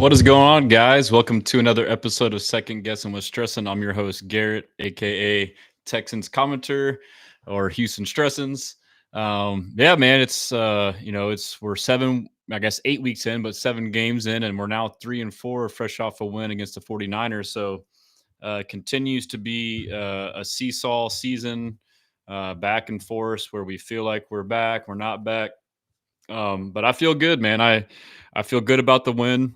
What is going on, guys? Welcome to another episode of Second Guessing with Stressin. I'm your host, Garrett, aka Texans commenter or Houston Stressins. Yeah, man, we're seven, I guess 8 weeks in, but 7 games in, and we're now 3-4, fresh off a win against the 49ers. So continues to be a seesaw season, back and forth, where we feel like we're back, we're not back. But I feel good, man. I feel good about the win.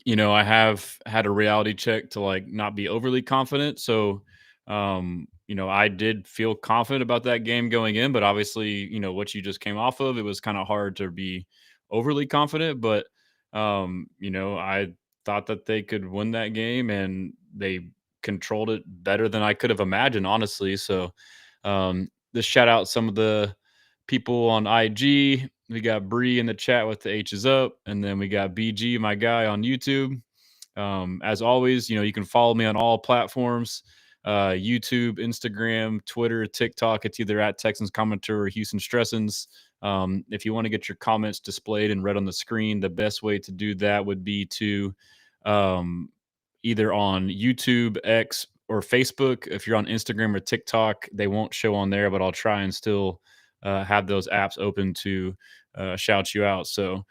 I have had a reality check to like not be overly confident. So, I did feel confident about that game going in, but obviously, what you just came off of, it was kind of hard to be overly confident. But, I thought that they could win that game and they controlled it better than I could have imagined, honestly. So, just shout out some of the people on IG. We got Bree in the chat with the H is up, and then we got BG, my guy, on YouTube. As always, you can follow me on all platforms: YouTube, Instagram, Twitter, TikTok. It's either at Texans Commenter or Houston Stressins. If you want to get your comments displayed and read on the screen, the best way to do that would be to um, either on YouTube, X, or Facebook. If you're on Instagram or TikTok, they won't show on there, but I'll try and still have those apps open to shout you out. So,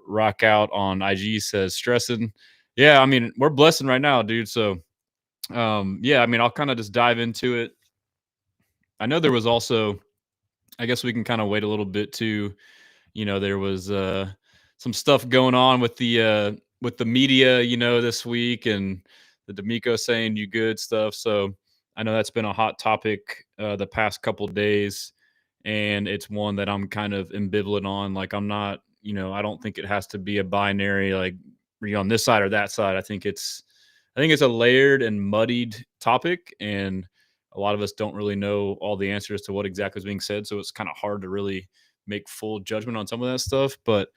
Rock Out on IG says stressing. Yeah, I mean, we're blessing right now, dude. So, yeah, I mean, I'll kind of just dive into it. I know there was also, I guess we can kind of wait a little bit too. There was some stuff going on with the media, this week, and the D'Amico saying you good stuff. So I know that's been a hot topic the past couple days, and it's one that I'm kind of ambivalent on. Like, I'm not, I don't think it has to be a binary, like you're on this side or that side. I think it's a layered and muddied topic, and a lot of us don't really know all the answers to what exactly is being said. So it's kind of hard to really make full judgment on some of that stuff. But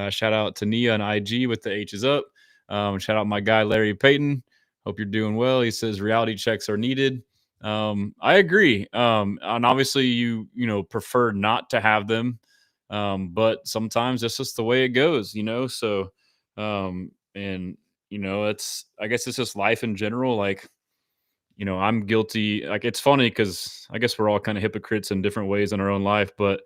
shout out to Nia on IG with the H is up. Shout out my guy Larry Payton. Hope you're doing well. He says reality checks are needed. I agree. And obviously you prefer not to have them. But sometimes that's just the way it goes, So and it's, I guess it's just life in general. Like, I'm guilty. Like, it's funny because I guess we're all kind of hypocrites in different ways in our own life, but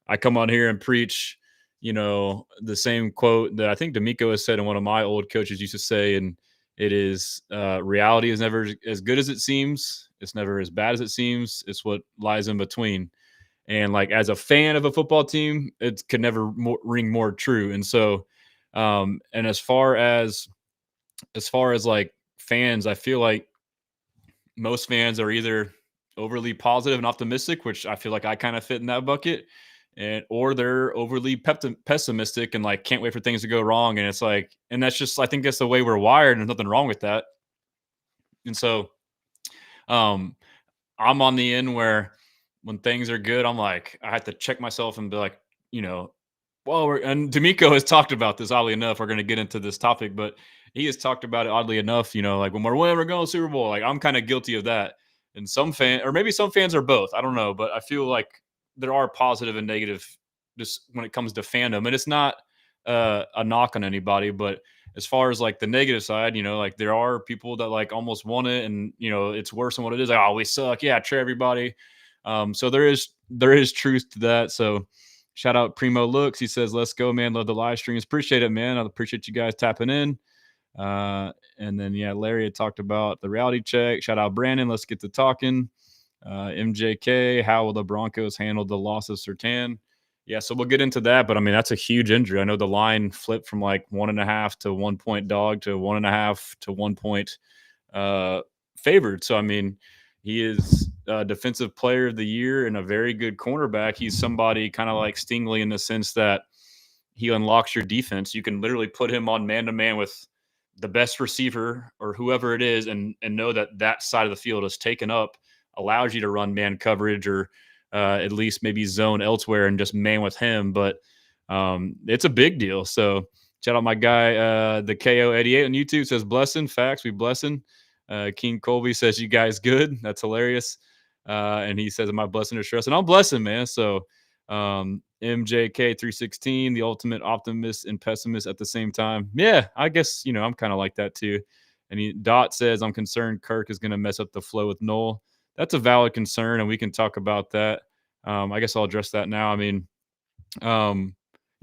I come on here and preach, the same quote that I think D'Amico has said and one of my old coaches used to say. And it is, reality is never as good as it seems. It's never as bad as it seems. It's what lies in between. And like, as a fan of a football team, it could never ring more true. And so, and as far as like fans, I feel like most fans are either overly positive and optimistic, which I feel like I kind of fit in that bucket, and or they're overly pessimistic and like can't wait for things to go wrong. And it's like, and that's just, I think that's the way we're wired, and there's nothing wrong with that. And so, um, I'm on the end where when things are good, I'm like, I have to check myself and be like, you know, well, and D'Amico has talked about this, oddly enough. We're going to get into this topic, but he has talked about it, oddly enough. Like, when we're winning, we're going to Super Bowl. Like, I'm kind of guilty of that. And or maybe some fans are both. I don't know, but I feel like there are positive and negative just when it comes to fandom. And it's not a knock on anybody, but as far as like the negative side, like there are people that like almost want it, and it's worse than what it is. Like, oh, we suck. Yeah, cheer everybody. So there is truth to that. So shout out Primo Looks. He says, "Let's go, man. Love the live streams. Appreciate it, man. I appreciate you guys tapping in." And then, yeah, Larry had talked about the reality check. Shout out Brandon. Let's get to talking. MJK, how will the Broncos handle the loss of Sertan? Yeah, so we'll get into that. But I mean, that's a huge injury. I know the line flipped from like 1.5 to 1 point dog to 1.5 to 1 point favored. So I mean, he is defensive player of the year and a very good cornerback. He's somebody kind of like Stingley in the sense that he unlocks your defense. You can literally put him on man to man with the best receiver or whoever it is, and know that side of the field is taken up, allows you to run man coverage or at least maybe zone elsewhere and just man with him. But it's a big deal. So shout out my guy, the KO88 on YouTube says, "Blessing, facts, we blessing." King Colby says, "You guys good?" That's hilarious. And he says, "Am I blessing or stressing?" I'm blessing, man. So MJK316, the ultimate optimist and pessimist at the same time. Yeah, I guess, I'm kind of like that too. And Dot says, I'm concerned Kirk is going to mess up the flow with Noel. That's a valid concern, and we can talk about that. I guess I'll address that now. I mean, um,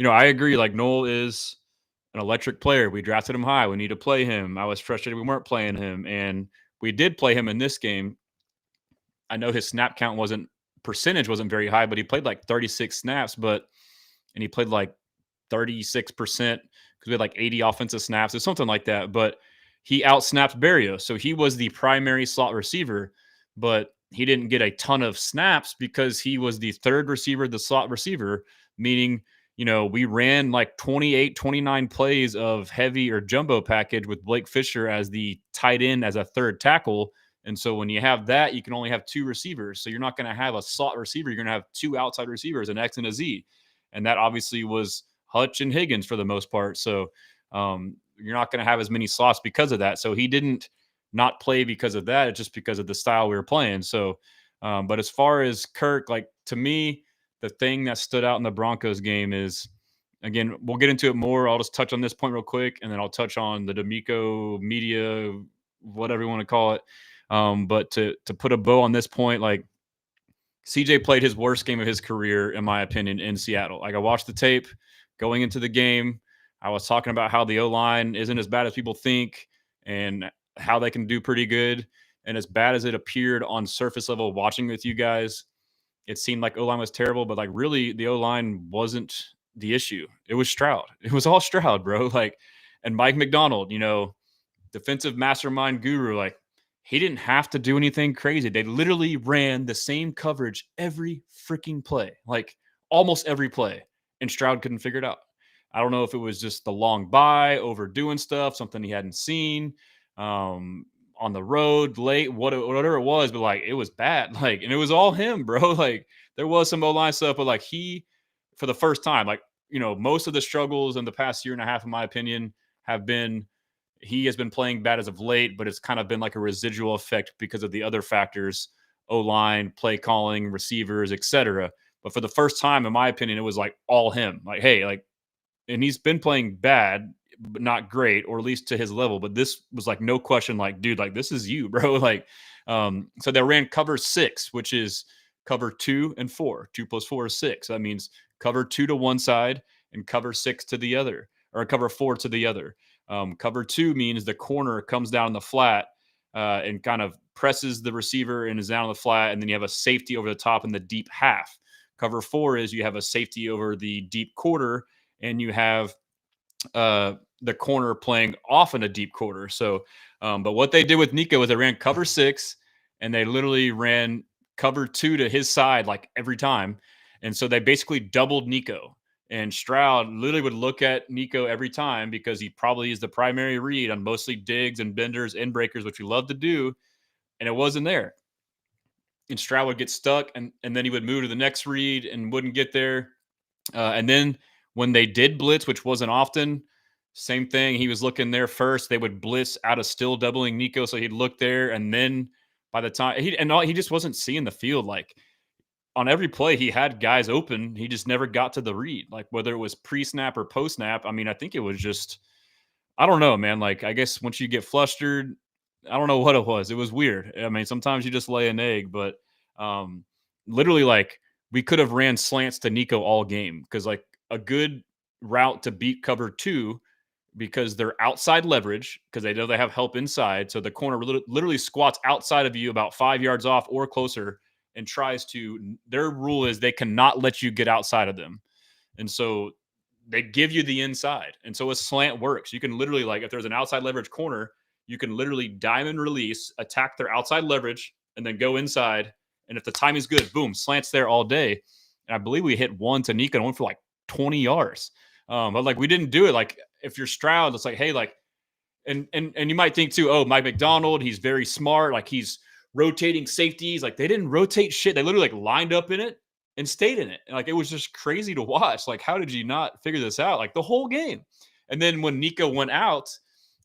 I agree. Like, Noel is an electric player. We drafted him high. We need to play him. I was frustrated we weren't playing him, and we did play him in this game. I know his snap count percentage wasn't very high, but he played like 36 snaps, and he played like 36% because we had like 80 offensive snaps or something like that. But he outsnapped Barrios. So he was the primary slot receiver, but he didn't get a ton of snaps because he was the third receiver, the slot receiver, meaning, we ran like 28, 29 plays of heavy or jumbo package with Blake Fisher as the tight end as a third tackle. And so when you have that, you can only have two receivers. So you're not going to have a slot receiver. You're going to have two outside receivers, an X and a Z. And that obviously was Hutch and Higgins for the most part. So you're not going to have as many slots because of that. So he didn't not play because of that. It's just because of the style we were playing. So, but as far as Kirk, like, to me, the thing that stood out in the Broncos game is, again, we'll get into it more. I'll just touch on this point real quick, and then I'll touch on the D'Amico media, whatever you want to call it. But to put a bow on this point, like, CJ played his worst game of his career, in my opinion, in Seattle. Like, I watched the tape going into the game. I was talking about how the O-line isn't as bad as people think and how they can do pretty good. And as bad as it appeared on surface level watching with you guys, it seemed like O-line was terrible, but like really the O-line wasn't the issue. It was Stroud. It was all Stroud, bro. Like, and Mike McDonald, defensive mastermind guru, like, he didn't have to do anything crazy. They literally ran the same coverage every freaking play, like almost every play, and Stroud couldn't figure it out. I don't know if it was just the long bye, overdoing stuff, something he hadn't seen, on the road, late, whatever it was, but like, it was bad. Like, and it was all him, bro. Like, there was some O-line stuff, but like, he, for the first time, like, most of the struggles in the past year and a half, in my opinion, have been, he has been playing bad as of late, but it's kind of been like a residual effect because of the other factors, O-line, play calling, receivers, etc. But for the first time, in my opinion, it was like all him. Like, hey, like, and he's been playing bad, but not great, or at least to his level. But this was like no question, like, dude, like, this is you, bro. Like, so they ran cover 6, which is cover 2 and 4. 2 plus 4 is 6. That means cover 2 to one side and cover 6 to the other, or cover 4 to the other. Cover 2 means the corner comes down the flat and kind of presses the receiver and is down on the flat, and then you have a safety over the top in the deep half. Cover 4 is you have a safety over the deep quarter, and you have the corner playing off in a deep quarter. So, but what they did with Nico is they ran cover 6, and they literally ran cover 2 to his side like every time. And so they basically doubled Nico. And Stroud literally would look at Nico every time because he probably is the primary read on mostly digs and benders and breakers, which we love to do. And it wasn't there. And Stroud would get stuck, and then he would move to the next read and wouldn't get there. And then when they did blitz, which wasn't often, same thing. He was looking there first. They would blitz out of still doubling Nico. So he'd look there. And then by the time he just wasn't seeing the field. Like, on every play, he had guys open. He just never got to the read, like whether it was pre-snap or post-snap. I mean, I think it was just, I don't know, man. Like, I guess once you get flustered, I don't know what it was. It was weird. I mean, sometimes you just lay an egg, but literally, like, we could have ran slants to Nico all game because, like, a good route to beat cover 2, because they're outside leverage because they know they have help inside. So the corner literally squats outside of you about 5 yards off or closer and tries to, their rule is they cannot let you get outside of them. And so they give you the inside. And so a slant works. You can literally, like, if there's an outside leverage corner, you can literally diamond release, attack their outside leverage, and then go inside. And if the time is good, boom, slants there all day. And I believe we hit one to Nico and went for like 20 yards. But like, we didn't do it. Like, if you're Stroud, it's like, hey, like, and you might think too, oh, Mike McDonald, he's very smart. Like, he's rotating safeties. Like, they didn't rotate shit. They literally, like, lined up in it and stayed in it. And, like, it was just crazy to watch. Like, how did you not figure this out? Like, the whole game. And then when Nico went out,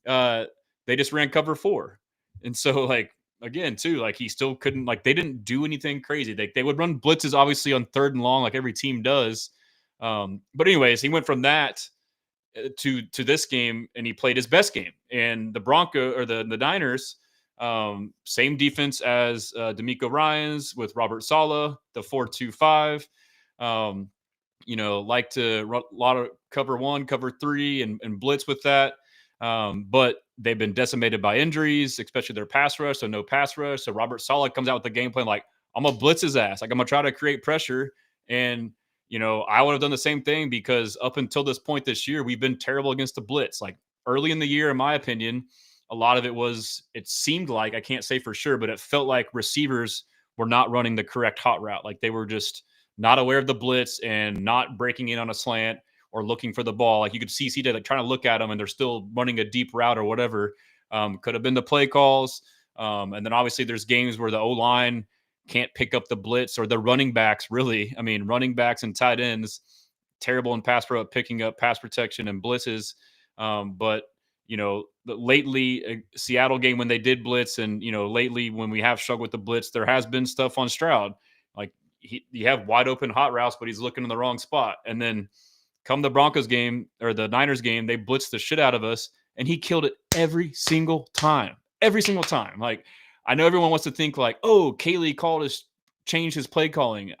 they just ran cover 4. And so, like, again, too, like, he still couldn't, like, they didn't do anything crazy. They would run blitzes, obviously, on 3rd and long, like every team does. But anyways, he went from that to this game, and he played his best game. And the the Niners, same defense as D'Amico Ryans with Robert Saleh, the 4-2-5. Um, like to run a lot of cover one, cover three, and blitz with that. But they've been decimated by injuries, especially their pass rush. So no pass rush. So Robert Saleh comes out with the game plan like, I'm gonna blitz his ass. Like I'm gonna try to create pressure. And I would have done the same thing because up until this point this year, we've been terrible against the blitz. Like early in the year, in my opinion, a lot of it seemed like, I can't say for sure, but it felt like receivers were not running the correct hot route. Like they were just not aware of the blitz and not breaking in on a slant or looking for the ball. Like you could see CJ like trying to look at them and they're still running a deep route or whatever. Could have been the play calls. And then obviously there's games where the O-line can't pick up the blitz, or the running backs really. I mean, running backs and tight ends, terrible in pass pro at picking up pass protection and blitzes. But lately, Seattle game when they did blitz, and lately when we have struggled with the blitz, there has been stuff on Stroud. Like you have wide open hot routes, but he's looking in the wrong spot. And then come the Broncos game or the Niners game, they blitzed the shit out of us, and he killed it every single time. Every single time. Like I know everyone wants to think like, oh, Kaylee changed his play calling.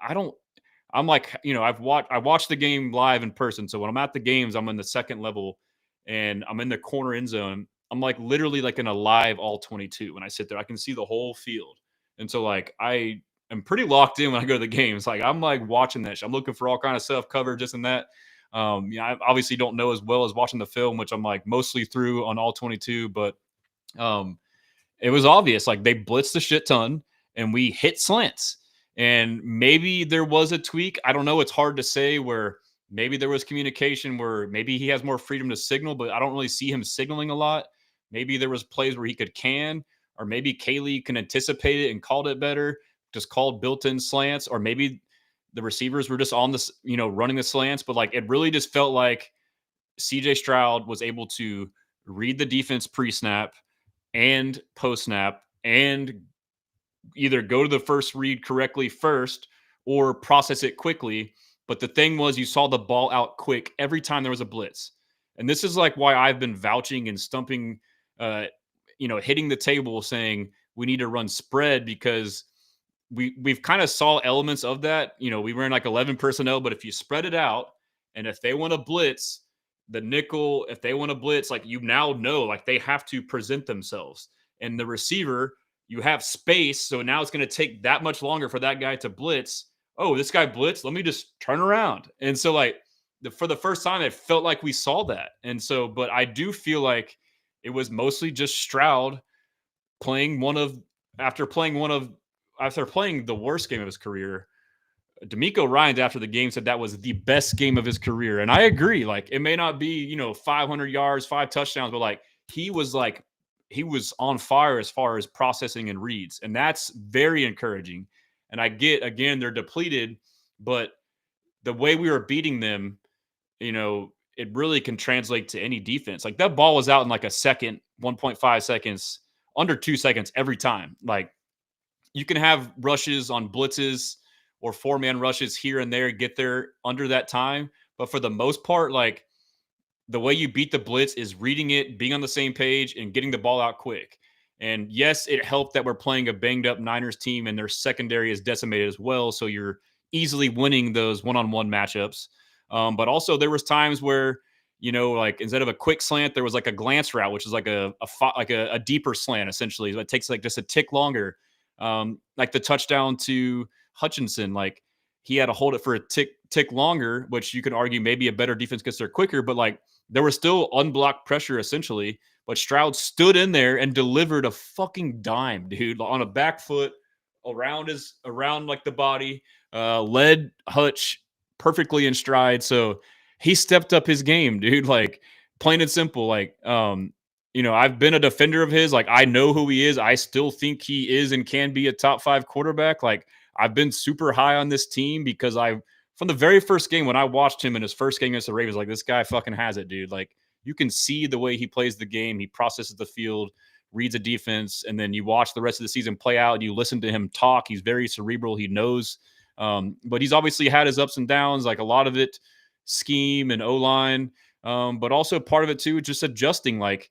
I'm like, I watched the game live in person. So when I'm at the games, I'm in the second level and I'm in the corner end zone. I'm like literally like in a live all 22. When I sit there, I can see the whole field. And so like I am pretty locked in when I go to the games. Like I'm like watching that shit. I'm looking for all kind of stuff, coverage, this and that. I obviously don't know as well as watching the film, which I'm like mostly through on all 22, but it was obvious. Like they blitzed a shit ton and we hit slants. And maybe there was a tweak. I don't know. It's hard to say where maybe there was communication where maybe he has more freedom to signal, but I don't really see him signaling a lot. Maybe there was plays where he can, or maybe Kaylee can anticipate it and called it better, just called built-in slants, or maybe the receivers were just on this, running the slants. But like it really just felt like CJ Stroud was able to read the defense pre-snap and post-snap and either go to the first read correctly first or process it quickly. But the thing was, you saw the ball out quick every time there was a blitz. And this is like why I've been vouching and stumping, hitting the table saying we need to run spread, because we've kind of saw elements of that. We ran like 11 personnel, but if you spread it out and if they want to blitz the nickel, if they want to blitz, like you now know, like they have to present themselves. And the receiver, you have space. So now it's going to take that much longer for that guy to blitz. Oh, this guy blitzed. Let me just turn around. And so like for the first time, it felt like we saw that. And so, but I do feel like it was mostly just Stroud after playing the worst game of his career. D'Amico Ryans after the game said that was the best game of his career. And I agree. Like it may not be, 500 yards, 5 touchdowns, but like he was on fire as far as processing and reads. And that's very encouraging. And I get, again, they're depleted, but the way we were beating them, it really can translate to any defense. Like that ball was out in like a second, 1.5 seconds, under 2 seconds every time. Like you can have rushes on blitzes or 4-man rushes here and there, get there under that time. But for the most part, like the way you beat the blitz is reading it, being on the same page, and getting the ball out quick. And yes, it helped that we're playing a banged up Niners team and their secondary is decimated as well. So you're easily winning those one-on-one matchups. But also there was times where, like instead of a quick slant, there was like a glance route, which is like a deeper slant essentially. It takes like just a tick longer. Like the touchdown to Hutchinson, like he had to hold it for a tick longer, which you could argue maybe a better defense because they're quicker, but like there was still unblocked pressure essentially. But Stroud stood in there and delivered a fucking dime, dude, on a back foot around like the body, led Hutch perfectly in stride. So he stepped up his game, dude. Like plain and simple. Like, I've been a defender of his. Like I know who he is. I still think he is and can be a top 5 quarterback. Like I've been super high on this team because from the very first game when I watched him in his first game against the Ravens, like this guy fucking has it, dude. Like you can see the way he plays the game. He processes the field, reads a defense, and then you watch the rest of the season play out. You listen to him talk. He's very cerebral. He knows, but he's obviously had his ups and downs. Like a lot of it, scheme and O-line. But also part of it too, just adjusting. Like,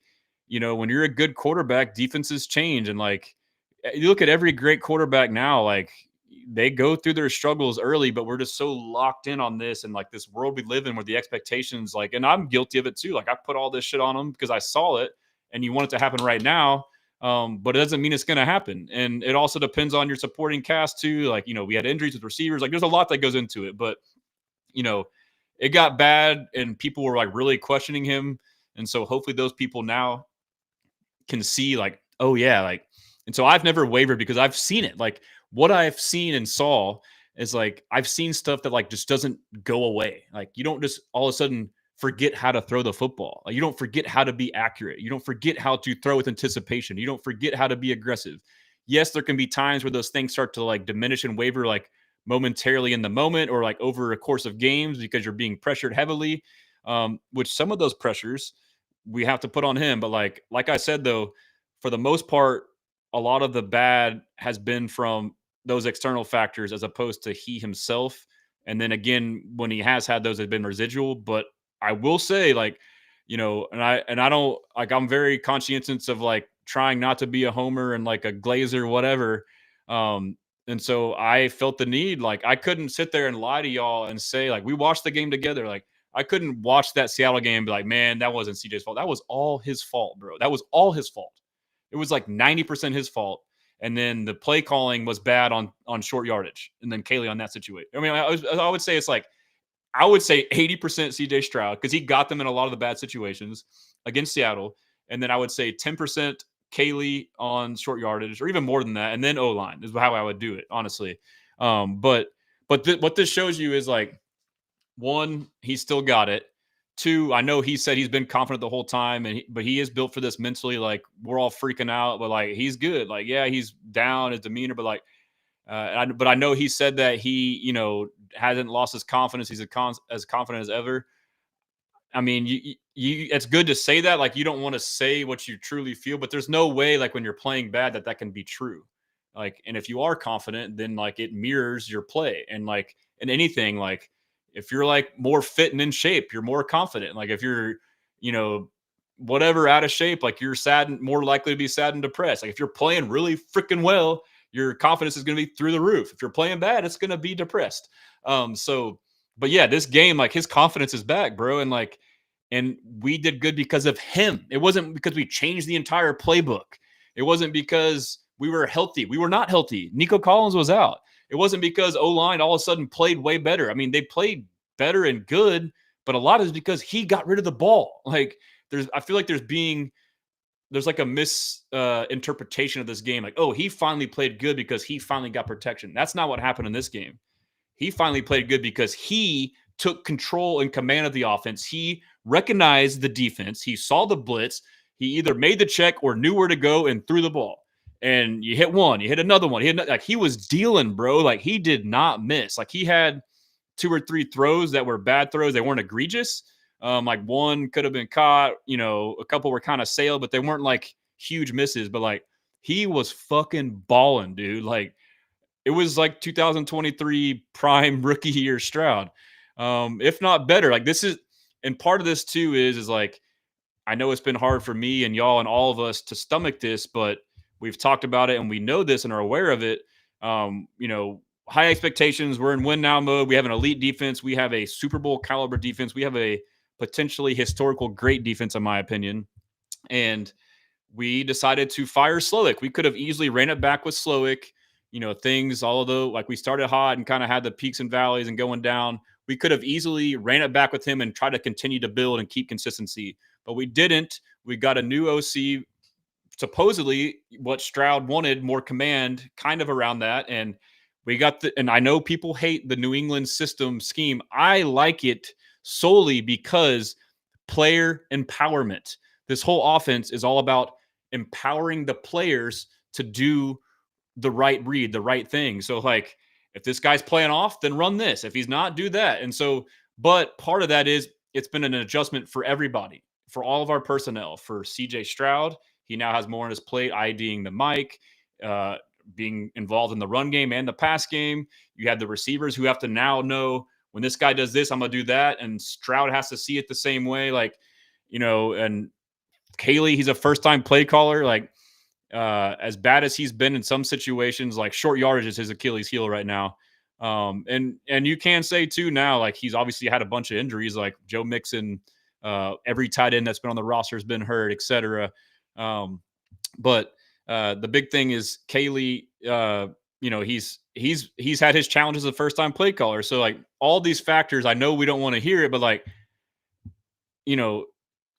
when you're a good quarterback, defenses change. And like, you look at every great quarterback now, like they go through their struggles early, but we're just so locked in on this and like this world we live in where the expectations, like, and I'm guilty of it too. Like I put all this shit on them because I saw it and you want it to happen right now. But it doesn't mean it's going to happen. And it also depends on your supporting cast too. Like, we had injuries with receivers. Like there's a lot that goes into it, but you know, it got bad and people were like really questioning him. And so hopefully those people now can see like, oh yeah, like, and so I've never wavered because I've seen it. Like what I've seen and saw is like I've seen stuff that like just doesn't go away. Like you don't just all of a sudden forget how to throw the football. Like, you don't forget how to be accurate. You don't forget how to throw with anticipation. You don't forget how to be aggressive. Yes, there can be times where those things start to like diminish and waver like momentarily in the moment or like over a course of games because you're being pressured heavily. Which some of those pressures we have to put on him. But like I said though, for the most part, a lot of the bad has been from those external factors as opposed to he himself. And then again, when he has had those, have been residual. But I will say, like, and I don't like I'm very conscientious of like trying not to be a homer and like a glazer, whatever. Um, and so I felt the need, like I couldn't sit there and lie to y'all and say, like, we watched the game together. Like I couldn't watch that Seattle game and be like, man, that wasn't CJ's fault. That was all his fault, bro. That was all his fault. It was like 90% his fault. And then the play calling was bad on short yardage. And then Kaylee on that situation. I mean, I would say it's like, I would say 80% CJ Stroud because he got them in a lot of the bad situations against Seattle. And then I would say 10% Kaylee on short yardage or even more than that. And then O-line is how I would do it, honestly. But what this shows you is like, one, he's still got it. Two, I know he said he's been confident the whole time, but he is built for this mentally. Like we're all freaking out, but like he's good. Like yeah, he's down his demeanor, but like, but I know he said that he hasn't lost his confidence. He's as confident as ever. I mean, it's good to say that. Like you don't want to say what you truly feel, but there's no way like when you're playing bad that can be true. Like, and if you are confident, then like it mirrors your play. And like in anything, like if you're like more fit and in shape, you're more confident. Like if you're, you know, whatever out of shape, like you're sad and more likely to be sad and depressed. Like if you're playing really freaking well, your confidence is going to be through the roof. If you're playing bad, it's going to be depressed. But yeah, this game, like his confidence is back, bro. And we did good because of him. It wasn't because we changed the entire playbook. It wasn't because we were healthy. We were not healthy. Nico Collins was out. It wasn't because O-line all of a sudden played way better. I mean, they played better and good, but a lot is because he got rid of the ball. Like I feel like there's like a misinterpretation of this game. Like, oh, he finally played good because he finally got protection. That's not what happened in this game. He finally played good because he took control and command of the offense. He recognized the defense. He saw the blitz. He either made the check or knew where to go and threw the ball. And you hit one, you hit another one. Like he was dealing, bro. Like he did not miss. Like he had 2 or 3 throws that were bad throws. They weren't egregious. Like one could have been caught. A couple were kind of sailed, but they weren't like huge misses. But like he was fucking balling, dude. Like it was like 2023 prime rookie year Stroud, if not better. Like this is, and part of this too is like I know it's been hard for me and y'all and all of us to stomach this, but we've talked about it and we know this and are aware of it. High expectations. We're in win now mode. We have an elite defense. We have a Super Bowl caliber defense. We have a potentially historical great defense, in my opinion. And we decided to fire Slowick. We could have easily ran it back with Slowick. Things, although like we started hot and kind of had the peaks and valleys and going down, we could have easily ran it back with him and try to continue to build and keep consistency. But we didn't. We got a new OC, supposedly what Stroud wanted, more command kind of around that. And we got and I know people hate the New England system scheme. I like it solely because player empowerment. This whole offense is all about empowering the players to do the right read, the right thing. So like if this guy's playing off, then run this. If he's not, do that. And so, but part of that is it's been an adjustment for everybody, for all of our personnel. For CJ Stroud, he now has more on his plate, IDing the mic, being involved in the run game and the pass game. You have the receivers who have to now know when this guy does this, I'm gonna do that. And Stroud has to see it the same way. Like, and Caley, he's a first time play caller. Like, as bad as he's been in some situations, like short yardage is his Achilles heel right now. And you can say too now, like he's obviously had a bunch of injuries, like Joe Mixon, every tight end that's been on the roster has been hurt, etc. But the big thing is Caley. He's had his challenges as a first time play caller. So like all these factors, I know we don't want to hear it, but like,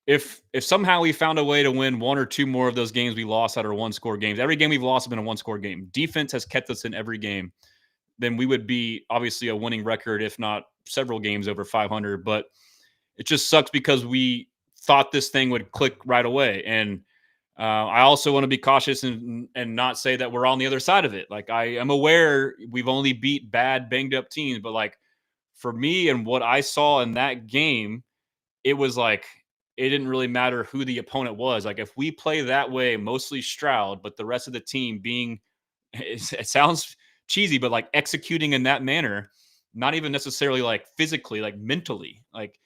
if somehow we found a way to win one or two more of those games we lost that are one score games, every game we've lost has been a one score game. Defense has kept us in every game. Then we would be obviously a winning record, if not several games over 500. But it just sucks because we thought this thing would click right away. And I also want to be cautious and not say that we're on the other side of it. Like, I am aware we've only beat bad, banged up teams, but like for me and what I saw in that game, it was like it didn't really matter who the opponent was. Like if we play that way, mostly Stroud, but the rest of the team being, it sounds cheesy, but like executing in that manner, not even necessarily like physically, like mentally. Like,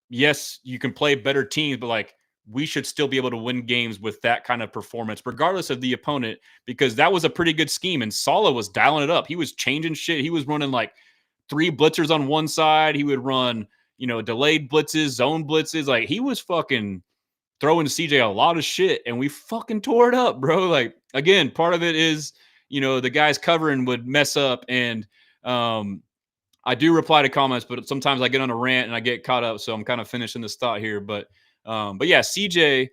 yes, you can play better teams, but like we should still be able to win games with that kind of performance, regardless of the opponent, because that was a pretty good scheme. And Saleh was dialing it up. He was changing shit. He was running like 3 blitzers on one side. He would run, delayed blitzes, zone blitzes. Like he was fucking throwing CJ a lot of shit, and we fucking tore it up, bro. Like again, part of it is, the guys covering would mess up, and I do reply to comments, but sometimes I get on a rant and I get caught up. So I'm kind of finishing this thought here. But yeah, CJ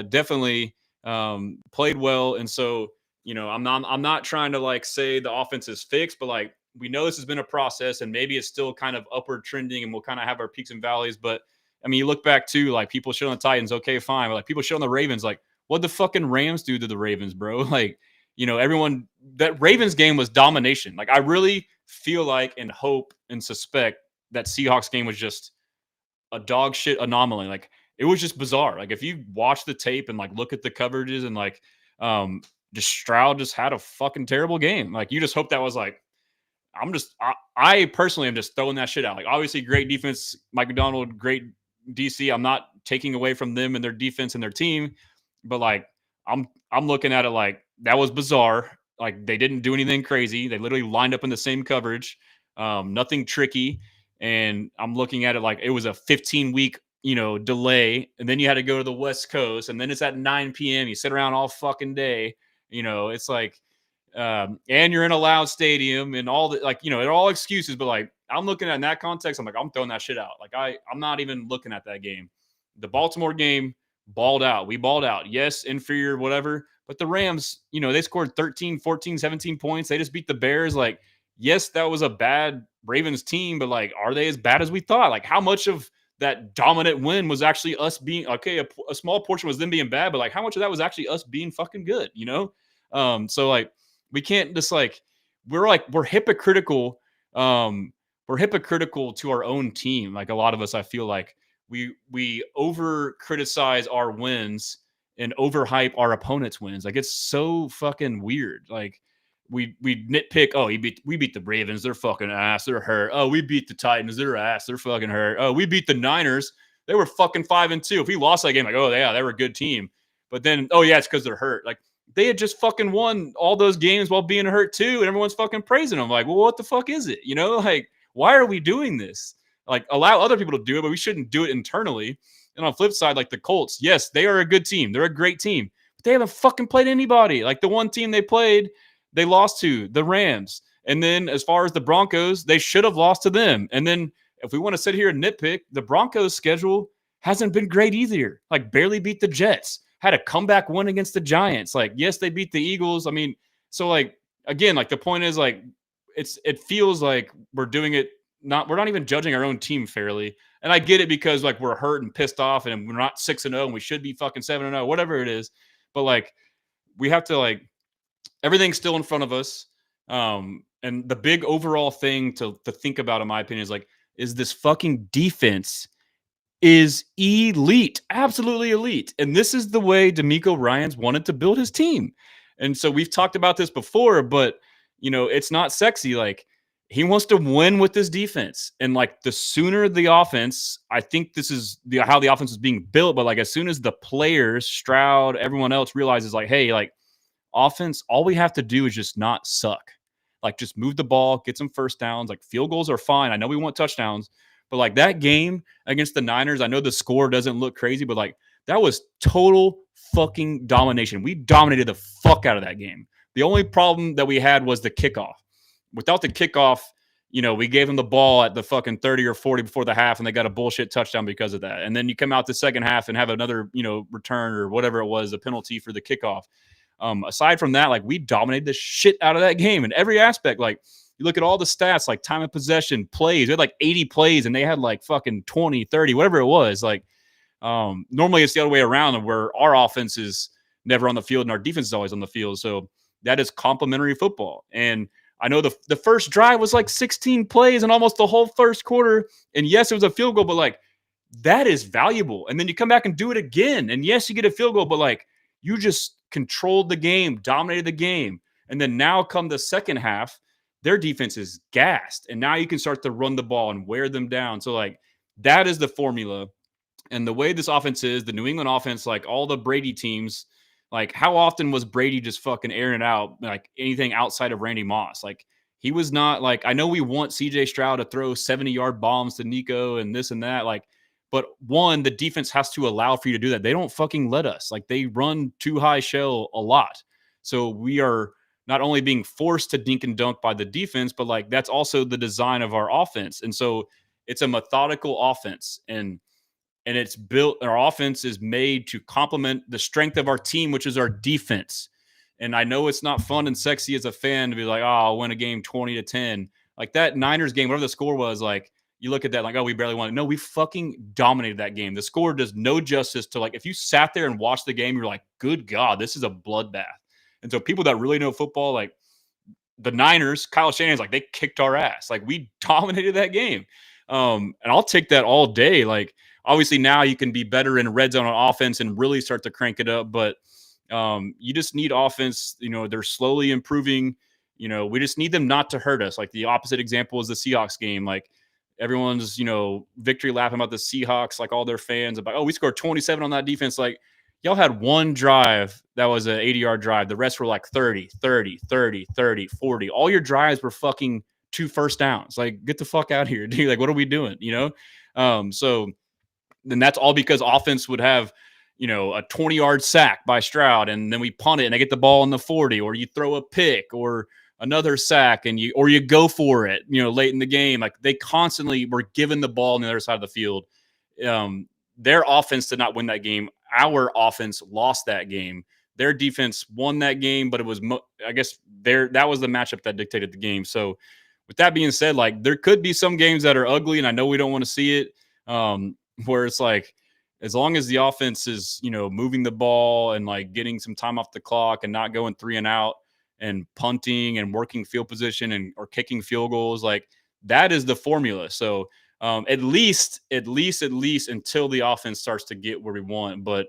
definitely played well. And so, I'm not trying to like say the offense is fixed, but like we know this has been a process and maybe it's still kind of upward trending and we'll kind of have our peaks and valleys. But I mean, you look back to like people shit on the Titans, okay, fine. But like people shit on the Ravens, like what the fucking Rams do to the Ravens, bro? Like, everyone, that Ravens game was domination. Like I really feel like and hope and suspect that Seahawks game was just a dog shit anomaly. Like it was just bizarre. Like if you watch the tape and like look at the coverages and like just Stroud just had a fucking terrible game. Like you just hope that was like, I personally am just throwing that shit out. Like obviously great defense, Mike McDonald, great DC. I'm not taking away from them and their defense and their team, but like I'm looking at it like that was bizarre. Like they didn't do anything crazy. They literally lined up in the same coverage, nothing tricky. And I'm looking at it like it was a 15-week, delay, and then you had to go to the West Coast, and then it's at 9 p.m. You sit around all fucking day. It's like, and you're in a loud stadium and all the like, they're all excuses. But like I'm looking at in that context, I'm like I'm throwing that shit out. Like I'm not even looking at that game. The Baltimore game, balled out. We balled out. Yes, inferior, whatever. But the Rams, they scored 13, 14, 17 points. They just beat the Bears. Like, yes, that was a bad Ravens team, but like, are they as bad as we thought? Like, how much of that dominant win was actually us being okay? A small portion was them being bad, but like, how much of that was actually us being fucking good? So like, we can't just like we're hypocritical. We're hypocritical to our own team. Like a lot of us, I feel like we over criticize our wins and overhype our opponents' wins. Like it's so fucking weird. Like we nitpick. Oh, we beat the Ravens. They're fucking ass. They're hurt. Oh, we beat the Titans. They're ass. They're fucking hurt. Oh, we beat the Niners. They were fucking 5-2. If we lost that game, like, oh yeah, they were a good team. But then, oh yeah, it's because they're hurt. Like they had just fucking won all those games while being hurt too, and everyone's fucking praising them. Like, well, what the fuck is it? Like why are we doing this? Like allow other people to do it, but we shouldn't do it internally. And on the flip side, like the Colts, yes, they are a good team. They're a great team. But they haven't fucking played anybody. Like the one team they played, they lost to the Rams. And then as far as the Broncos, they should have lost to them. And then if we want to sit here and nitpick, the Broncos schedule hasn't been great either. Like barely beat the Jets. Had a comeback win against the Giants. Like, yes, they beat the Eagles. I mean, so like again, like the point is like it feels like we're doing it we're not even judging our own team fairly. And I get it because like we're hurt and pissed off and we're not 6-0 and we should be fucking 7-0, whatever it is. But like we have to like everything's still in front of us. And the big overall thing to think about, in my opinion, is like, is this fucking defense is elite, absolutely elite. And this is the way D'Amico Ryans wanted to build his team. And so we've talked about this before, but it's not sexy. Like he wants to win with this defense. And like the sooner the offense, I think this is how the offense is being built. But like as soon as the players, Stroud, everyone else realizes like, hey, like offense, all we have to do is just not suck. Like just move the ball, get some first downs. Like field goals are fine. I know we want touchdowns, but like that game against the Niners, I know the score doesn't look crazy, but like that was total fucking domination. We dominated the fuck out of that game. The only problem that we had was the kickoff. Without the kickoff, we gave them the ball at the fucking 30 or 40 before the half, and they got a bullshit touchdown because of that. And then you come out the second half and have another, return or whatever it was, a penalty for the kickoff. Aside from that, like we dominated the shit out of that game in every aspect. Like you look at all the stats, like time of possession, plays. We had like 80 plays, and they had like fucking 20, 30, whatever it was. Like normally it's the other way around, where our offense is never on the field and our defense is always on the field. So that is complementary football. And I know the first drive was like 16 plays and almost the whole first quarter. And yes, it was a field goal, but like that is valuable. And then you come back and do it again. And yes, you get a field goal, but like you just controlled the game, dominated the game. And then now come the second half, their defense is gassed. And now you can start to run the ball and wear them down. So like that is the formula. And the way this offense is, the New England offense, like all the Brady teams, like how often was Brady just fucking airing it out, like anything outside of Randy Moss? Like he was not like, I know we want CJ Stroud to throw 70-yard bombs to Nico and this and that. Like, but one, the defense has to allow for you to do that. They don't fucking let us. Like they run too high shell a lot. So we are not only being forced to dink and dunk by the defense, but like that's also the design of our offense. And so it's a methodical offense. And it's built, our offense is made to complement the strength of our team, which is our defense. And I know it's not fun and sexy as a fan to be like, oh, I'll win a game 20-10. Like that Niners game, whatever the score was, like you look at that like, oh, we barely won it. No, we fucking dominated that game. The score does no justice to like, if you sat there and watched the game, you're like, good God, this is a bloodbath. And so people that really know football, like the Niners, Kyle Shanahan's like, they kicked our ass. Like we dominated that game. And I'll take that all day. Like, obviously now you can be better in red zone on offense and really start to crank it up. But you just need offense. They're slowly improving. We just need them not to hurt us. Like the opposite example is the Seahawks game. Like everyone's, victory lapping about the Seahawks, like all their fans about, oh, we scored 27 on that defense. Like y'all had one drive that was an 80-yard drive. The rest were like 30, 30, 30, 30, 40. All your drives were fucking 2 first downs. Like get the fuck out of here, dude. Like what are we doing? So then that's all because offense would have, a 20-yard sack by Stroud, and then we punt it and they get the ball in the 40, or you throw a pick or another sack and you go for it, late in the game. Like they constantly were given the ball on the other side of the field. Their offense did not win that game. Our offense lost that game. Their defense won that game, but it was, I guess, that was the matchup that dictated the game. So with that being said, like there could be some games that are ugly, and I know we don't want to see it. Where it's like, as long as the offense is, moving the ball and like getting some time off the clock and not going 3 and out and punting and working field position or kicking field goals, like that is the formula. So at least until the offense starts to get where we want, but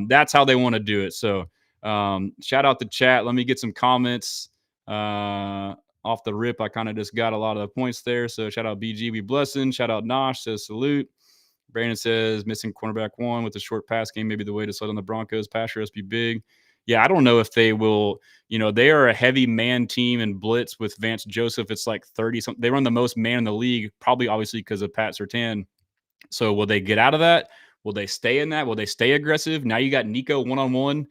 that's how they want to do it. So shout out the chat. Let me get some comments off the rip. I kind of just got a lot of the points there. So shout out BG, we blessing. Shout out Nosh, says salute. Brandon says missing cornerback 1 with a short pass game, maybe the way to slow down the Broncos. Pass rush be big. Yeah, I don't know if they will. They are a heavy man team and blitz with Vance Joseph. It's like 30 something. They run the most man in the league, probably obviously because of Pat Surtain. So will they get out of that? Will they stay in that? Will they stay aggressive? Now you got Nico one-on-one.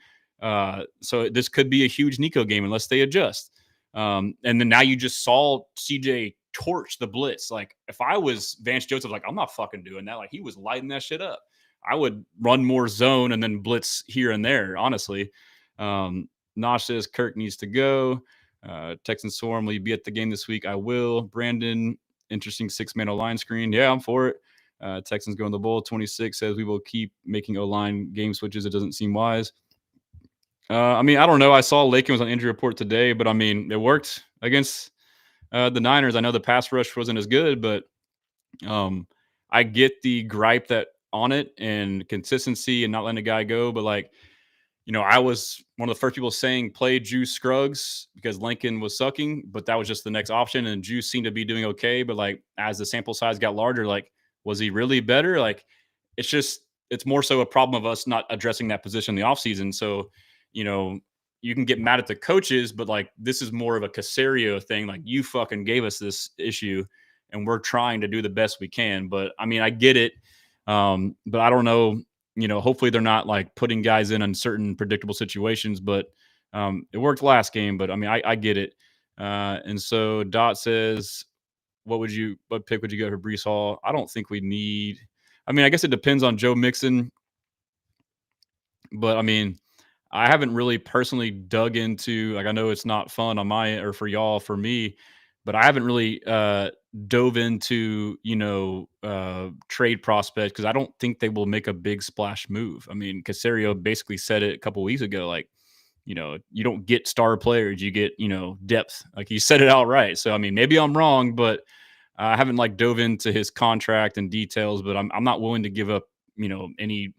So this could be a huge Nico game unless they adjust. And then now you just saw CJ torch the blitz. Like if I was Vance Joseph, like I'm not fucking doing that. Like he was lighting that shit up. I would run more zone and then blitz here and there, honestly. Nosh says Kirk needs to go. Texan Sorum, will you be at the game this week? I will. Brandon, interesting 6-man O-line screen. Yeah, I'm for it. Texans go in the bowl. 26 says we will keep making O-line game switches. It doesn't seem wise. I don't know. I saw Lakin was on injury report today, but it worked against the Niners. I know the pass rush wasn't as good, but I get the gripe that on it and consistency and not letting a guy go. But like I was one of the first people saying play Juice Scruggs because Lincoln was sucking, but that was just the next option. And Juice seemed to be doing okay. But like as the sample size got larger, like, was he really better? Like, it's more so a problem of us not addressing that position in the offseason. So, you know, you can get mad at the coaches, but like this is more of a Caserio thing. Like, you fucking gave us this issue and we're trying to do the best we can. But I mean, I get it. But I don't know, hopefully they're not like putting guys in uncertain, predictable situations. But it worked last game. But I mean, I get it. And so Dot says, what pick would you go for Brees Hall? I don't think we need. I mean, I guess it depends on Joe Mixon, but I mean, I haven't really personally dug into, like, I know it's not fun on my or for y'all, for me, but I haven't really dove into, trade prospects because I don't think they will make a big splash move. I mean, Caserio basically said it a couple weeks ago, like, you don't get star players, you get, depth. Like, he said it outright. So I mean, maybe I'm wrong, but I haven't like dove into his contract and details, but I'm not willing to give up, any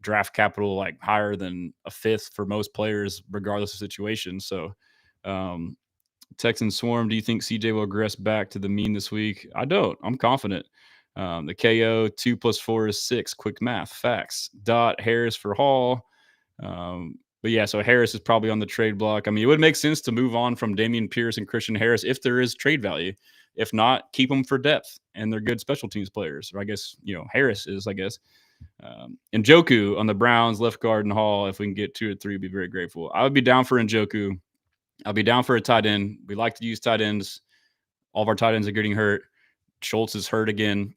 draft capital like higher than a fifth for most players, regardless of situation. So, um, Texan Swarm, do you think CJ will regress back to the mean this week? I don't. I'm confident. The KO 2 + 4 is 6. Quick math. Facts. Dot Harris for Hall. But yeah, so Harris is probably on the trade block. I mean, it would make sense to move on from Damian Pierce and Christian Harris if there is trade value. If not, keep them for depth, and they're good special teams players. Or I guess, Harris is, I guess. Njoku on the Browns, left guard and Hall. If we can get 2 or 3, be very grateful. I would be down for Njoku. I'll be down for a tight end. We like to use tight ends. All of our tight ends are getting hurt. Schultz is hurt again.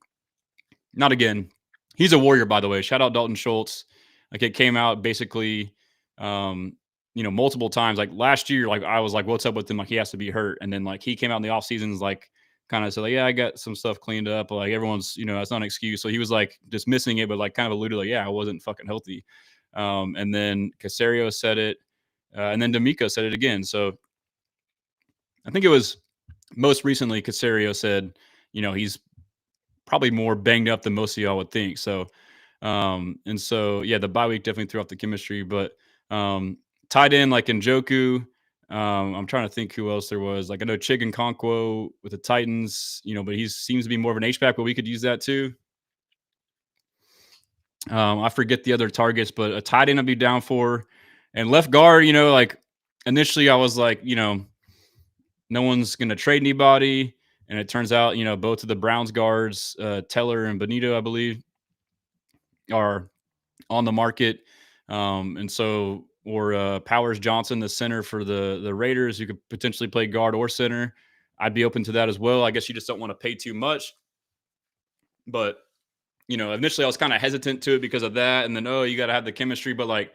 Not again. He's a warrior, by the way. Shout out Dalton Schultz. Like, it came out basically, multiple times. Like last year, like I was like, what's up with him? Like, he has to be hurt. And then like he came out in the off seasons, like kind of said, like, yeah, I got some stuff cleaned up. But like everyone's, that's not an excuse. So he was like dismissing it, but like kind of alluded, like, yeah, I wasn't fucking healthy. And then Caserio said it. And then D'Amico said it again. So I think it was most recently Caserio said, he's probably more banged up than most of y'all would think. So, and so, yeah, the bye week definitely threw off the chemistry, but tied in like Njoku. I'm trying to think who else there was. Like, I know Chig and Conquo with the Titans, but he seems to be more of an H-back, but we could use that too. I forget the other targets, but a tight end I'd be down for. And left guard, like initially I was like, no one's going to trade anybody. And it turns out, both of the Browns guards, Teller and Benito, I believe, are on the market. And so, or Powers Johnson, the center for the Raiders, who could potentially play guard or center. I'd be open to that as well. I guess you just don't want to pay too much. But, initially I was kind of hesitant to it because of that. And then, you got to have the chemistry. But like,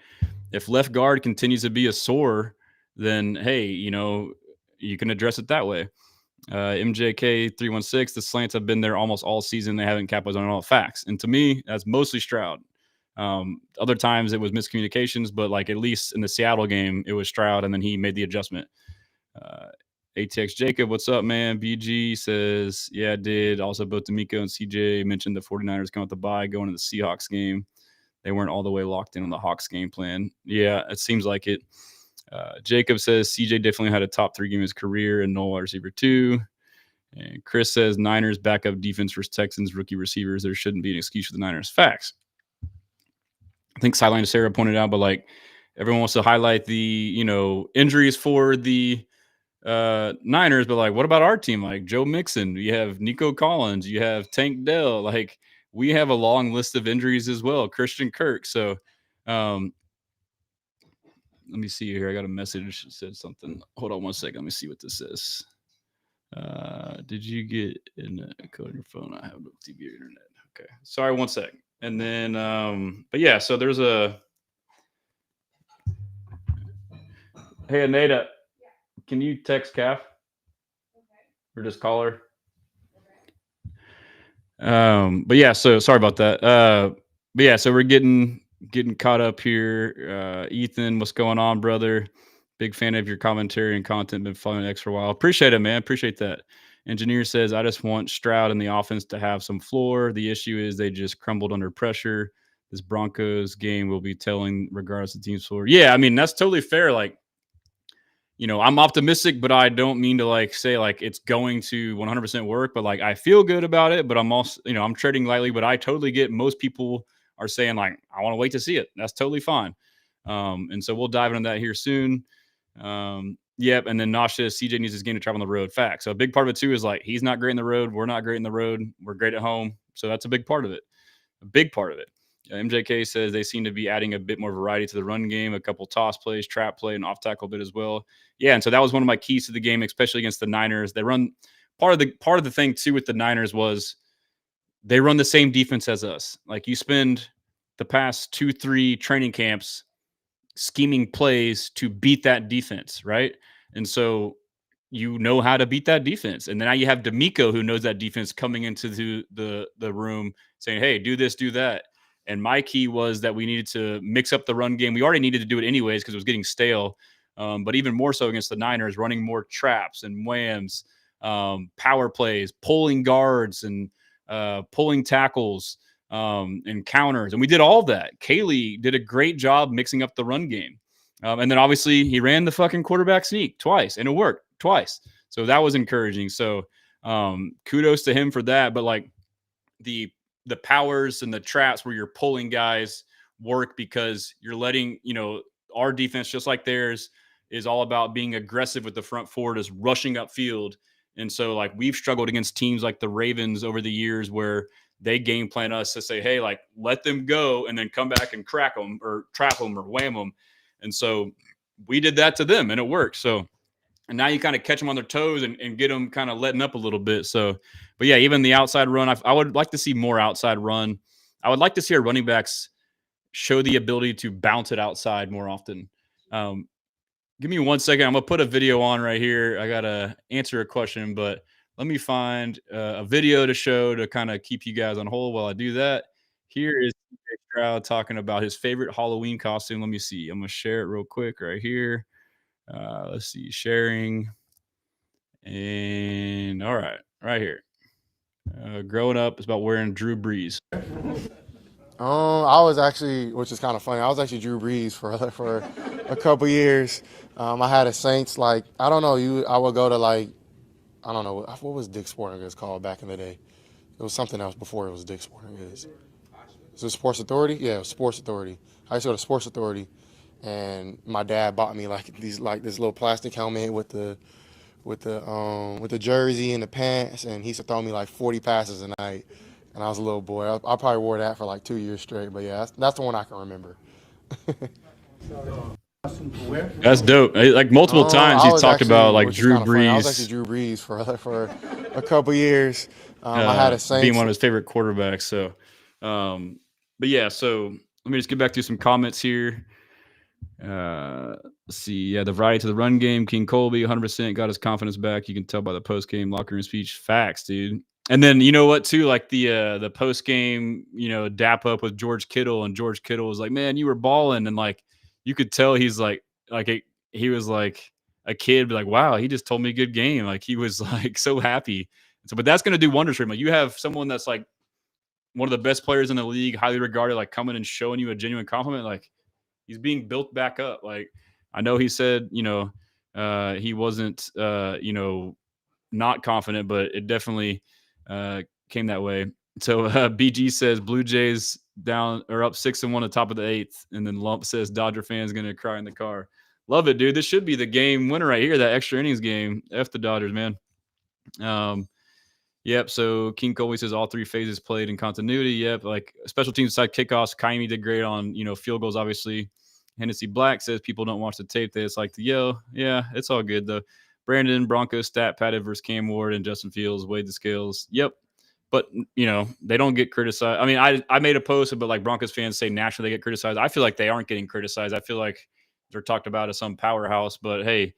if left guard continues to be a sore, then, hey, you can address it that way. MJK 316, the slants have been there almost all season. They haven't capitalized on all facts. And to me, that's mostly Stroud. Other times it was miscommunications, but like at least in the Seattle game, it was Stroud, and then he made the adjustment. ATX Jacob, what's up, man? BG says, yeah, I did. Also, both D'Amico and CJ mentioned the 49ers come with the bye going to the Seahawks game. They weren't all the way locked in on the Hawks game plan. Yeah, it seems like it. Jacob says CJ definitely had a top 3 game of his career and no wide receiver 2. And Chris says Niners backup defense versus Texans rookie receivers. There shouldn't be an excuse for the Niners. Facts. I think Sideline Sarah pointed out, but like everyone wants to highlight the injuries for the Niners, but like what about our team? Like Joe Mixon, you have Nico Collins, you have Tank Dell. Like we have a long list of injuries as well. Christian Kirk. So let me see here. I got a message that said something. Hold on one second. Let me see what this says. Did you get in a code on your phone? I have no TV or internet. Okay. Sorry, one sec. And then, but yeah, so there's a. Hey, Anita, can you text Calf? Or just call her? But yeah, so sorry about that. But yeah, so we're getting caught up here. Ethan, what's going on, brother? Big fan of your commentary and content. Been following X for a while. Appreciate it, man. Appreciate that. Engineer says, I just want Stroud and the offense to have some floor. The issue is they just crumbled under pressure. This Broncos game will be telling regardless of the team's score. Yeah, I mean, that's totally fair. Like, I'm optimistic, but I don't mean to like say like it's going to 100% work, but like I feel good about it, but I'm also, I'm treading lightly, but I totally get most people are saying like, I want to wait to see it. That's totally fine. And so we'll dive into that here soon. Yep. And then Nosh says CJ needs his game to travel on the road. Fact. So a big part of it too is like, he's not great in the road. We're not great in the road. We're great at home. So that's a big part of it. A big part of it. MJK says they seem to be adding a bit more variety to the run game, a couple toss plays, trap play, and off tackle bit as well. Yeah, and so that was one of my keys to the game, especially against the Niners. They run part of the thing too with the Niners was they run the same defense as us. Like you spend the past 2-3 training camps scheming plays to beat that defense, right? And so you know how to beat that defense. And then now you have D'Amico who knows that defense coming into the room saying, hey, do this, do that. And my key was that we needed to mix up the run game. We already needed to do it anyways because it was getting stale. But even more so against the Niners, running more traps and whams, power plays, pulling guards and pulling tackles and counters. And we did all that. Kaylee did a great job mixing up the run game. And then obviously he ran the fucking quarterback sneak twice and it worked twice. So that was encouraging. So kudos to him for that. But like the powers and the traps where you're pulling guys work because you're letting, our defense, just like theirs, is all about being aggressive with the front four, just rushing upfield. And so like we've struggled against teams like the Ravens over the years where they game plan us to say, hey, like let them go and then come back and crack them or trap them or wham them. And so we did that to them and it worked. So, and now you kind of catch them on their toes and get them kind of letting up a little bit. So, but yeah, even the outside run, I would like to see more outside run. I would like to see our running backs show the ability to bounce it outside more often. Give me 1 second. I'm going to put a video on right here. I got to answer a question, but let me find a video to show to kind of keep you guys on hold while I do that. Here is CJ Stroud talking about his favorite Halloween costume. Let me see. I'm going to share it real quick right here. Let's see, sharing. And all right here. Growing up, it's about wearing Drew Brees. I was actually, which is kind of funny, I was actually Drew Brees for a couple years. I had a Saints, like, I don't know, I would go to, like, I don't know, what was Dick's Sporting Goods called back in the day? It was something else before it was Dick's Sporting Goods. Is it Sports Authority? Yeah, it was Sports Authority. I used to go to Sports Authority, and my dad bought me like this little plastic helmet with the jersey and the pants, and he used to throw me like 40 passes a night. And I was a little boy. I probably wore that for like 2 years straight. But yeah, that's the one I can remember. That's dope. Like multiple times he's talked about like Drew Brees. I was actually Drew Brees for a couple years. I had a Saints being one of his favorite quarterbacks. So, but yeah. So let me just get back to some comments here. Let's see. Yeah, the variety to the run game. King Colby, 100% got his confidence back. You can tell by the post game locker room speech. Facts, dude. And then you know what too, like the post game, dap up with George Kittle, and George Kittle was like, "Man, you were balling," and like you could tell he's he was like a kid, like, "Wow, he just told me a good game." Like he was like so happy. So, but that's gonna do wonders for him. Like you have someone that's like one of the best players in the league, highly regarded, like coming and showing you a genuine compliment. Like he's being built back up. Like I know he said, he wasn't, not confident, but it definitely came that way. So BG says Blue Jays down or up 6-1 at the top of the 8th, and then Lump says Dodger fans gonna cry in the car. Love it, dude. This should be the game winner right here. That extra innings game. F the Dodgers, man. Yep. So King Colby says all 3 phases played in continuity. Yep. Like special teams side kickoffs. Kaimi did great on field goals. Obviously, Hennessy Black says people don't watch the tape. They just like to yell. Yeah, it's all good though. Brandon Broncos stat padded versus Cam Ward and Justin Fields weighed the scales. Yep. But they don't get criticized. I mean, I made a post, but like Broncos fans say nationally they get criticized. I feel like they aren't getting criticized. I feel like they're talked about as some powerhouse. But hey,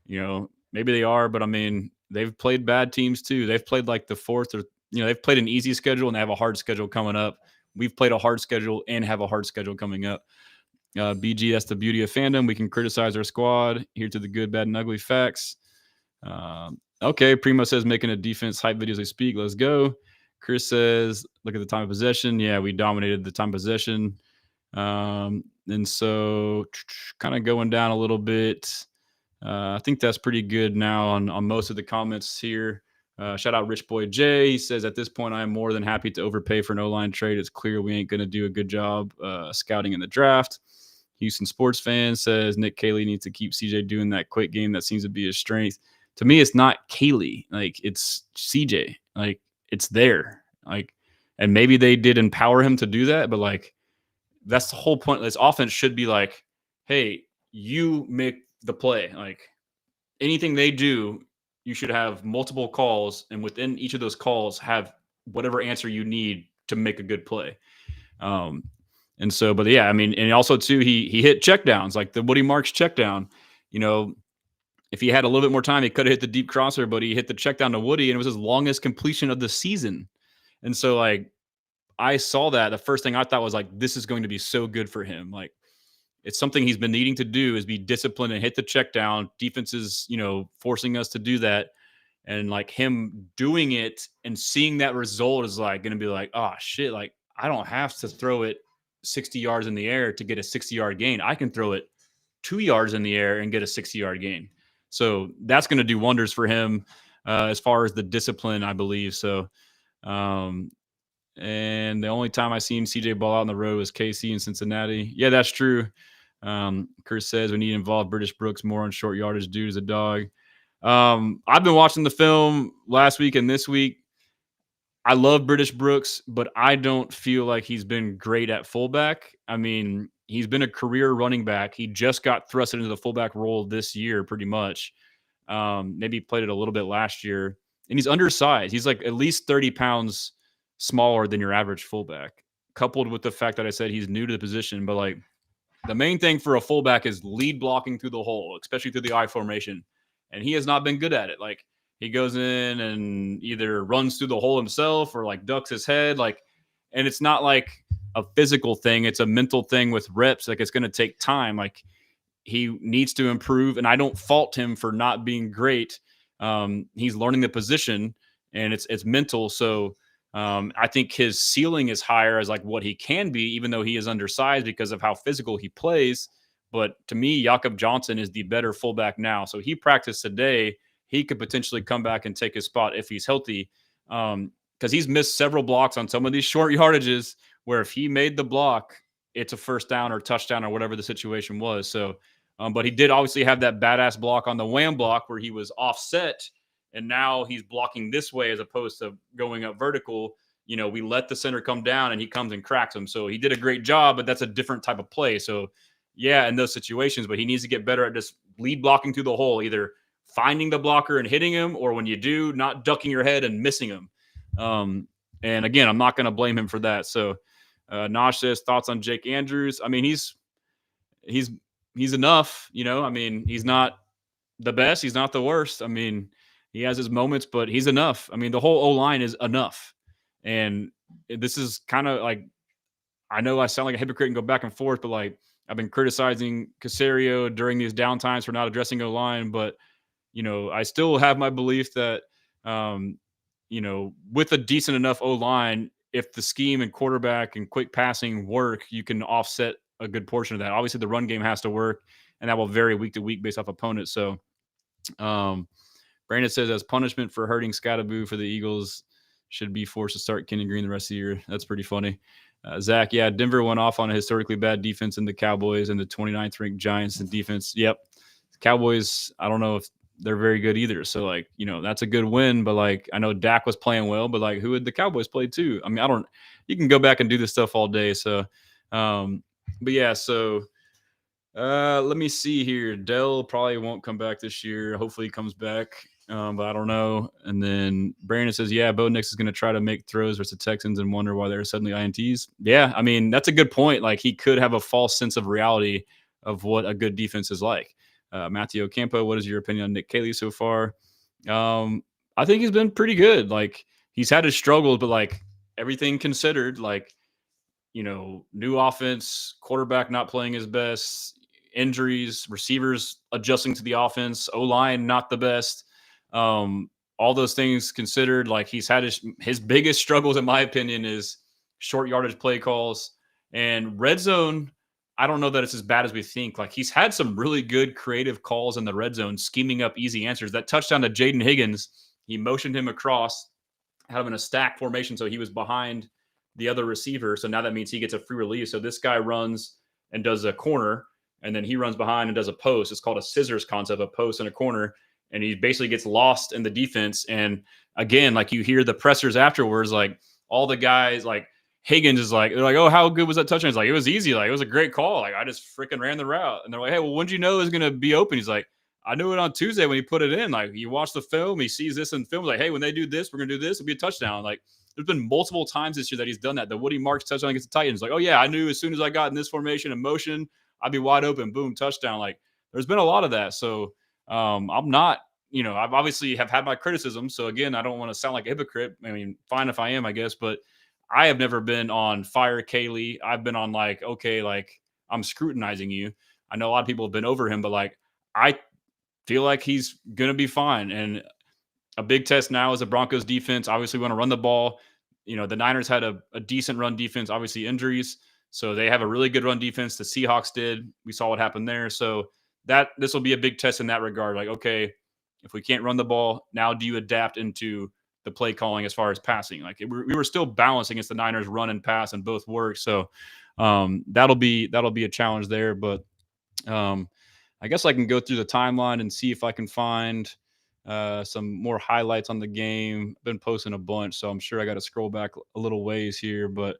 maybe they are. But I mean, they've played bad teams too. They've played like the fourth or they've played an easy schedule and they have a hard schedule coming up. We've played a hard schedule and have a hard schedule coming up. BG, that's the beauty of fandom. We can criticize our squad. Here to the good, bad, and ugly facts. Okay, Primo says making a defense hype videos they speak. Let's go. Chris says, look at the time of possession. Yeah, we dominated the time of possession. And so kind of going down a little bit. I think that's pretty good now on most of the comments here. Shout out Rich Boy J. He says, at this point, I am more than happy to overpay for an O-line trade. It's clear we ain't going to do a good job scouting in the draft. Houston sports fan says Nick Caley needs to keep CJ doing that quick game. That seems to be his strength. To me, it's not Caley. Like, it's CJ. Like, it's there. Like, and maybe they did empower him to do that, but like, that's the whole point. This offense should be like, hey, you make the play. Like, anything they do, you should have multiple calls, and within each of those calls, have whatever answer you need to make a good play. And so, but yeah, I mean, and also too, he hit checkdowns, like the Woody Marks checkdown. You know, if he had a little bit more time, he could have hit the deep crosser, but he hit the check down to Woody, and it was his longest completion of the season. And so, like, I saw that. The first thing I thought was like, this is going to be so good for him. Like, it's something he's been needing to do, is be disciplined and hit the check down. Defenses, forcing us to do that. And like, him doing it and seeing that result is like going to be like, oh shit, like, I don't have to throw it 60 yards in the air to get a 60-yard gain. I can throw it 2 yards in the air and get a 60-yard gain. So that's going to do wonders for him as far as the discipline, I believe. So, and the only time I seen CJ ball out on the road was KC in Cincinnati. Yeah, that's true. Chris says we need to involve British Brooks more on short yardage. Dude is a dog. I've been watching the film last week and this week. I love British Brooks, but I don't feel like he's been great at fullback. I mean, he's been a career running back. He just got thrusted into the fullback role this year, pretty much. Maybe played it a little bit last year. And he's undersized. He's like at least 30 pounds smaller than your average fullback, coupled with the fact that I said he's new to the position. But like, the main thing for a fullback is lead blocking through the hole, especially through the I formation. And he has not been good at it. Like, he goes in and either runs through the hole himself or like ducks his head. Like, and it's not like a physical thing. It's a mental thing with reps. Like, it's going to take time. Like, he needs to improve, and I don't fault him for not being great. He's learning the position, and it's mental. So I think his ceiling is higher as like what he can be, even though he is undersized because of how physical he plays. But to me, Jakob Johnson is the better fullback now. So he practiced today. He could potentially come back and take his spot if he's healthy, because he's missed several blocks on some of these short yardages where if he made the block, it's a first down or touchdown or whatever the situation was. So, but he did obviously have that badass block on the wham block where he was offset, and now he's blocking this way as opposed to going up vertical. We let the center come down and he comes and cracks him. So he did a great job, but that's a different type of play. So yeah, in those situations, but he needs to get better at just lead blocking through the hole, either finding the blocker and hitting him, or when you do, not ducking your head and missing him. And again, I'm not going to blame him for that. So Nosh says thoughts on Jake Andrews. I mean, he's enough, I mean, he's not the best. He's not the worst. I mean, he has his moments, but he's enough. I mean, the whole O-line is enough. And this is kind of like, I know I sound like a hypocrite and go back and forth, but like, I've been criticizing Caserio during these downtimes for not addressing O-line, but I still have my belief that, with a decent enough O-line, if the scheme and quarterback and quick passing work, you can offset a good portion of that. Obviously, the run game has to work, and that will vary week to week based off opponents. So, Brandon says, as punishment for hurting Scattaboo for the Eagles, should be forced to start Kenny Green the rest of the year. That's pretty funny. Zach, yeah, Denver went off on a historically bad defense in the Cowboys and the 29th ranked Giants in defense. Yep. Cowboys, I don't know if they're very good either. So, like, that's a good win. But, like, I know Dak was playing well, but, like, who would the Cowboys play too? I mean, you can go back and do this stuff all day. So, but yeah, so let me see here. Dell probably won't come back this year. Hopefully he comes back. But I don't know. And then Brandon says, yeah, Bo Nix is going to try to make throws versus the Texans and wonder why they're suddenly INTs. Yeah, I mean, that's a good point. Like, he could have a false sense of reality of what a good defense is like. Matthew Ocampo, what is your opinion on Nick Caley so far? I think he's been pretty good. Like, he's had his struggles, but like, everything considered, like, new offense, quarterback not playing his best, injuries, receivers adjusting to the offense, O-line not the best. all those things considered, like he's had his biggest struggles, in my opinion, is short yardage play calls and red zone. I don't know that it's as bad as we think. Like he's had some really good creative calls in the red zone, scheming up easy answers. That touchdown to Jaden Higgins, he motioned him across, had him in a stack formation, so he was behind the other receiver. So now that means he gets a free release. So this guy runs and does a corner, and then he runs behind and does a post. It's called a scissors concept, a post and a corner, and he basically gets lost in the defense. And again, like you hear the pressers afterwards, like all the guys, like Higgins is like, they're like, oh, how good was that touchdown? He's like, it was easy. Like, it was a great call. Like, I just freaking ran the route. And they're like, hey, well, when did you know it was going to be open? He's like, I knew it on Tuesday when he put it in. Like, you watch the film, he sees this in film. Like, hey, when they do this, we're going to do this. It'll be a touchdown. Like, there's been multiple times this year that he's done that. The Woody Marks touchdown against the Titans. Like, oh, yeah, I knew as soon as I got in this formation and motion, I'd be wide open. Boom, touchdown. Like, there's been a lot of that. So I'm not, I've obviously have had my criticism. So, again, I don't want to sound like a hypocrite. I mean, fine if I am, I guess. But I have never been on fire Kaylee. I've been on like, okay, like I'm scrutinizing you. I know a lot of people have been over him, but like I feel like he's going to be fine. And a big test now is the Broncos defense. Obviously, we want to run the ball. The Niners had a decent run defense, obviously injuries. So they have a really good run defense. The Seahawks did. We saw what happened there. So this will be a big test in that regard. Like, okay, if we can't run the ball, now do you adapt into the play calling as far as passing? Like we were still balanced against the Niners run and pass and both work. So that'll be a challenge there. But I guess I can go through the timeline and see if I can find some more highlights on the game. I've been posting a bunch, so I'm sure I got to scroll back a little ways here. But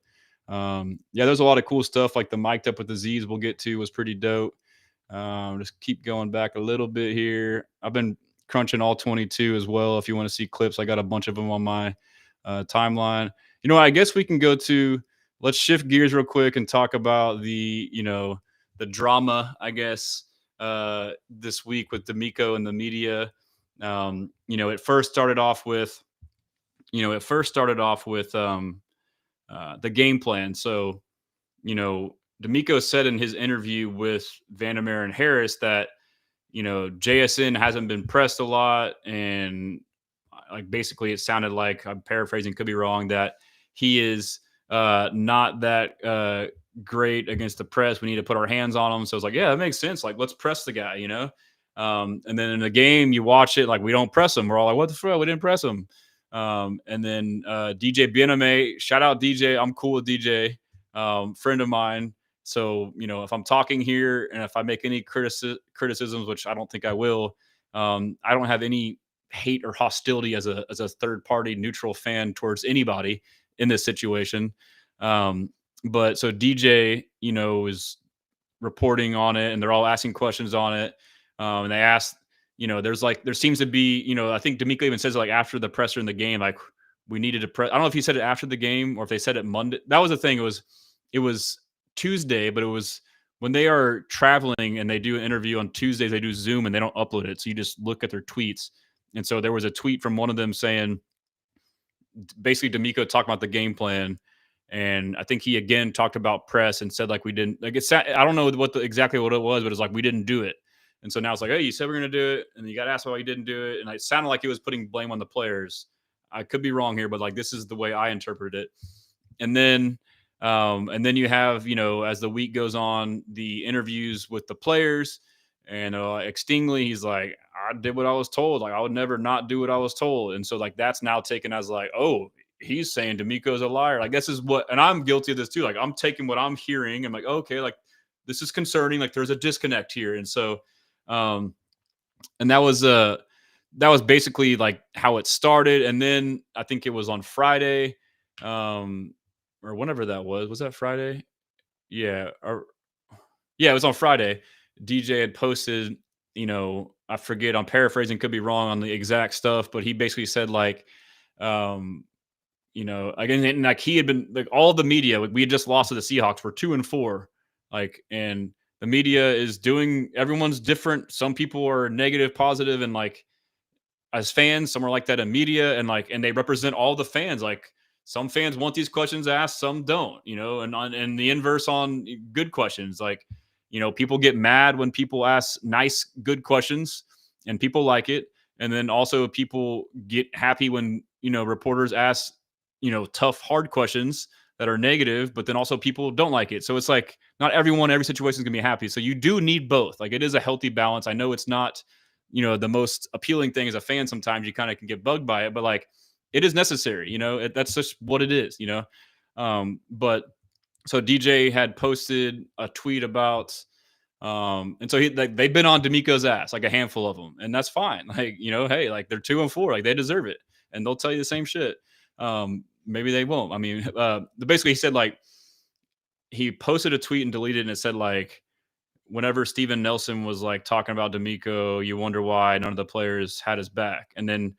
yeah, there's a lot of cool stuff. Like the mic'd up with the Z's we'll get to was pretty dope. Just keep going back a little bit here. I've been crunching all 22 as well. If you want to see clips, I got a bunch of them on my timeline. I guess we can go to, let's shift gears real quick and talk about the drama, I guess, this week with D'Amico and the media. It first started off with, the game plan. So, D'Amico said in his interview with Vandermeer and Harris that, JSN hasn't been pressed a lot. And like, basically it sounded like, I'm paraphrasing, could be wrong, that he is not that great against the press. We need to put our hands on him. So it's like, yeah, that makes sense. Like, let's press the guy, and then in the game, you watch it, like, we don't press him. We're all like, what the fuck? We didn't press him. And then DJ Bename, shout out DJ. I'm cool with DJ, friend of mine. So, if I'm talking here and if I make any criticisms, which I don't think I will, I don't have any hate or hostility as a third party neutral fan towards anybody in this situation. But so DJ, is reporting on it and they're all asking questions on it. And they asked, there seems to be, I think D'Amico even says, like, after the presser in the game, like, we needed to press. I don't know if he said it after the game or if they said it Monday. That was the thing. It was Tuesday, but it was when they are traveling and they do an interview on Tuesdays, they do Zoom and they don't upload it. So you just look at their tweets. And so there was a tweet from one of them saying, basically D'Amico talking about the game plan. And I think he again talked about press and said, like, we didn't, like, I don't know exactly what it was, but it's like, we didn't do it. And so now it's like, hey, you said we're going to do it. And you got asked why you didn't do it. And it sounded like it was putting blame on the players. I could be wrong here, but like, this is the way I interpreted it. And then you have, as the week goes on, the interviews with the players, and Stingley, he's like, I did what I was told. Like, I would never not do what I was told. And so, like, that's now taken as like, oh, he's saying D'Amico's a liar. Like, this is what, and I'm guilty of this too. Like, I'm taking what I'm hearing. I'm like, okay, like, this is concerning. Like, there's a disconnect here. And so, and that was basically like how it started. And then I think it was on Friday, or whenever that was. Was that Friday? Yeah. Yeah, it was on Friday. DJ had posted, I forget, I'm paraphrasing, could be wrong on the exact stuff, but he basically said, like, again, and like he had been, like, all the media, like, we had just lost to the Seahawks. We're 2-4, like, and the media is doing, everyone's different. Some people are negative, positive, and like, as fans, some are like that in media, and like, and they represent all the fans. Like, some fans want these questions asked, some don't, and the inverse on good questions. Like, people get mad when people ask nice, good questions, and people like it. And then also people get happy when, reporters ask, tough, hard questions that are negative, but then also people don't like it. So it's like not everyone, every situation is gonna be happy. So you do need both. Like, it is a healthy balance. I know it's not, the most appealing thing as a fan. Sometimes you kind of can get bugged by it, but like it is necessary. That's just what it is. But so DJ had posted a tweet about, and so they've been on D'Amico's ass, like a handful of them, and that's fine. Like, hey, like they're 2-4, like they deserve it, and they'll tell you the same shit. Maybe they won't. I mean, basically he said, like, he posted a tweet and deleted it, and it said, like, whenever Steven Nelson was like talking about D'Amico, you wonder why none of the players had his back. And then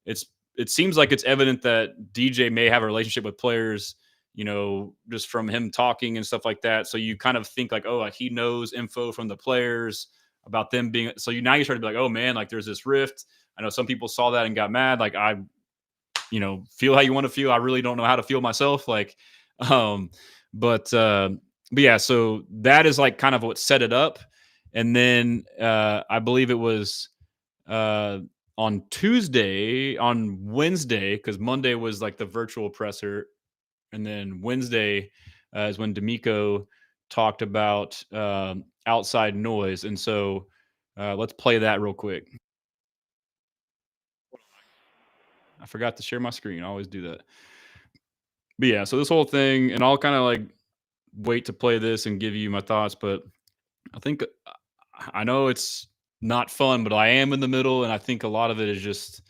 it seems like it's evident that DJ may have a relationship with players, just from him talking and stuff like that. So you kind of think like, oh, like he knows info from the players about them being. So now you start to be like, oh man, like there's this rift. I know some people saw that and got mad. Like, I, feel how you want to feel. I really don't know how to feel myself. Like, um, but yeah, so that is like kind of what set it up. And then I believe it was on Wednesday, because Monday was like the virtual presser. And then Wednesday is when D'Amico talked about outside noise. And so let's play that real quick. I forgot to share my screen. I always do that. But yeah, so this whole thing, and I'll kind of like wait to play this and give you my thoughts, but I think I know it's not fun, but I am in the middle, and I think a lot of it is just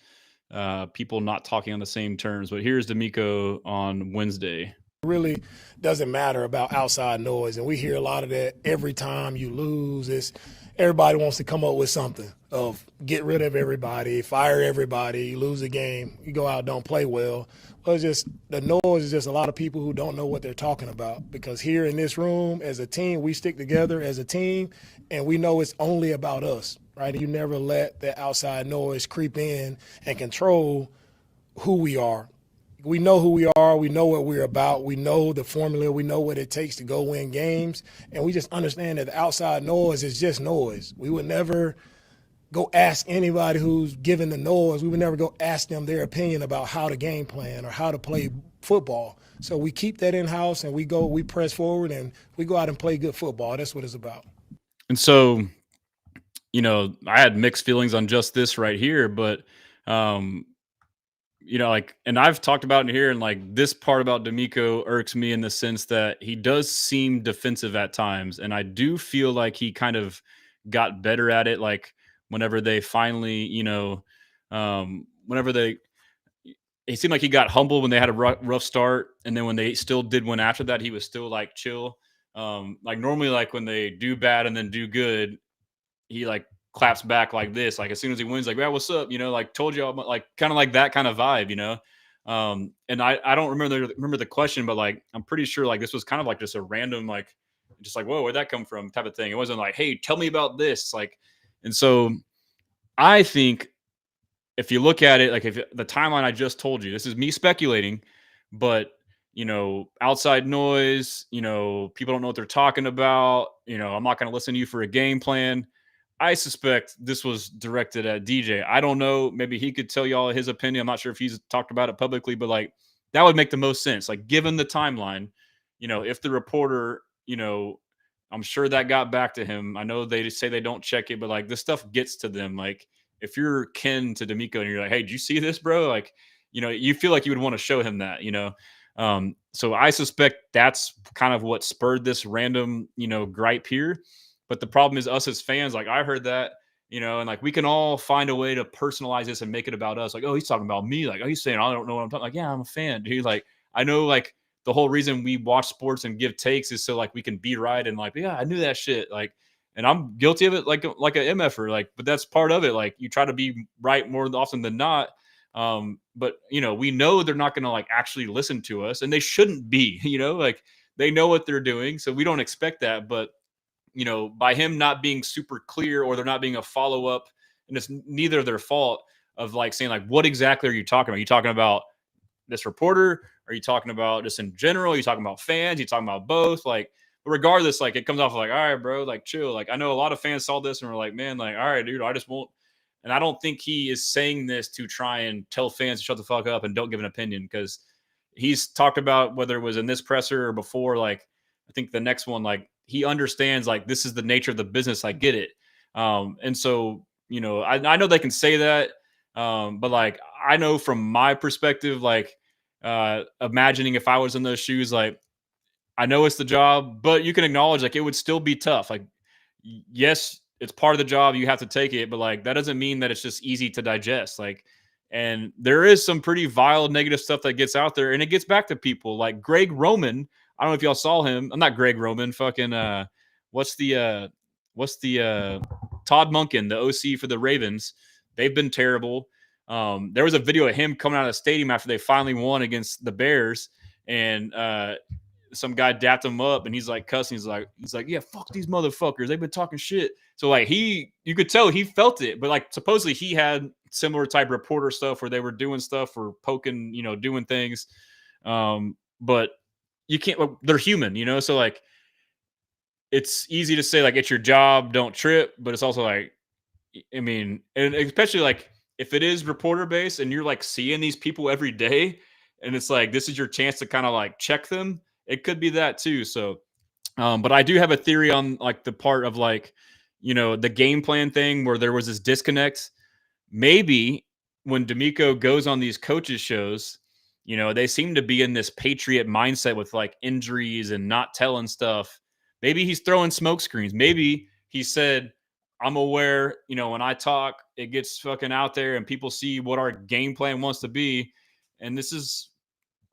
people not talking on the same terms. But here's D'Amico on Wednesday. Really doesn't matter about outside noise, and we hear a lot of that every time you lose. It's everybody wants to come up with something of get rid of everybody, fire everybody, you lose a game, you go out, don't play well. Well, it's just the noise is just a lot of people who don't know what they're talking about, because here in this room as a team, we stick together as a team, and we know it's only about us, right? You never let that outside noise creep in and control who we are. We know who we are. We know what we're about. We know the formula. We know what it takes to go win games. And we just understand that the outside noise is just noise. We would never go ask anybody who's giving the noise. We would never go ask them their opinion about how to game plan or how to play football. So we keep that in-house, and we press forward, and we go out and play good football. That's what it's about. And so, I had mixed feelings on just this right here, but like, and I've talked about it here, and like this part about D'Amico irks me in the sense that he does seem defensive at times. And I do feel like he kind of got better at it. Like whenever they finally, it seemed like he got humble when they had a rough start. And then when they still did win after that, he was still like chill. Like normally, like when they do bad and then do good, he like claps back like this, like as soon as he wins, like, yeah, what's up, like told you, like kind of like that kind of vibe, and I don't remember the question, but like I'm pretty sure like this was kind of like just a random, like just like, whoa, where'd that come from type of thing. It wasn't like, hey, tell me about this, like. And so I think if you look at it, like if the timeline I just told you, this is me speculating, but outside noise, people don't know what they're talking about, I'm not going to listen to you for a game plan. I suspect this was directed at DJ. I don't know. Maybe he could tell y'all his opinion. I'm not sure if he's talked about it publicly, but like that would make the most sense. Like given the timeline, if the reporter, I'm sure that got back to him. I know they say they don't check it, but like this stuff gets to them. Like if you're kin to D'Amico and you're like, hey, did you see this, bro? Like, you feel like you would want to show him that, so I suspect that's kind of what spurred this random, gripe here. But the problem is us as fans, like I heard that, and like we can all find a way to personalize this and make it about us. Like, oh, he's talking about me. Like, oh, he's saying I don't know what I'm talking. Like, yeah, I'm a fan, dude. Like, I know like the whole reason we watch sports and give takes is so like we can be right and like, yeah, I knew that shit. Like, and I'm guilty of it, like an MFer. Like, but that's part of it. Like, you try to be right more often than not. But we know they're not going to like actually listen to us, and they shouldn't be. Like they know what they're doing, so we don't expect that. But by him not being super clear, or there not being a follow up, and it's neither their fault, of like saying like, what exactly are you talking about? Are you talking about this reporter? Are you talking about just in general? Are you talking about fans? Are you talking about both? Like, regardless, like it comes off like, all right, bro, like chill. Like I know a lot of fans saw this and were like, man, like, all right, dude, I just won't. And I don't think he is saying this to try and tell fans to shut the fuck up and don't give an opinion, because he's talked about, whether it was in this presser or before, like I think the next one, like he understands like this is the nature of the business. I get it. And so, I know they can say that, but like I know from my perspective, like imagining if I was in those shoes, like I know it's the job, but you can acknowledge like it would still be tough. Like, yes, it's part of the job. You have to take it, but like that doesn't mean that it's just easy to digest. Like, and there is some pretty vile negative stuff that gets out there, and it gets back to people like Greg Roman. I don't know if y'all saw him. I'm not Greg Roman. Fucking what's the Todd Monken, the OC for the Ravens. They've been terrible. There was a video of him coming out of the stadium after they finally won against the Bears, and some guy dapped him up, and he's like cussing. He's like, yeah, fuck these motherfuckers. They've been talking shit. So like you could tell he felt it, but like supposedly he had similar type reporter stuff where they were doing stuff or poking, doing things. But you can't, they're human, so like, it's easy to say like, it's your job, don't trip. But it's also like, I mean, and especially like if it is reporter based and you're like seeing these people every day, and it's like, this is your chance to kind of like check them. It could be that too. So, but I do have a theory on like the part of like, the game plan thing where there was this disconnect. Maybe when D'Amico goes on these coaches shows, they seem to be in this Patriot mindset with like injuries and not telling stuff. Maybe he's throwing smoke screens. Maybe he said, I'm aware, when I talk, it gets fucking out there and people see what our game plan wants to be. And this is,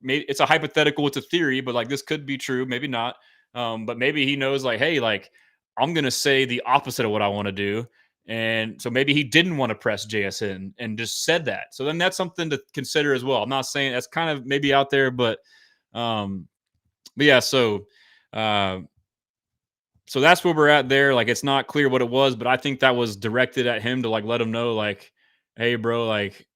maybe it's a hypothetical, it's a theory, but like this could be true, maybe not. But maybe he knows like, hey, like I'm going to say the opposite of what I want to do. And so maybe he didn't want to press JSN and just said that. So then that's something to consider as well. I'm not saying that's kind of maybe out there, but yeah, so that's where we're at there. Like, it's not clear what it was, but I think that was directed at him to like, let him know like, hey bro, like,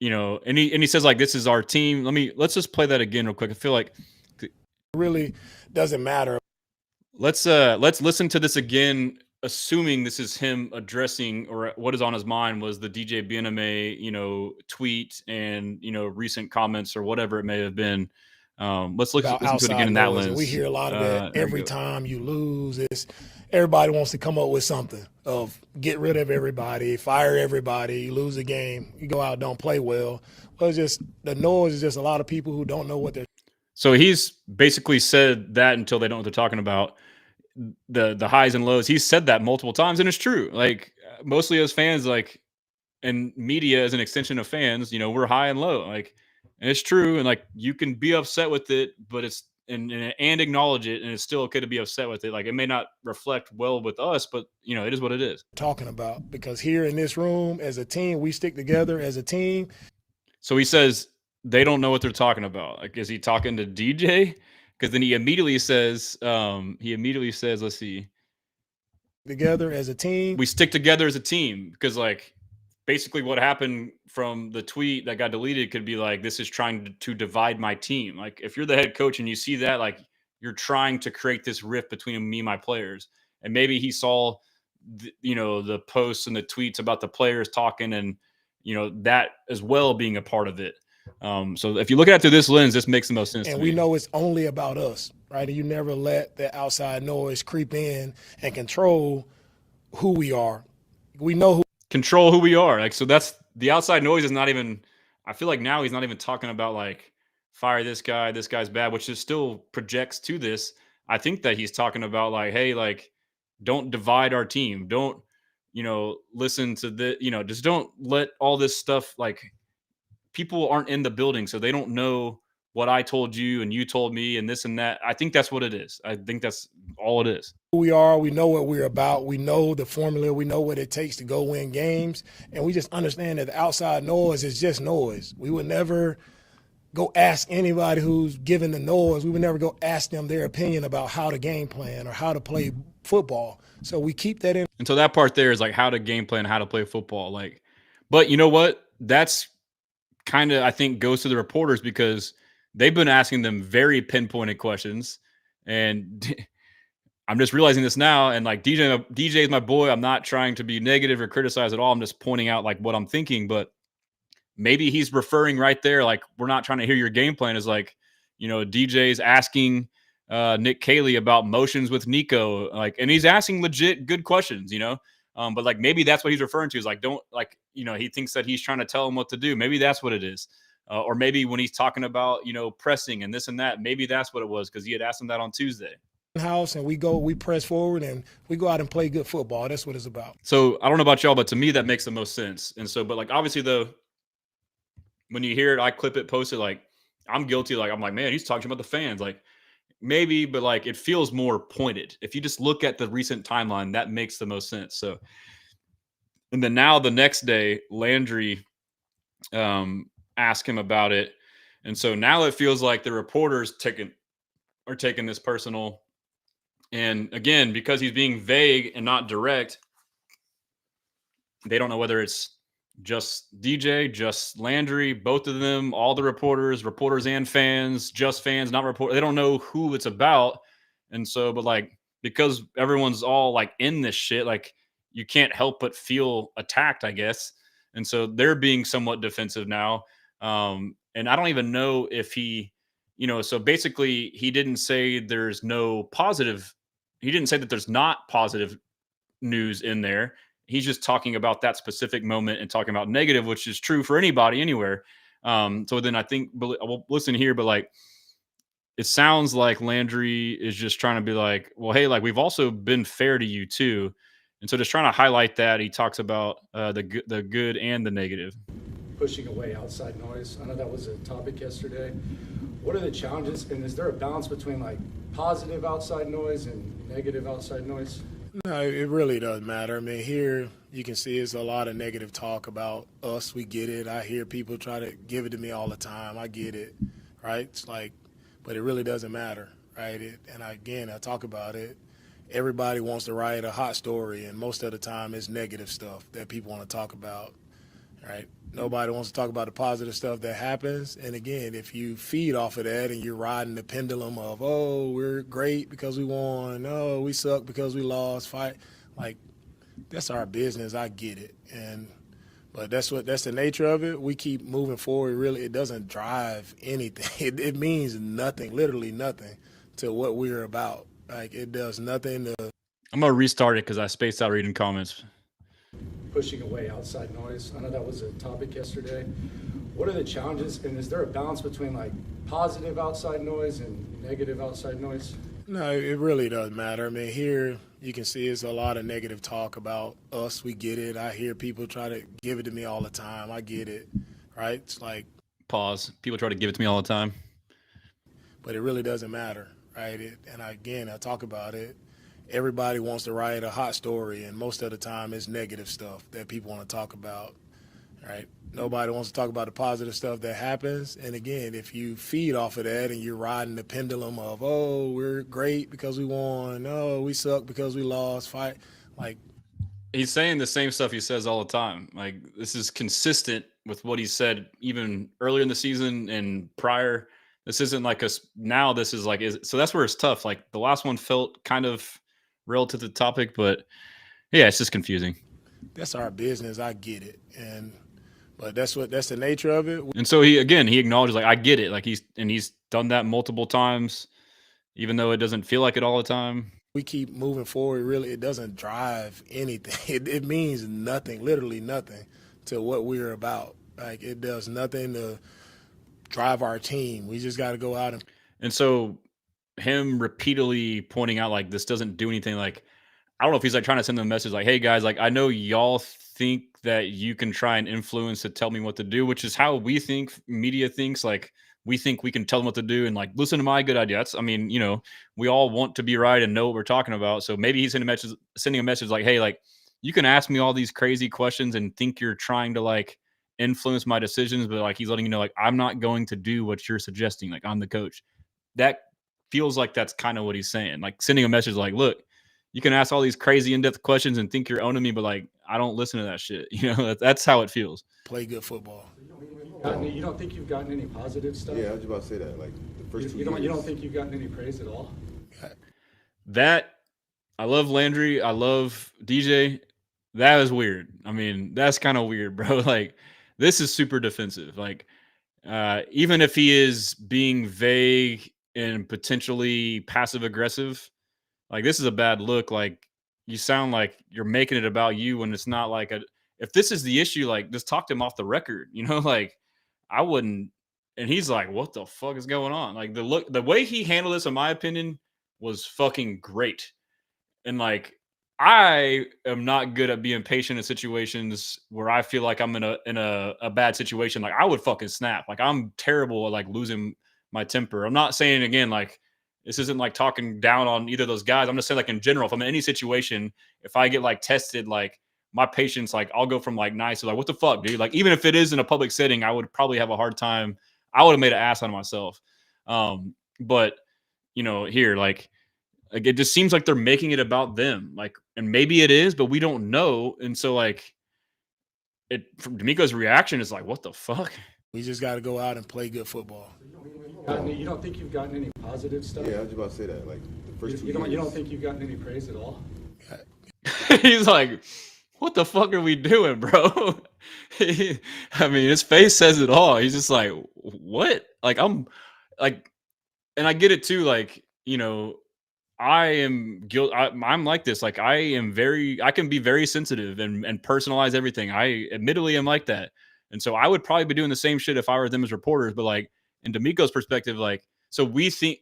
and he says like, this is our team. Let's just play that again real quick. I feel like it really doesn't matter. Let's listen to this again, assuming this is him addressing, or what is on his mind was the DJ BNMA, tweet and, recent comments or whatever it may have been. Let's listen to it again in that lens. We hear a lot of that every time you lose. Everybody wants to come up with something of get rid of everybody, fire everybody, you lose a game, you go out, don't play well. Well, it's just the noise is just a lot of people who don't know what they're. So he's basically said that until they don't know what they're talking about. The highs and lows. He's said that multiple times, and it's true. Like mostly as fans, like, and media as an extension of fans, we're high and low. Like, and it's true. And like, you can be upset with it, but it's and acknowledge it, and it's still okay to be upset with it. Like, it may not reflect well with us, but it is what it is. Talking about, because here in this room as a team, we stick together as a team. So he says they don't know what they're talking about. Like, is he talking to DJ? Because then he immediately says, let's see. Together as a team. We stick together as a team. Because like basically what happened from the tweet that got deleted could be like, this is trying to divide my team. Like if you're the head coach and you see that, like you're trying to create this rift between me and my players. And maybe he saw, the posts and the tweets about the players talking and, that as well being a part of it. So if you look at it through this lens, this makes the most sense. And we know it's only about us, right? And you never let the outside noise creep in and control who we are. We know control who we are. Like, so that's the outside noise is not even, I feel like now he's not even talking about like fire this guy's bad, which is still projects to this. I think that he's talking about like, hey, like, don't divide our team. Don't, listen to the, just don't let all this stuff, like, people aren't in the building, so they don't know what I told you and you told me and this and that. I think that's what it is. I think that's all it is. Who we are, we know what we're about, we know the formula, we know what it takes to go win games, and we just understand that the outside noise is just noise. We would never go ask anybody who's giving the noise, we would never go ask them their opinion about how to game plan or how to play football. So we keep that in. And so that part there is like how to game plan, how to play football. Like, but you know what? That's kind of, I think, goes to the reporters because they've been asking them very pinpointed questions. And I'm just realizing this now, and like DJ is my boy. I'm not trying to be negative or criticize at all. I'm just pointing out like what I'm thinking, but maybe he's referring right there, like, we're not trying to hear your game plan, is like, DJ's asking Nick Caley about motions with Nico, like, and he's asking legit good questions, but like maybe that's what he's referring to, is like, don't, like, he thinks that he's trying to tell him what to do. Maybe that's what it is. Or maybe when he's talking about, pressing and this and that, maybe that's what it was, because he had asked him that on Tuesday. House, and we press forward and we go out and play good football. That's what it's about. So I don't know about y'all, but to me that makes the most sense. And so, but like obviously though, when you hear it, I clip it, post it, like I'm guilty. Like I'm like, man, he's talking about the fans. Like maybe, but like it feels more pointed. If you just look at the recent timeline, that makes the most sense. So, and then now the next day, Landry asked him about it. And so now it feels like the reporters are taking this personal. And again, because he's being vague and not direct, they don't know whether it's just DJ, just Landry, both of them, all the reporters and fans, just fans, not reporters. They don't know who it's about. And so, but like, because everyone's all like in this shit, like you can't help but feel attacked, I guess. And so they're being somewhat defensive now. And I don't even know if so basically he didn't say there's no positive. He didn't say that there's not positive news in there. He's just talking about that specific moment and talking about negative, which is true for anybody anywhere. So then I think, well, listen here, but like, it sounds like Landry is just trying to be like, well, hey, like we've also been fair to you too. And so just trying to highlight that, he talks about the good and the negative. Pushing away outside noise. I know that was a topic yesterday. What are the challenges, and is there a balance between like positive outside noise and negative outside noise? No, it really doesn't matter. I mean, here you can see it's a lot of negative talk about us. We get it. I hear people try to give it to me all the time. I get it, right? It's like, but it really doesn't matter, right? I talk about it. Everybody wants to write a hot story, and most of the time it's negative stuff that people want to talk about, right? Nobody wants to talk about the positive stuff that happens. And again, if you feed off of that and you're riding the pendulum of, oh, we're great because we won, oh, we suck because we lost, fight, like that's our business. I get it. But that's the nature of it. We keep moving forward. Really, it doesn't drive anything. It means nothing, literally nothing to what we're about. Like it does nothing to. I'm going to restart it because I spaced out reading comments. Pushing away outside noise. I know that was a topic yesterday. What are the challenges, and is there a balance between like positive outside noise and negative outside noise? No, it really doesn't matter. I mean, here you can see it's a lot of negative talk about us. We get it. I hear people try to give it to me all the time. I get it, right? It's like pause. People try to give it to me all the time, but it really doesn't matter, right? I talk about it. Everybody wants to write a hot story, and most of the time it's negative stuff that people want to talk about, right? Nobody wants to talk about the positive stuff that happens. And again, if you feed off of that and you're riding the pendulum of, oh, we're great because we won, oh, we suck because we lost, fight, like. He's saying the same stuff he says all the time. Like this is consistent with what he said even earlier in the season and prior. This isn't like now this is like, so that's where it's tough. Like the last one felt kind of relative to the topic, but yeah, it's just confusing. That's our business. I get it. But that's the nature of it. And so he acknowledges like, I get it. Like he's done that multiple times, even though it doesn't feel like it all the time. We keep moving forward. Really, it doesn't drive anything. It means nothing, literally nothing to what we're about. Like it does nothing to drive our team. We just got to go out and so him repeatedly pointing out like this doesn't do anything. Like I don't know if he's like trying to send them a message like, hey guys, like I know y'all think that you can try and influence to tell me what to do, which is how we think media thinks. Like we think we can tell them what to do and like listen to my good idea. We all want to be right and know what we're talking about. So maybe he's sending a message like, hey, like you can ask me all these crazy questions and think you're trying to like influence my decisions, but like he's letting you know like I'm not going to do what you're suggesting. Like I'm the coach. That feels like that's kind of what he's saying, like sending a message like, look, you can ask all these crazy in-depth questions and think you're owning me, but like, I don't listen to that shit. That's how it feels. Play good football. You don't think you've gotten any positive stuff? Yeah, I was about to say that. Like the first 2 years. You don't think you've gotten any praise at all? That I love Landry. I love DJ. That is weird. I mean, that's kind of weird, bro. Like, this is super defensive. Like, even if he is being vague and potentially passive aggressive, like this is a bad look. Like, you sound like you're making it about you when it's not like a. If this is the issue, like just talk to him off the record. Like I wouldn't. And he's like, "What the fuck is going on?" Like the way he handled this, in my opinion, was fucking great. And like I am not good at being patient in situations where I feel like I'm in a bad situation. Like I would fucking snap. Like I'm terrible at like losing my temper. I'm not saying again like this isn't like talking down on either of those guys. I'm just saying like in general, if I'm in any situation, if I get like tested, like my patience, like I'll go from like nice to like what the fuck, dude. Like even if it is in a public setting, I would probably have a hard time. I would have made an ass out of myself. But here like it just seems like they're making it about them. Like, and maybe it is, but we don't know. And so like from D'Amico's reaction is like, what the fuck? We just got to go out and play good football. You don't think you've gotten any positive stuff? Yeah, I was about to say that. Like the first 2 You years. don't think you've gotten any praise at all? He's like, what the fuck are we doing, bro? I mean, his face says it all. He's just like, what? Like, I'm like, and I get it too. Like, I am guilt. I'm like this. Like I can be very sensitive and personalize everything. I admittedly am like that. And so I would probably be doing the same shit if I were them as reporters. But like in D'Amico's perspective, like, so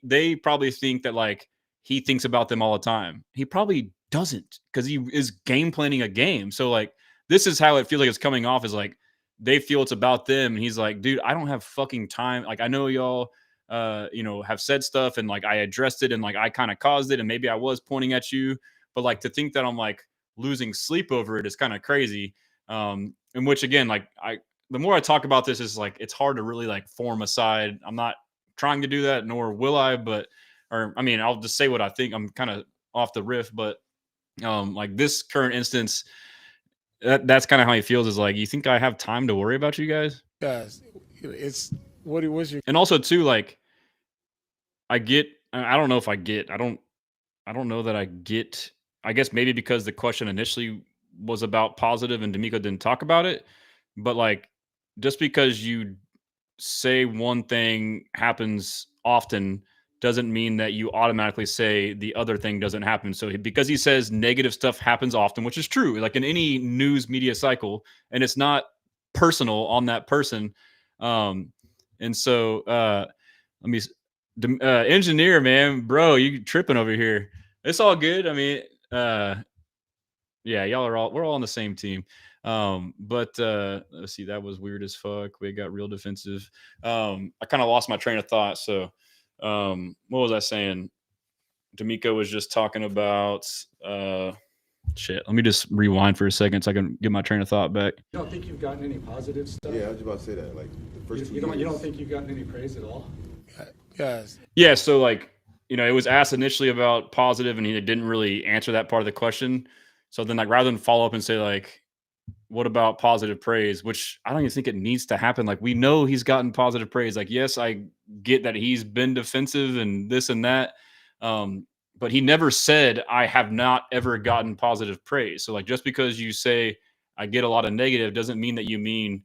they probably think that like he thinks about them all the time. He probably doesn't because he is game planning a game. So like this is how it feels like it's coming off is like they feel it's about them. And he's like, dude, I don't have fucking time. Like I know y'all have said stuff and like I addressed it and like I kind of caused it and maybe I was pointing at you, but like to think that I'm like losing sleep over it is kind of crazy. In which again, like the more I talk about this is like it's hard to really like form a side. I'm not trying to do that, nor will I, I'll just say what I think. I'm kind of off the riff, but like this current instance, that's kind of how he feels is like, you think I have time to worry about you guys? Guys, it's what was your And also too, like I don't know if I get, I don't know that I get, I guess maybe because the question initially was about positive and D'Amico didn't talk about it, but like, just because you say one thing happens often doesn't mean that you automatically say the other thing doesn't happen. So because he says negative stuff happens often, which is true, like in any news media cycle, and it's not personal on that person. And so let me engineer, man, bro, you tripping over here. It's all good. I mean, yeah, we're all on the same team. But let's see, that was weird as fuck. We got real defensive. I kind of lost my train of thought. So what was I saying? D'Amico was just talking about shit. Let me just rewind for a second so I can get my train of thought back. You don't think you've gotten any positive stuff? Yeah, I was about to say that. Like the first 2 You years. don't think you've gotten any praise at all? guys? Yeah, so like, it was asked initially about positive and he didn't really answer that part of the question. So then like rather than follow up and say like, what about positive praise, which I don't even think it needs to happen. Like we know he's gotten positive praise. Like, yes, I get that he's been defensive and this and that. But he never said I have not ever gotten positive praise. So like just because you say I get a lot of negative doesn't mean that you mean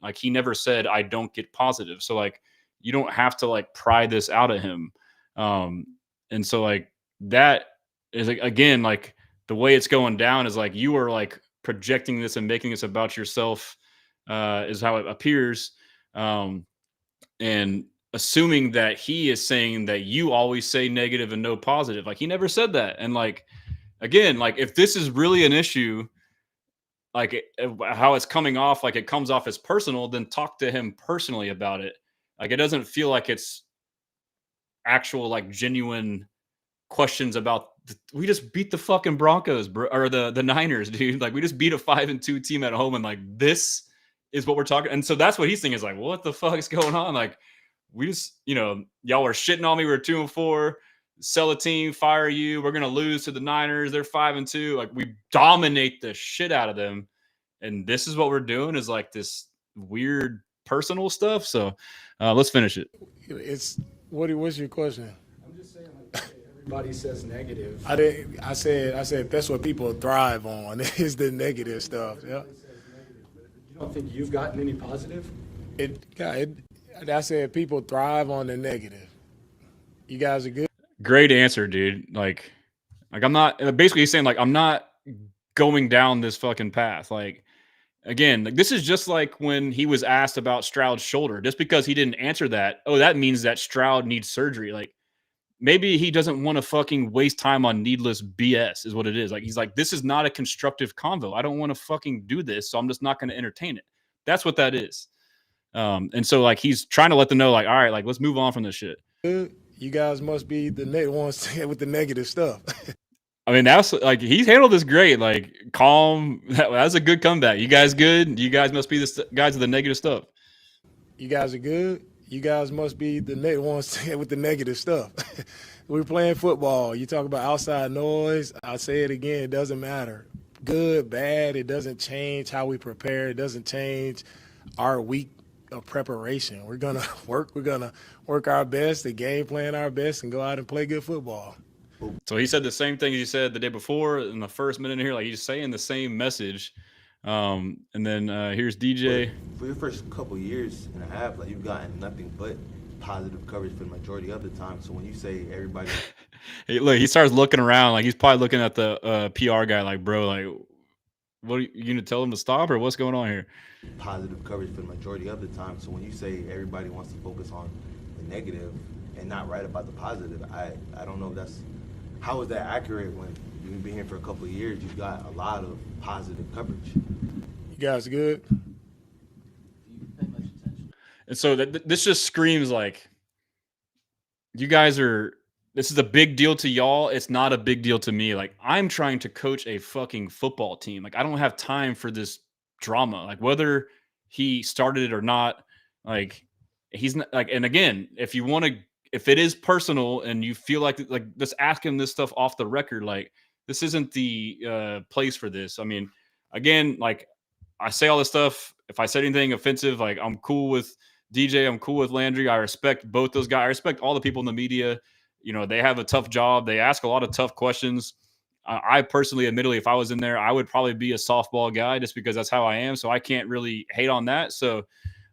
like he never said I don't get positive. So like you don't have to like pry this out of him. And so like that is like, again, like the way it's going down is like you are like projecting this and making this about yourself, is how it appears. And assuming that he is saying that you always say negative and no positive. Like he never said that. And like, again, like if this is really an issue, like how it's coming off, like it comes off as personal, then talk to him personally about it. Like it doesn't feel like it's actual like genuine questions about we just beat the fucking Broncos, bro, or the Niners, dude. Like we just beat a 5-2 team at home, and like this is what we're talking. And so that's what he's thinking is like, what the fuck is going on? Like we just, y'all are shitting on me. We're 2-4. Sell a team, fire you. We're gonna lose to the Niners. They're 5-2. Like we dominate the shit out of them, and this is what we're doing is like this weird personal stuff. So let's finish it. It's what was your question? I'm just saying, like, Everybody says negative. I said that's what people thrive on is the negative stuff. Yeah. You don't think you've gotten any positive? I said people thrive on the negative. You guys are good. Great answer, dude. Like I'm not basically saying like I'm not going down this fucking path. Like again, like this is just like when he was asked about Stroud's shoulder. Just because he didn't answer that, oh, that means that Stroud needs surgery. Like maybe he doesn't want to fucking waste time on needless BS, is what it is. Like he's like, this is not a constructive convo. I don't want to fucking do this, so I'm just not going to entertain it. That's what that is. And so like he's trying to let them know, like, all right, like let's move on from this shit. You guys must be the ones with the negative stuff. I mean, that's like he's handled this great, like calm. That's a good comeback. You guys good? You guys must be the guys with the negative stuff. You guys are good. You guys must be the ones with the negative stuff. We're playing football. You talk about outside noise. I'll say it again. It doesn't matter. Good, bad. It doesn't change how we prepare. It doesn't change our week of preparation. We're gonna work. We're gonna work our best, the game plan our best, and go out and play good football. So he said the same thing he said the day before in the first minute here. Like he's saying the same message. And then here's DJ. For your first couple years and a half, like you've gotten nothing but positive coverage for the majority of the time. So when you say everybody, he starts looking around, like he's probably looking at the PR guy, like, bro, like, what are you gonna tell him to stop or what's going on here? positive coverage for the majority of the time. So when you say everybody wants to focus on the negative and not write about the positive, I don't know if that's how is that accurate when you've been here for a couple of years. You've got a lot of positive coverage. You guys good? And so this just screams like you guys are. This is a big deal to y'all. It's not a big deal to me. Like I'm trying to coach a fucking football team. Like I don't have time for this drama. Like whether he started it or not. Like he's not like. And again, if you want to, if it is personal and you feel like just ask him this stuff off the record. Like this isn't the place for this. I mean, again, like I say all this stuff. If I said anything offensive, like I'm cool with DJ. I'm cool with Landry. I respect both those guys. I respect all the people in the media. You know, they have a tough job. They ask a lot of tough questions. I personally, admittedly, if I was in there, I would probably be a softball guy just because that's how I am. So I can't really hate on that. So,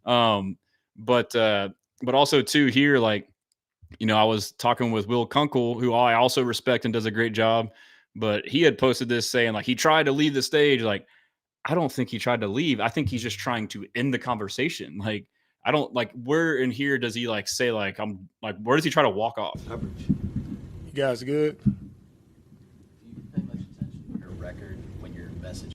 but also too here, like, you know, I was talking with Will Kunkel, who I also respect and does a great job, but he had posted this saying like he tried to leave the stage. Like, I don't think he tried to leave. I think he's just trying to end the conversation. Like, I don't like where in here does he like say like I'm like where does he try to walk off? Coverage. You guys good? Do you pay much attention to your record when you're messaging?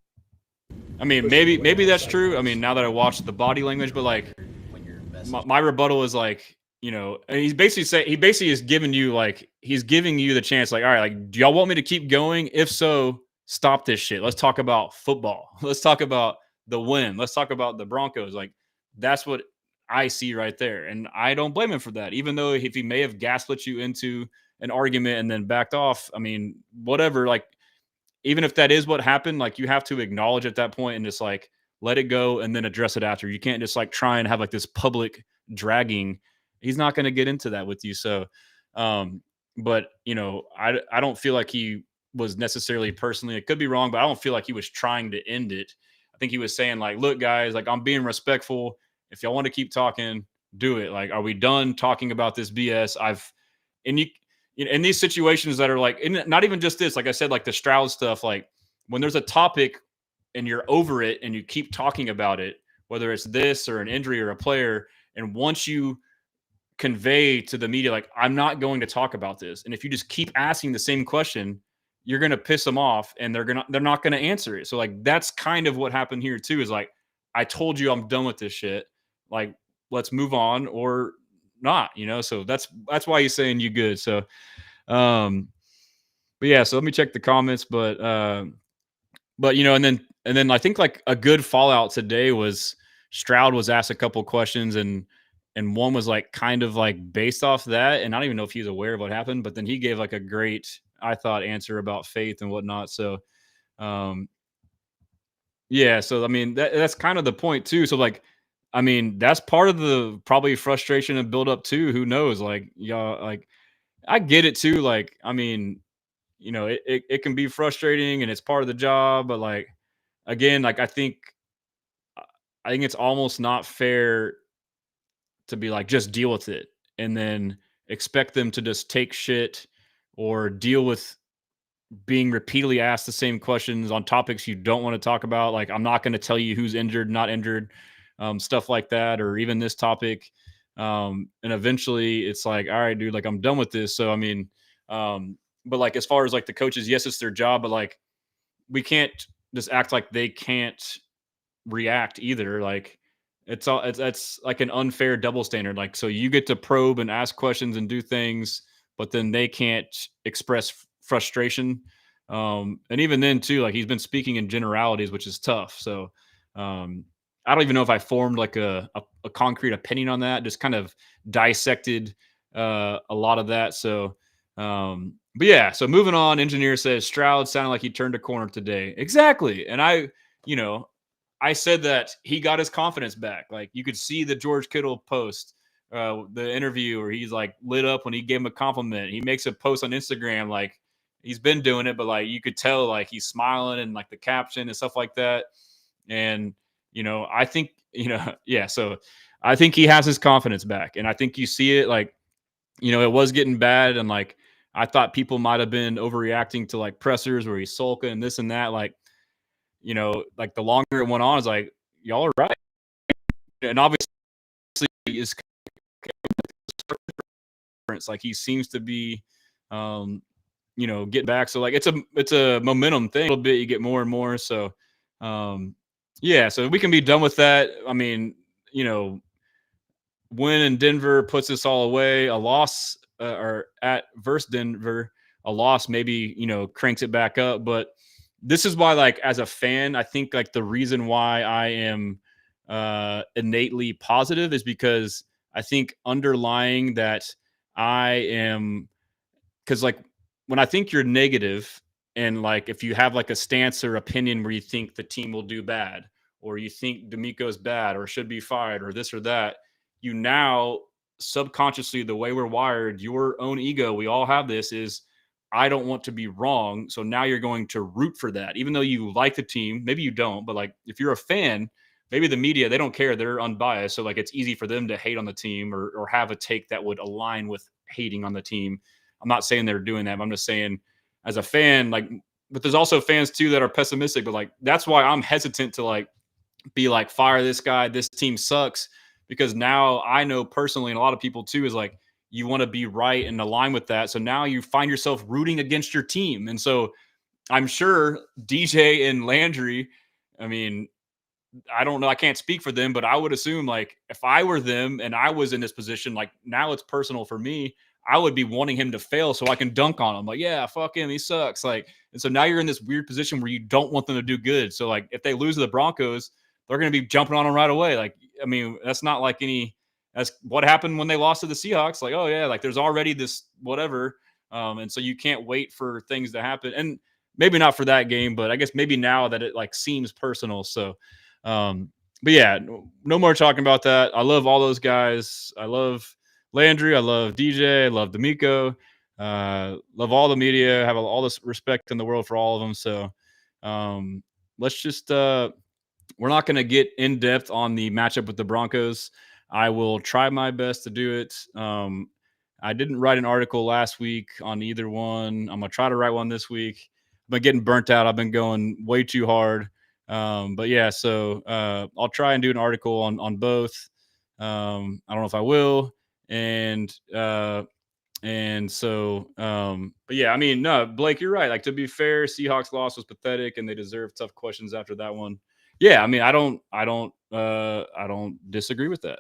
I mean, maybe that's true. I mean, now that I watched the body language, but like When you're messaging? my rebuttal is like, you know, and he basically is giving you like he's giving you the chance, like, all right, like, do y'all want me to keep going? If so, stop this shit. Let's talk about football. Let's talk about the win. Let's talk about the Broncos. Like, that's what I see right there. And I don't blame him for that, even though if he may have gaslit you into an argument and then backed off. I mean, whatever, like, even if that is what happened, like you have to acknowledge at that point and just like let it go and then address it after. You can't just like try and have like this public dragging. He's not going to get into that with you. So, but you know, I don't feel like he was necessarily personally, it could be wrong, but I don't feel like he was trying to end it. I think he was saying like, look guys, like I'm being respectful. If y'all want to keep talking, do it. Like, are we done talking about this BS? In these situations that are like, not even just this, like I said, like the Stroud stuff, like when there's a topic and you're over it and you keep talking about it, whether it's this or an injury or a player, and once you convey to the media, like, I'm not going to talk about this. And if you just keep asking the same question, you're going to piss them off and they're not going to answer it. So like, that's kind of what happened here too, is like, I told you I'm done with this shit. Like, let's move on or not, you know? So that's why he's saying you good. So, but yeah, so let me check the comments, but you know, and then I think like a good fallout today was Stroud was asked a couple questions and one was like kind of like based off that. And I don't even know if he's aware of what happened, but then he gave like a great, I thought, answer about faith and whatnot. So, yeah. So, I mean, that's kind of the point too. So like, I mean, that's part of the probably frustration and build up too. Who knows? Like, y'all, like I get it too. Like, I mean, it can be frustrating and it's part of the job, but like, again, like I think it's almost not fair to be like, just deal with it and then expect them to just take shit or deal with being repeatedly asked the same questions on topics you don't want to talk about. Like, I'm not going to tell you who's injured, not injured, stuff like that, or even this topic. And eventually it's like, all right, dude, like I'm done with this. So, I mean, but like, as far as like the coaches, yes, it's their job, but like, we can't just act like they can't react either. Like, it's like an unfair double standard. Like, so you get to probe and ask questions and do things, but then they can't express frustration. And even then too, like he's been speaking in generalities, which is tough. So I don't even know if I formed like a concrete opinion on that. Just kind of dissected a lot of that. So but yeah, so moving on, engineer says Stroud sounded like he turned a corner today. Exactly. And you know, I said that he got his confidence back. Like, you could see the George Kittle post, the interview where he's like lit up when he gave him a compliment. He makes a post on Instagram, like he's been doing it, but like you could tell like he's smiling and like the caption and stuff like that. And I think yeah. So I think he has his confidence back, and I think you see it. Like, it was getting bad, and like I thought people might have been overreacting to like pressers where he's sulking and this and that. Like, like the longer it went on, it's like, y'all are right. And obviously, is difference. Like, he seems to be, getting back. So like, it's a momentum thing. A little bit, you get more and more. So, yeah. So we can be done with that. I mean, win in Denver puts us all away. A loss or at versus Denver, a loss maybe cranks it back up. But this is why, like, as a fan, I think like the reason why I am innately positive is because I think underlying that I am, because like when I think you're negative, and like if you have like a stance or opinion where you think the team will do bad, or you think D'Amico's bad or should be fired or this or that, you now subconsciously, the way we're wired, your own ego, we all have this, is I don't want to be wrong. So now you're going to root for that, even though you like the team. Maybe you don't, but like if you're a fan, maybe the media, they don't care. They're unbiased. So like it's easy for them to hate on the team or have a take that would align with hating on the team. I'm not saying they're doing that, but I'm just saying as a fan, like, but there's also fans too that are pessimistic, but like that's why I'm hesitant to like be like, fire this guy, this team sucks, because now I know personally, and a lot of people too, is like you want to be right and align with that. So now you find yourself rooting against your team. And so I'm sure DJ and Landry, I mean, I don't know, I can't speak for them, but I would assume like if I were them and I was in this position, like now it's personal for me, I would be wanting him to fail so I can dunk on him. Like, yeah, fuck him, he sucks. Like, and so now you're in this weird position where you don't want them to do good. So like if they lose to the Broncos, they're going to be jumping on them right away. Like, I mean, that's not like that's what happened when they lost to the Seahawks. Like, oh yeah, like there's already this whatever. And so you can't wait for things to happen. And maybe not for that game, but I guess maybe now that it like seems personal. So, but yeah, no more talking about that. I love all those guys. I love Landry. I love DJ. I love D'Amico. Love all the media. Have all this respect in the world for all of them. So let's just we're not going to get in depth on the matchup with the Broncos. I will try my best to do it. I didn't write an article last week on either one. I'm going to try to write one this week. I've been getting burnt out. I've been going way too hard. But yeah, so I'll try and do an article on both. I don't know if I will. And so, but yeah, I mean, no, Blake, you're right. Like, to be fair, Seahawks loss was pathetic and they deserve tough questions after that one. Yeah. I mean, I don't disagree with that.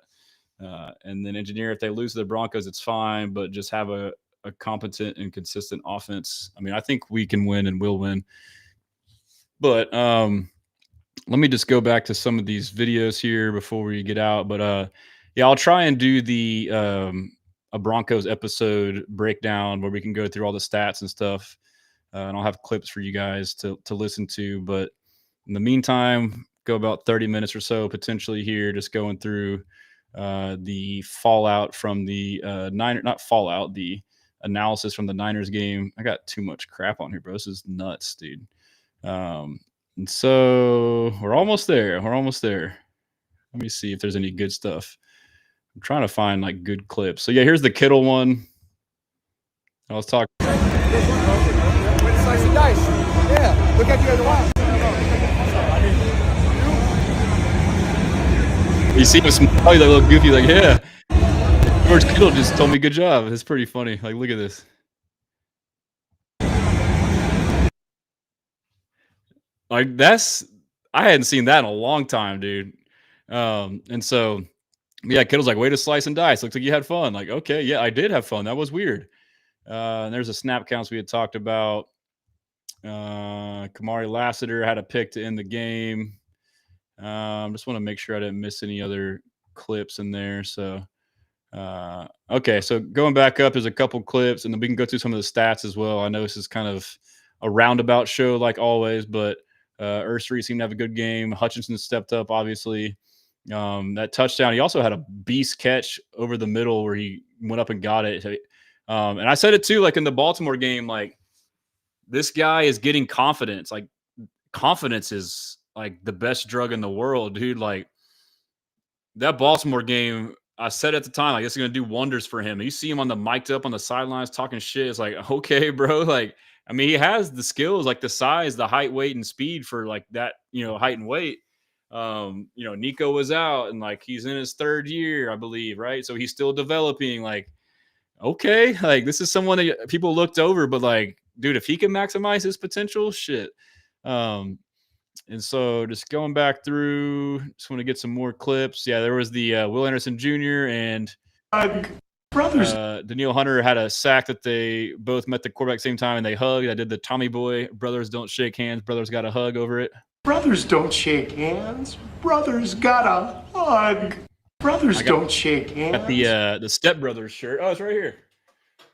And then engineer, if they lose to the Broncos, it's fine, but just have a competent and consistent offense. I mean, I think we can win and will win. But let me just go back to some of these videos here before we get out. But yeah, I'll try and do the a Broncos episode breakdown where we can go through all the stats and stuff. And I'll have clips for you guys to listen to. But in the meantime, go about 30 minutes or so potentially here, just going through the fallout from the analysis from the Niners game. I got too much crap on here, bro. This is nuts, dude. And so we're almost there. We're almost there. Let me see if there's any good stuff. I'm trying to find like good clips. So yeah, here's the Kittle one. I was talking. Slice and dice. Yeah, look at you guys watch. You see him smile, like a little goofy, like, yeah. George Kittle just told me good job. It's pretty funny. Like, look at this. Like, I hadn't seen that in a long time, dude. And so, yeah, Kittle's like, way to slice and dice. Looks like you had fun. Like, okay, yeah, I did have fun. That was weird. And there's a snap counts we had talked about. Kamari Lassiter had a pick to end the game. Just want to make sure I didn't miss any other clips in there. So, okay. So going back up, there's a couple clips, and then we can go through some of the stats as well. I know this is kind of a roundabout show like always, but Ursary seemed to have a good game. Hutchinson stepped up, obviously. That touchdown, he also had a beast catch over the middle where he went up and got it. And I said it too, like in the Baltimore game, like this guy is getting confidence. Like confidence is like the best drug in the world, dude. Like that Baltimore game, I said at the time, like, it's going to do wonders for him. You see him on the mic'd up on the sidelines talking shit. It's like, okay, bro. Like, I mean, he has the skills, like the size, the height, weight, and speed for like that, height and weight. Nico was out and like he's in his third year, I believe, right? So he's still developing. Like, okay, like this is someone that people looked over, but like, dude, if he can maximize his potential, shit. And so just going back through, just want to get some more clips. Yeah, there was the Will Anderson Jr. and brothers. Daniil Hunter had a sack that they both met the quarterback at the same time and they hugged. I did the Tommy Boy, brothers don't shake hands, brothers got a hug over it. Brothers don't shake hands. Brothers got a hug. Brothers don't shake hands. Got the Step Brothers shirt. Oh, it's right here.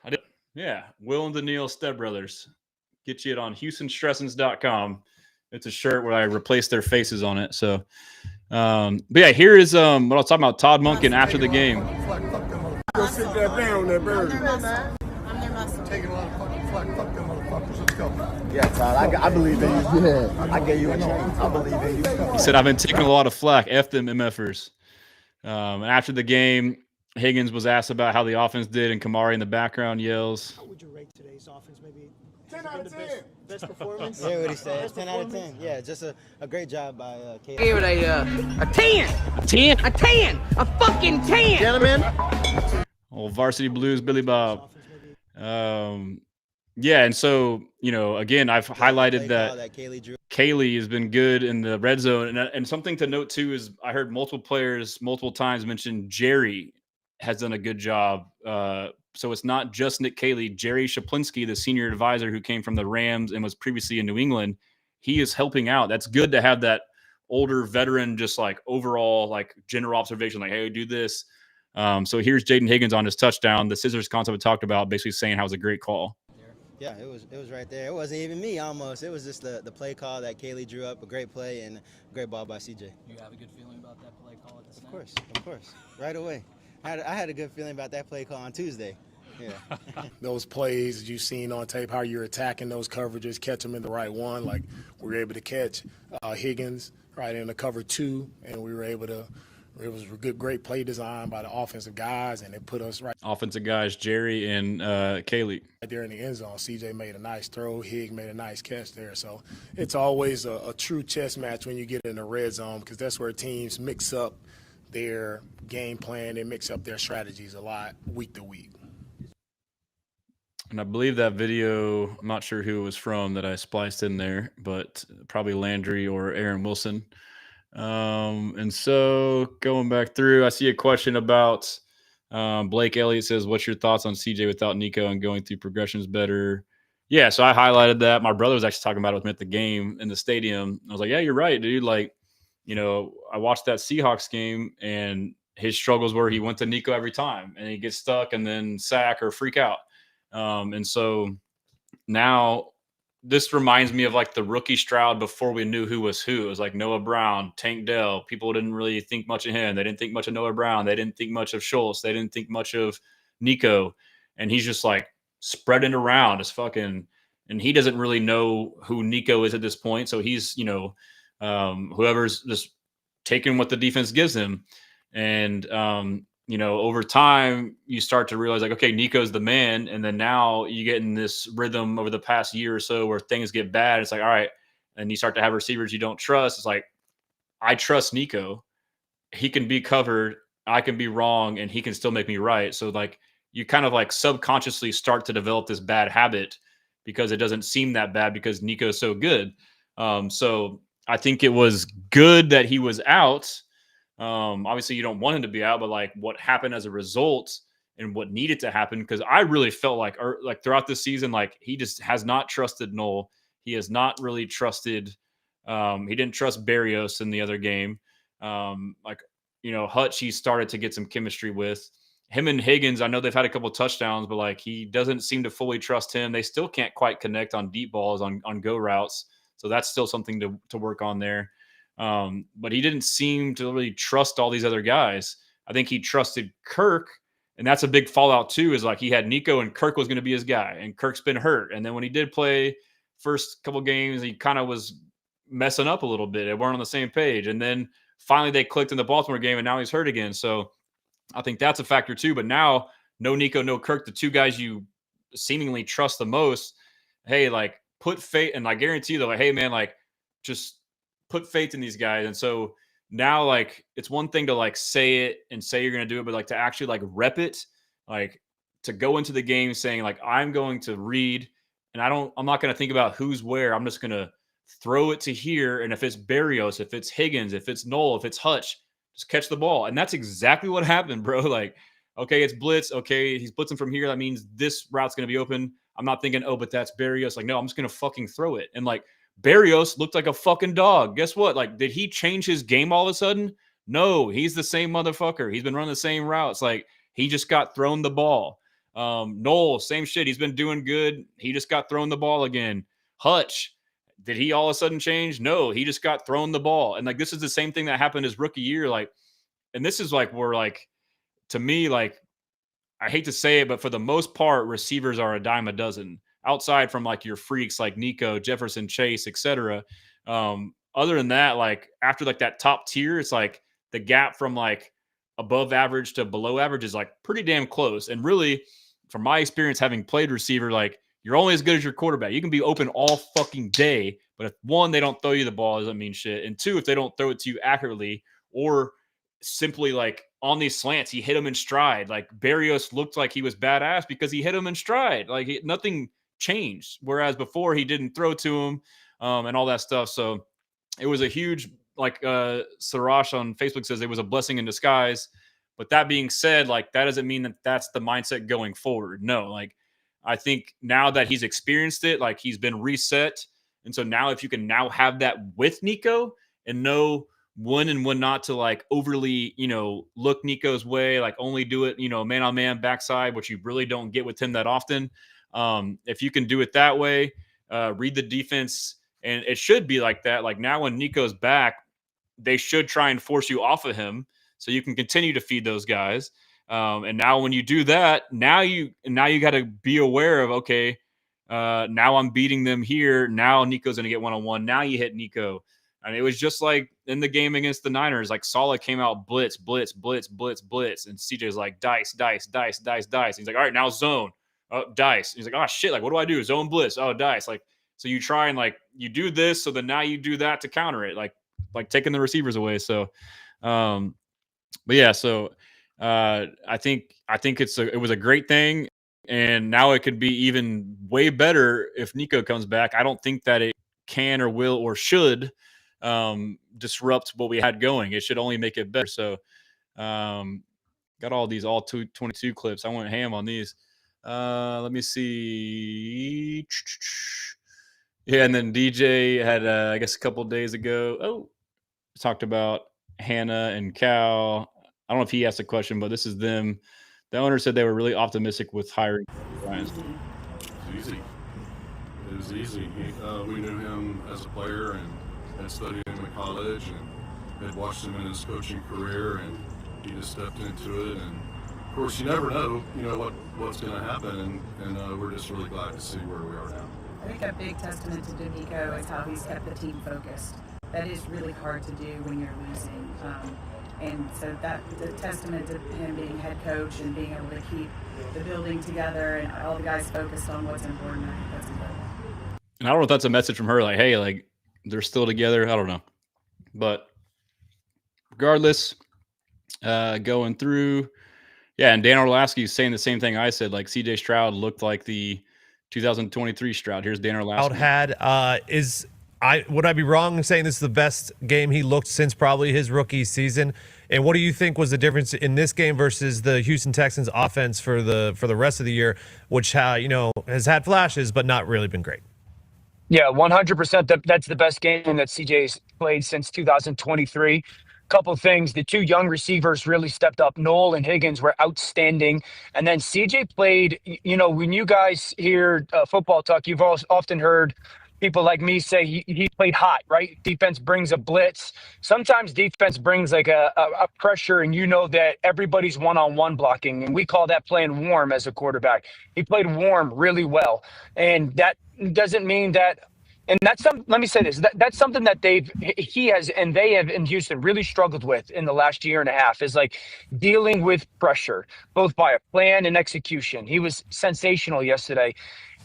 I did. Yeah, Will and Daniil Step Brothers. Get you it on HoustonStressens.com. It's a shirt where I replaced their faces on it. So, but yeah, here is what I was talking about. Todd Monken after the game. Go sit that down there, bird. I'm their muscle. Taking a lot of fucking flack. Fuck them motherfuckers. Let's go. Yeah, Todd, I believe in you. Yeah, I gave you a chance. I believe in you. He said, I've been taking a lot of flack. F them MFers. And after the game, Higgins was asked about how the offense did, and Kamari in the background yells. How would you rate today's offense? Maybe 10 out of 10. Best performance? Yeah, what he said. 10 out of 10. Yeah, just a great job by Caleb. Give it a 10. A 10? A 10. A fucking 10. Gentlemen. Old Varsity Blues, Billy Bob. Yeah, and so, again, I've highlighted that Kaylee has been good in the red zone. And something to note, too, is I heard multiple players multiple times mention Jerry has done a good job. So it's not just Nick Kaylee. Jerry Shaplinski, the senior advisor who came from the Rams and was previously in New England, he is helping out. That's good to have that older veteran, just like overall, like general observation, like, hey, do this. So here's Jaden Higgins on his touchdown. The scissors concept we talked about, basically saying how it was a great call. Yeah, it was right there. It wasn't even me almost. It was just the play call that Kaylee drew up, a great play and a great ball by CJ. You have a good feeling about that play call at the snap? Of course, right away. I had a good feeling about that play call on Tuesday. Yeah. Those plays that you've seen on tape, how you're attacking those coverages, catch them in the right one. Like we were able to catch Higgins right in the cover 2, and we were able to. It was a great play design by the offensive guys, and it put us right. Offensive guys, Jerry and Kaylee. Right there in the end zone. CJ made a nice throw. Higg made a nice catch there. So it's always a true chess match when you get in the red zone, because that's where teams mix up their game plan. They mix up their strategies a lot week to week. And I believe that video, I'm not sure who it was from that I spliced in there, but probably Landry or Aaron Wilson. And so going back through, I see a question about Blake Elliott says, what's your thoughts on CJ without Nico and going through progressions better? Yeah, so I highlighted that. My brother was actually talking about it with me at the game in the stadium. I was like, yeah, you're right, dude. Like, I watched that Seahawks game, and his struggles were he went to Nico every time, and he gets stuck and then sack or freak out. And so now this reminds me of like the rookie Stroud before we knew who was who. It was like Noah Brown, Tank Dell. People didn't really think much of him. They didn't think much of Noah Brown. They didn't think much of Schultz. They didn't think much of Nico. And he's just like spreading around. It's fucking, and he doesn't really know who Nico is at this point. So he's, whoever's just taking what the defense gives him. And, over time, you start to realize like, okay, Nico's the man. And then now you get in this rhythm over the past year or so where things get bad. It's like, all right. And you start to have receivers you don't trust. It's like, I trust Nico. He can be covered. I can be wrong and he can still make me right. So like you kind of like subconsciously start to develop this bad habit because it doesn't seem that bad because Nico's so good. So I think it was good that he was out. Obviously you don't want him to be out, but like what happened as a result and what needed to happen. Cause I really felt like throughout this season, like he just has not trusted Noel. He has not really trusted, he didn't trust Berrios in the other game. Hutch, he started to get some chemistry with him and Higgins. I know they've had a couple touchdowns, but like he doesn't seem to fully trust him. They still can't quite connect on deep balls on go routes. So that's still something to work on there. But he didn't seem to really trust all these other guys. I think he trusted Kirk, and that's a big fallout too, is like he had Nico and Kirk was going to be his guy, and Kirk's been hurt. And then when he did play first couple games, he kind of was messing up a little bit. They weren't on the same page. And then finally they clicked in the Baltimore game, and now he's hurt again. So I think that's a factor too. But now, no Nico, no Kirk, the two guys you seemingly trust the most, hey, like put faith, and I guarantee you, though, like, hey, man, like just put faith in these guys. And so now, like, it's one thing to like say it and say you're going to do it, but like to actually like rep it, like to go into the game saying like, I'm going to read, and I'm not going to think about who's where. I'm just going to throw it to here. And if it's Berrios, if it's Higgins, if it's Noel, if it's Hutch, just catch the ball. And that's exactly what happened, bro. Like, okay, it's blitz. Okay, he's blitzing from here. That means this route's going to be open. I'm not thinking, oh, but that's Berrios. Like, no, I'm just going to fucking throw it. And like Berrios looked like a fucking dog. Guess what? Like, did he change his game all of a sudden? No, he's the same motherfucker. He's been running the same routes. Like, he just got thrown the ball. Noel, same shit. He's been doing good. He just got thrown the ball again. Hutch, did he all of a sudden change? No, he just got thrown the ball. And like, this is the same thing that happened his rookie year. Like, and this is like, where like, to me, like, I hate to say it, but for the most part, receivers are a dime a dozen outside from like your freaks like Nico, Jefferson, Chase, etc. Other than that, like after like that top tier, it's like the gap from like above average to below average is like pretty damn close. And really, from my experience having played receiver, like you're only as good as your quarterback. You can be open all fucking day, but if one, they don't throw you the ball, it doesn't mean shit. And two, if they don't throw it to you accurately or simply like on these slants, he hit him in stride. Like Berrios looked like he was badass because he hit him in stride. Like nothing changed. Whereas before he didn't throw to him and all that stuff. So it was a huge, like Sarash on Facebook says, it was a blessing in disguise. But that being said, like that doesn't mean that that's the mindset going forward. No, like I think now that he's experienced it, like he's been reset. And so now if you can now have that with Nico and know when and when not to like overly, look Nico's way, like only do it, man on man backside, which you really don't get with him that often. If you can do it that way, read the defense, and it should be like that. Like now when Nico's back, they should try and force you off of him so you can continue to feed those guys. And now when you do that, now you got to be aware of, okay, now I'm beating them here. Now Nico's going to get one-on-one. Now you hit Nico. And it was just like in the game against the Niners, like Saleh came out blitz, blitz, blitz, blitz, blitz. And CJ's like dice, dice, dice, dice, dice. He's like, all right, now zone. Oh, dice. He's like, oh shit, like what do I do? Zone blitz. Oh, dice. Like, so you try and like you do this, so then now you do that to counter it, like taking the receivers away. So but yeah, so I think it was a great thing. And now it could be even way better if Nico comes back. I don't think that it can or will or should disrupt what we had going. It should only make it better. So got all these 22 clips. I went ham on these. Let me see. Yeah, and then DJ had I guess a couple days ago talked about Hannah and Cal. I don't know if he asked a question, but this is them. The owner said they were really optimistic with hiring Ryan. It was easy. We knew him as a player and had studied him in college and had watched him in his coaching career, and he just stepped into it. And of course, you never know, what's going to happen, and we're just really glad to see where we are now. I think a big testament to D'Amico is how he's kept the team focused. That is really hard to do when you're losing. And so that's a testament to him being head coach and being able to keep the building together and all the guys focused on what's important. I think that's important. And I don't know if that's a message from her, like, hey, like they're still together. I don't know. But regardless, going through, yeah, and Dan Orlovsky is saying the same thing I said. Like CJ Stroud looked like the 2023 Stroud. Here's Dan Orlovsky. Would I be wrong in saying this is the best game he looked since probably his rookie season? And what do you think was the difference in this game versus the Houston Texans offense for the rest of the year, which has had flashes but not really been great? Yeah, 100%. That's the best game that CJ's played since 2023. Couple things. The two young receivers really stepped up. Noel and Higgins were outstanding. And then CJ played, when you guys hear football talk, you've often heard people like me say he played hot, right? Defense brings a blitz. Sometimes defense brings like a pressure, and that everybody's one-on-one blocking, and we call that playing warm as a quarterback. He played warm really well, and that doesn't mean that. And let me say this, that's something that they have in Houston really struggled with in the last year and a half, is like dealing with pressure, both by a plan and execution. He was sensational yesterday.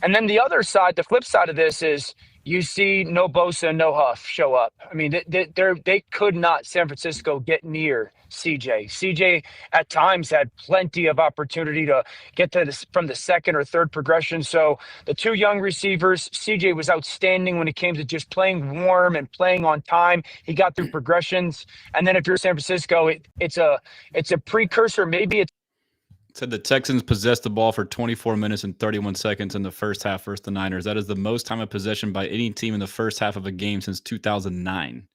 And then the other side, the flip side of this is you see no Bosa, no Huff show up. I mean, they could not, San Francisco, get near CJ. CJ at times had plenty of opportunity to get to this from the second or third progression. So the two young receivers, CJ was outstanding when it came to just playing warm and playing on time. He got through progressions. And then if you're San Francisco, it's a precursor. Maybe it's said the Texans possessed the ball for 24 minutes and 31 seconds in the first half versus the Niners. That is the most time of possession by any team in the first half of a game since 2009.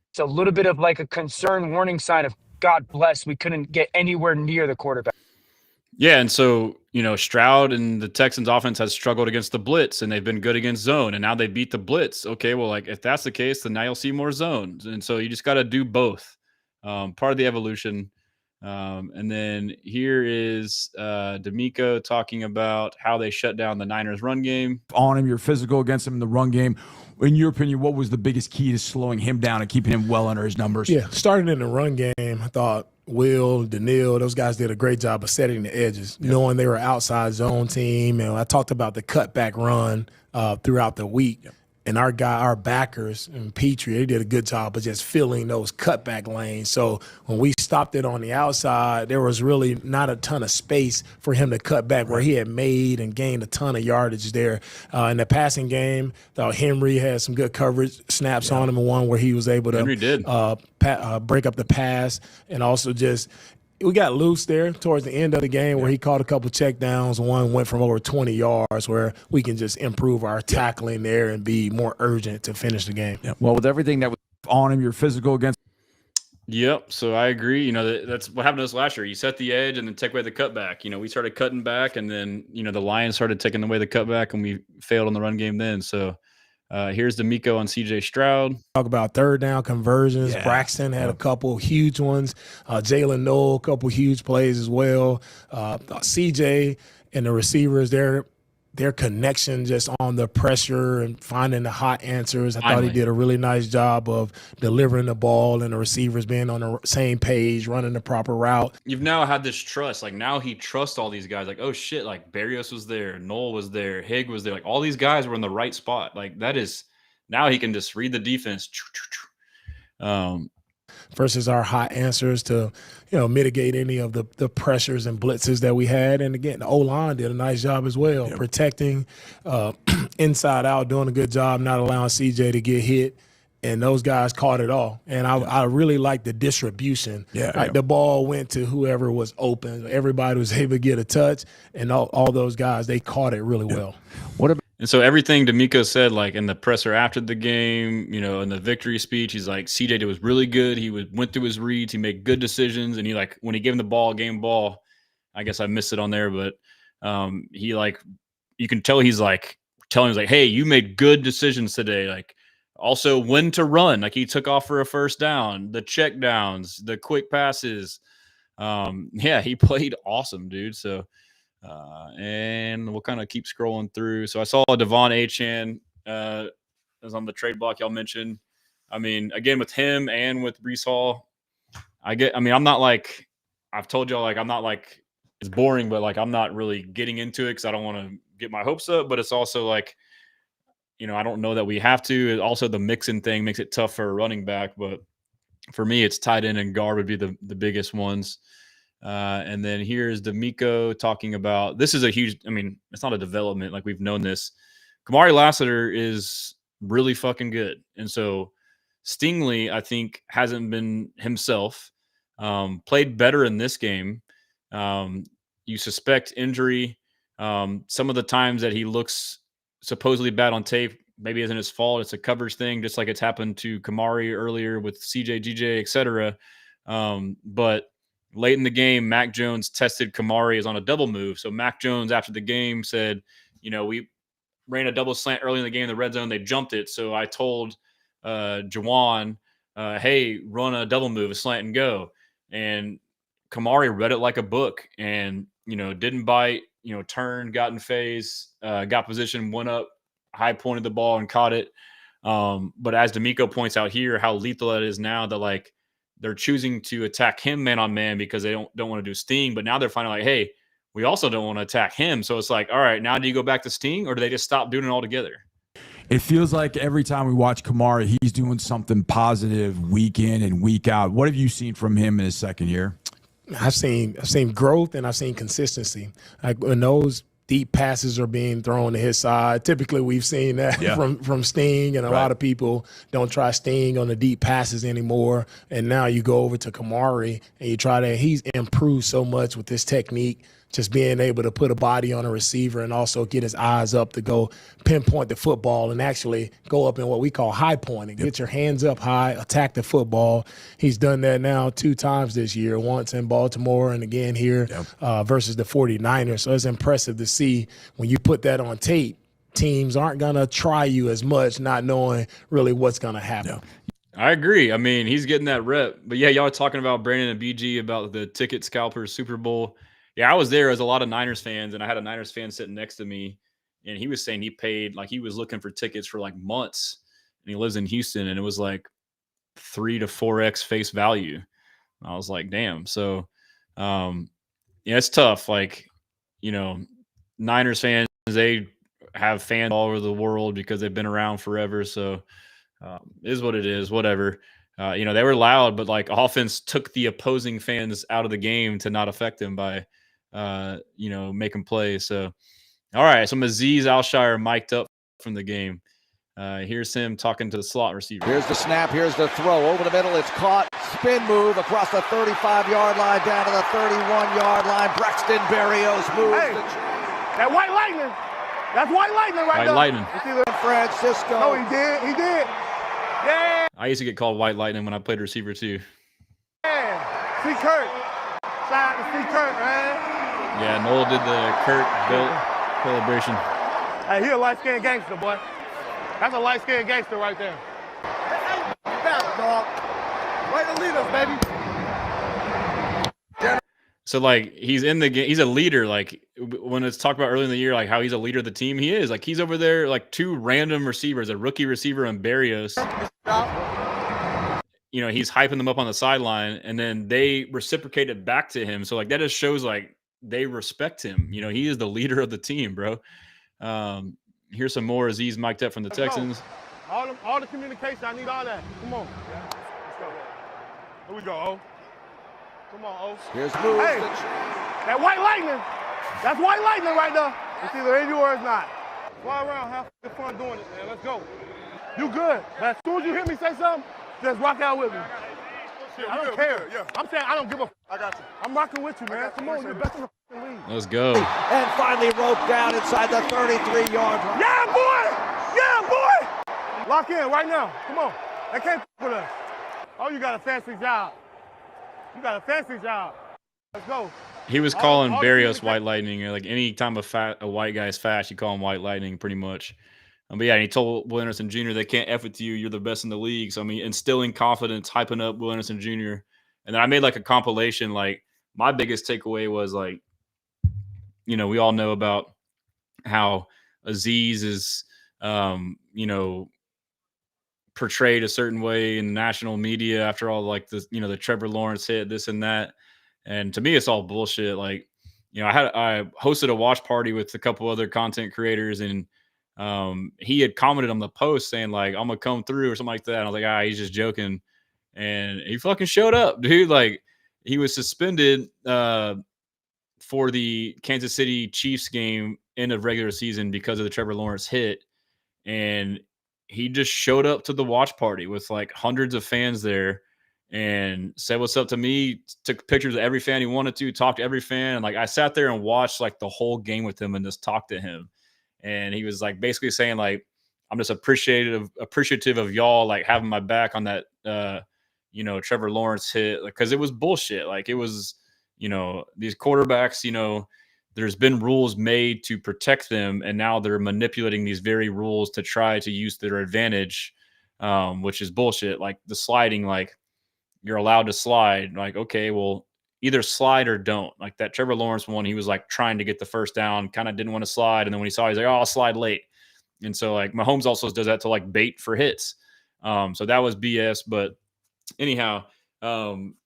It's a little bit of like a concern warning sign of God bless. We couldn't get anywhere near the quarterback. Yeah, and so, Stroud and the Texans offense has struggled against the blitz, and they've been good against zone, and now they beat the blitz. Okay, well, like if that's the case, then now you'll see more zones. And so you just got to do both. Part of the evolution. And then here is D'Amico talking about how they shut down the Niners run game. On him, you're physical against him in the run game. In your opinion, what was the biggest key to slowing him down and keeping him well under his numbers? Yeah, starting in the run game, I thought Will, Daniil, those guys did a great job of setting the edges, knowing they were outside zone team. And I talked about the cutback run throughout the week. And our backers and Petrie, they did a good job of just filling those cutback lanes. So when we stopped it on the outside, there was really not a ton of space for him to cut back where he had made and gained a ton of yardage there. In the passing game, thought Henry had some good coverage snaps on him, and one where he was able to break up the pass, and also just – we got loose there towards the end of the game where he caught a couple checkdowns. One went from over 20 yards where we can just improve our tackling there and be more urgent to finish the game. Yeah. Well, with everything that was on him, you're physical against. Yep. So I agree. That's what happened to us last year. You set the edge and then take away the cutback. We started cutting back, and then, the Lions started taking away the cutback, and we failed on the run game then. So here's D'Amico on CJ Stroud. Talk about third down conversions. Yeah. Braxton had a couple huge ones. Jalen Noel, a couple huge plays as well. CJ and the receivers, their connection just on the pressure and finding the hot answers. I thought he did a really nice job of delivering the ball and the receivers being on the same page, running the proper route. You've now had this trust. Like now he trusts all these guys. Like, oh shit, like Berrios was there, Noel was there, Higg was there. Like all these guys were in the right spot. Like that is, now he can just read the defense. Versus our hot answers to, mitigate any of the pressures and blitzes that we had. And again, the O-line did a nice job as well, protecting inside out, doing a good job, not allowing CJ to get hit. And those guys caught it all. And I really like the distribution. The ball went to whoever was open. Everybody was able to get a touch, and all those guys, they caught it really well. And so everything D'Amico said, like in the presser after the game, in the victory speech, he's like, CJ was really good. He went through his reads. He made good decisions. And when he gave him the ball, game ball, I guess I missed it on there, but you can tell he's like telling him, hey, you made good decisions today. Like also when to run. Like he took off for a first down, the check downs, the quick passes. Yeah, he played awesome, dude. So, and we'll kind of keep scrolling through. So I saw Devon Achane is on the trade block y'all mentioned. I mean, again, with him and with Brees Hall, I'm not like, I've told y'all, like, I'm not like, it's boring, but like, I'm not really getting into it because I don't want to get my hopes up. But it's also like, I don't know that we have to. Also, the mixing thing makes it tough for a running back. But for me, it's tight end and guard would be the biggest ones. And then here's D'Amico talking about, this is a huge, it's not a development. Like, we've known this. Kamari Lassiter is really fucking good. And so Stingley, I think, hasn't been himself. Played better in this game. You suspect injury. Some of the times that he looks supposedly bad on tape maybe isn't his fault. It's a coverage thing, just like it's happened to Kamari earlier with CJ, GJ, etc. But late in the game, Mac Jones tested Kamari as on a double move. So Mac Jones, after the game, said, we ran a double slant early in the game in the red zone. They jumped it. So I told Jawan, hey, run a double move, a slant and go. And Kamari read it like a book and, didn't bite, turned, got in phase, got position, went up, high pointed the ball and caught it. But as D'Amico points out here, how lethal that is now that, like, they're choosing to attack him man on man because they don't want to do sting. But now they're finding like, hey, we also don't want to attack him. So it's like, all right, now do you go back to sting or do they just stop doing it altogether? It feels like every time we watch Kamari, he's doing something positive week in and week out. What have you seen from him in his second year? I've seen growth and I've seen consistency. Like, when those deep passes are being thrown to his side, typically we've seen that from Sting, and a lot of people don't try Sting on the deep passes anymore. And now you go over to Kamari and you try that. He's improved so much with this technique, just being able to put a body on a receiver and also get his eyes up to go pinpoint the football and actually go up in what we call high pointing. Get your hands up high, attack the football. He's done that now 2 times this year, once in Baltimore and again here versus the 49ers. So it's impressive to see when you put that on tape, teams aren't going to try you as much, not knowing really what's going to happen. I agree. I mean, he's getting that rep. But yeah, y'all are talking about Brandon and BG about the ticket scalpers Super Bowl. Yeah, I was there as a lot of Niners fans, and I had a Niners fan sitting next to me, and he was saying he paid, like, he was looking for tickets for like months, and he lives in Houston, and it was like 3 to 4x face value. And I was like, damn. So, yeah, it's tough. Like, Niners fans, they have fans all over the world because they've been around forever. So, it is what it is, whatever. They were loud, but like, offense took the opposing fans out of the game to not affect them by making plays. So, all right. So Azeez Alshire mic'd up from the game. Here's him talking to the slot receiver. Here's the snap. Here's the throw. Over the middle. It's caught. Spin move across the 35-yard line down to the 31-yard line. Braxton Berrios moves. Hey, that White Lightning. That's White Lightning right there. White Lightning. Francisco. No, he did. He did. Yeah. I used to get called White Lightning when I played receiver too. Yeah. See Kurt. Shout out to see Kurt, man. Yeah, Noel did the Kurt belt celebration. Hey, he a light-skinned gangster, boy. That's a light-skinned gangster right there. Back, dog. Way to lead us, baby. So, like, he's in the game. He's a leader. Like, when it's talked about early in the year, like how he's a leader of the team, he is. Like, he's over there, like 2 random receivers, a rookie receiver and Berrios. He's hyping them up on the sideline, and then they reciprocate it back to him. So, like, that just shows, like, they respect him. He is the leader of the team, bro. Here's some more Azeez mic'd up from the Texans. All the communication, I need all that. Come on. Let's go. Here we go, O. Come on, O. Here's moves. Hey, that White Lightning. That's White Lightning right there. It's either in you or it's not. Fly around, have fun doing it, man. Let's go. You good. But as soon as you hear me say something, just rock out with me. I don't care. Yeah. I'm saying I don't give a f. I got you. I'm rocking with you, man. Come on, you're best in the league. Let's go. And finally roped down inside the 33-yard line. Yeah, boy! Yeah, boy! Lock in right now. Come on. They can't f with us. Oh, you got a fancy job. You got a fancy job. Let's go. He was calling Berrios White Lightning. Like, any time a white guy is fast, you call him White Lightning pretty much. But yeah, and he told Will Anderson Jr. they can't F with you. You're the best in the league. So, I mean, instilling confidence, hyping up Will Anderson Jr. And then I made like a compilation, like my biggest takeaway was like, you know, we all know about how Aziz is, you know, portrayed a certain way in national media after all, like the, you know, the Trevor Lawrence hit, this and that. And to me, it's all bullshit. Like, you know, I hosted a watch party with a couple other content creators, and he had commented on the post saying like, I'm gonna come through or something like that. And I was like, he's just joking. And he fucking showed up, dude. Like, he was suspended for the Kansas City Chiefs game end of regular season because of the Trevor Lawrence hit. And he just showed up to the watch party with like hundreds of fans there and said what's up to me, took pictures of every fan he wanted to, talked to every fan. And like, I sat there and watched like the whole game with him and just talked to him. And he was like basically saying like, I'm just appreciative of y'all like having my back on that you know, Trevor Lawrence hit, like, because it was bullshit. Like, it was, you know, these quarterbacks, you know, there's been rules made to protect them, and now they're manipulating these very rules to try to use their advantage, which is bullshit. Like the sliding, like you're allowed to slide. Like, okay, well, either slide or don't. Like that Trevor Lawrence one, he was like trying to get the first down, kind of didn't want to slide, and then when he saw, he's like, oh, I'll slide late. And so like Mahomes also does that to like bait for hits. So that was BS. But anyhow,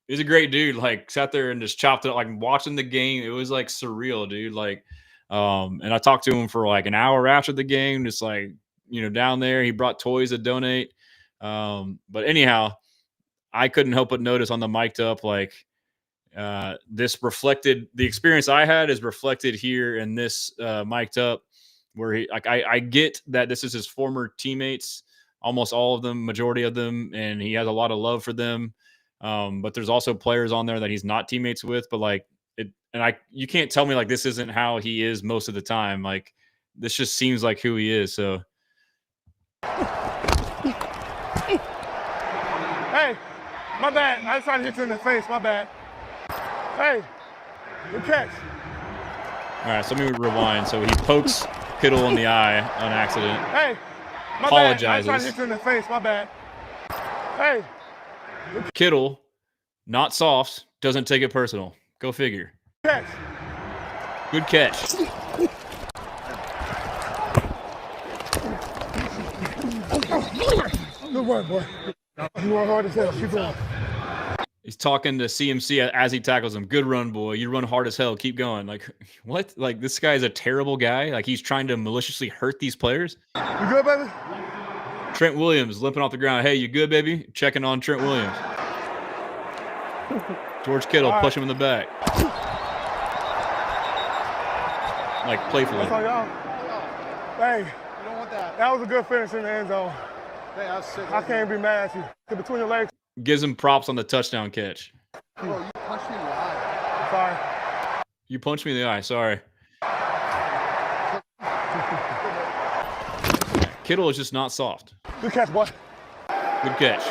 he's a great dude. Like sat there and just chopped it up, like watching the game. It was like surreal, dude. Like, and I talked to him for like an hour after the game, just like, you know, down there. He brought toys to donate. But anyhow, I couldn't help but notice on the mic'd up, like, this reflected the experience I had is reflected here in this mic'd up, where he like I get that this is his former teammates, almost all of them, majority of them, and he has a lot of love for them. But there's also players on there that he's not teammates with, but like it, and you can't tell me like this isn't how he is most of the time. Like this just seems like who he is. So Hey, my bad. I was trying to hit you in the face. My bad. Hey, good catch. all right, so let me rewind. So he pokes Kittle in the eye on accident. Hey, my apologizes. bad. I was trying to hit you in the face. My bad. Hey. Kittle, not soft, doesn't take it personal. Go figure. Catch. Good catch. Good work, boy. You work hard as hell. Keep going. He's talking to CMC as he tackles him. Good run, boy. You run hard as hell. Keep going. Like, what? Like, this guy's a terrible guy. Like, he's trying to maliciously hurt these players. You good, baby? Trent Williams limping off the ground. Hey, you good, baby? Checking on Trent Williams. George Kittle push him in the back. Like, playfully. That's on y'all. Hey, you don't want that. That was a good finish in the end zone. Hey, I can't be mad at you. Get between your legs. Gives him props on the touchdown catch. Bro, you punched me in the eye. Sorry. You punched me in the eye. Sorry. Kittle is just not soft. Good catch, boy. Good catch.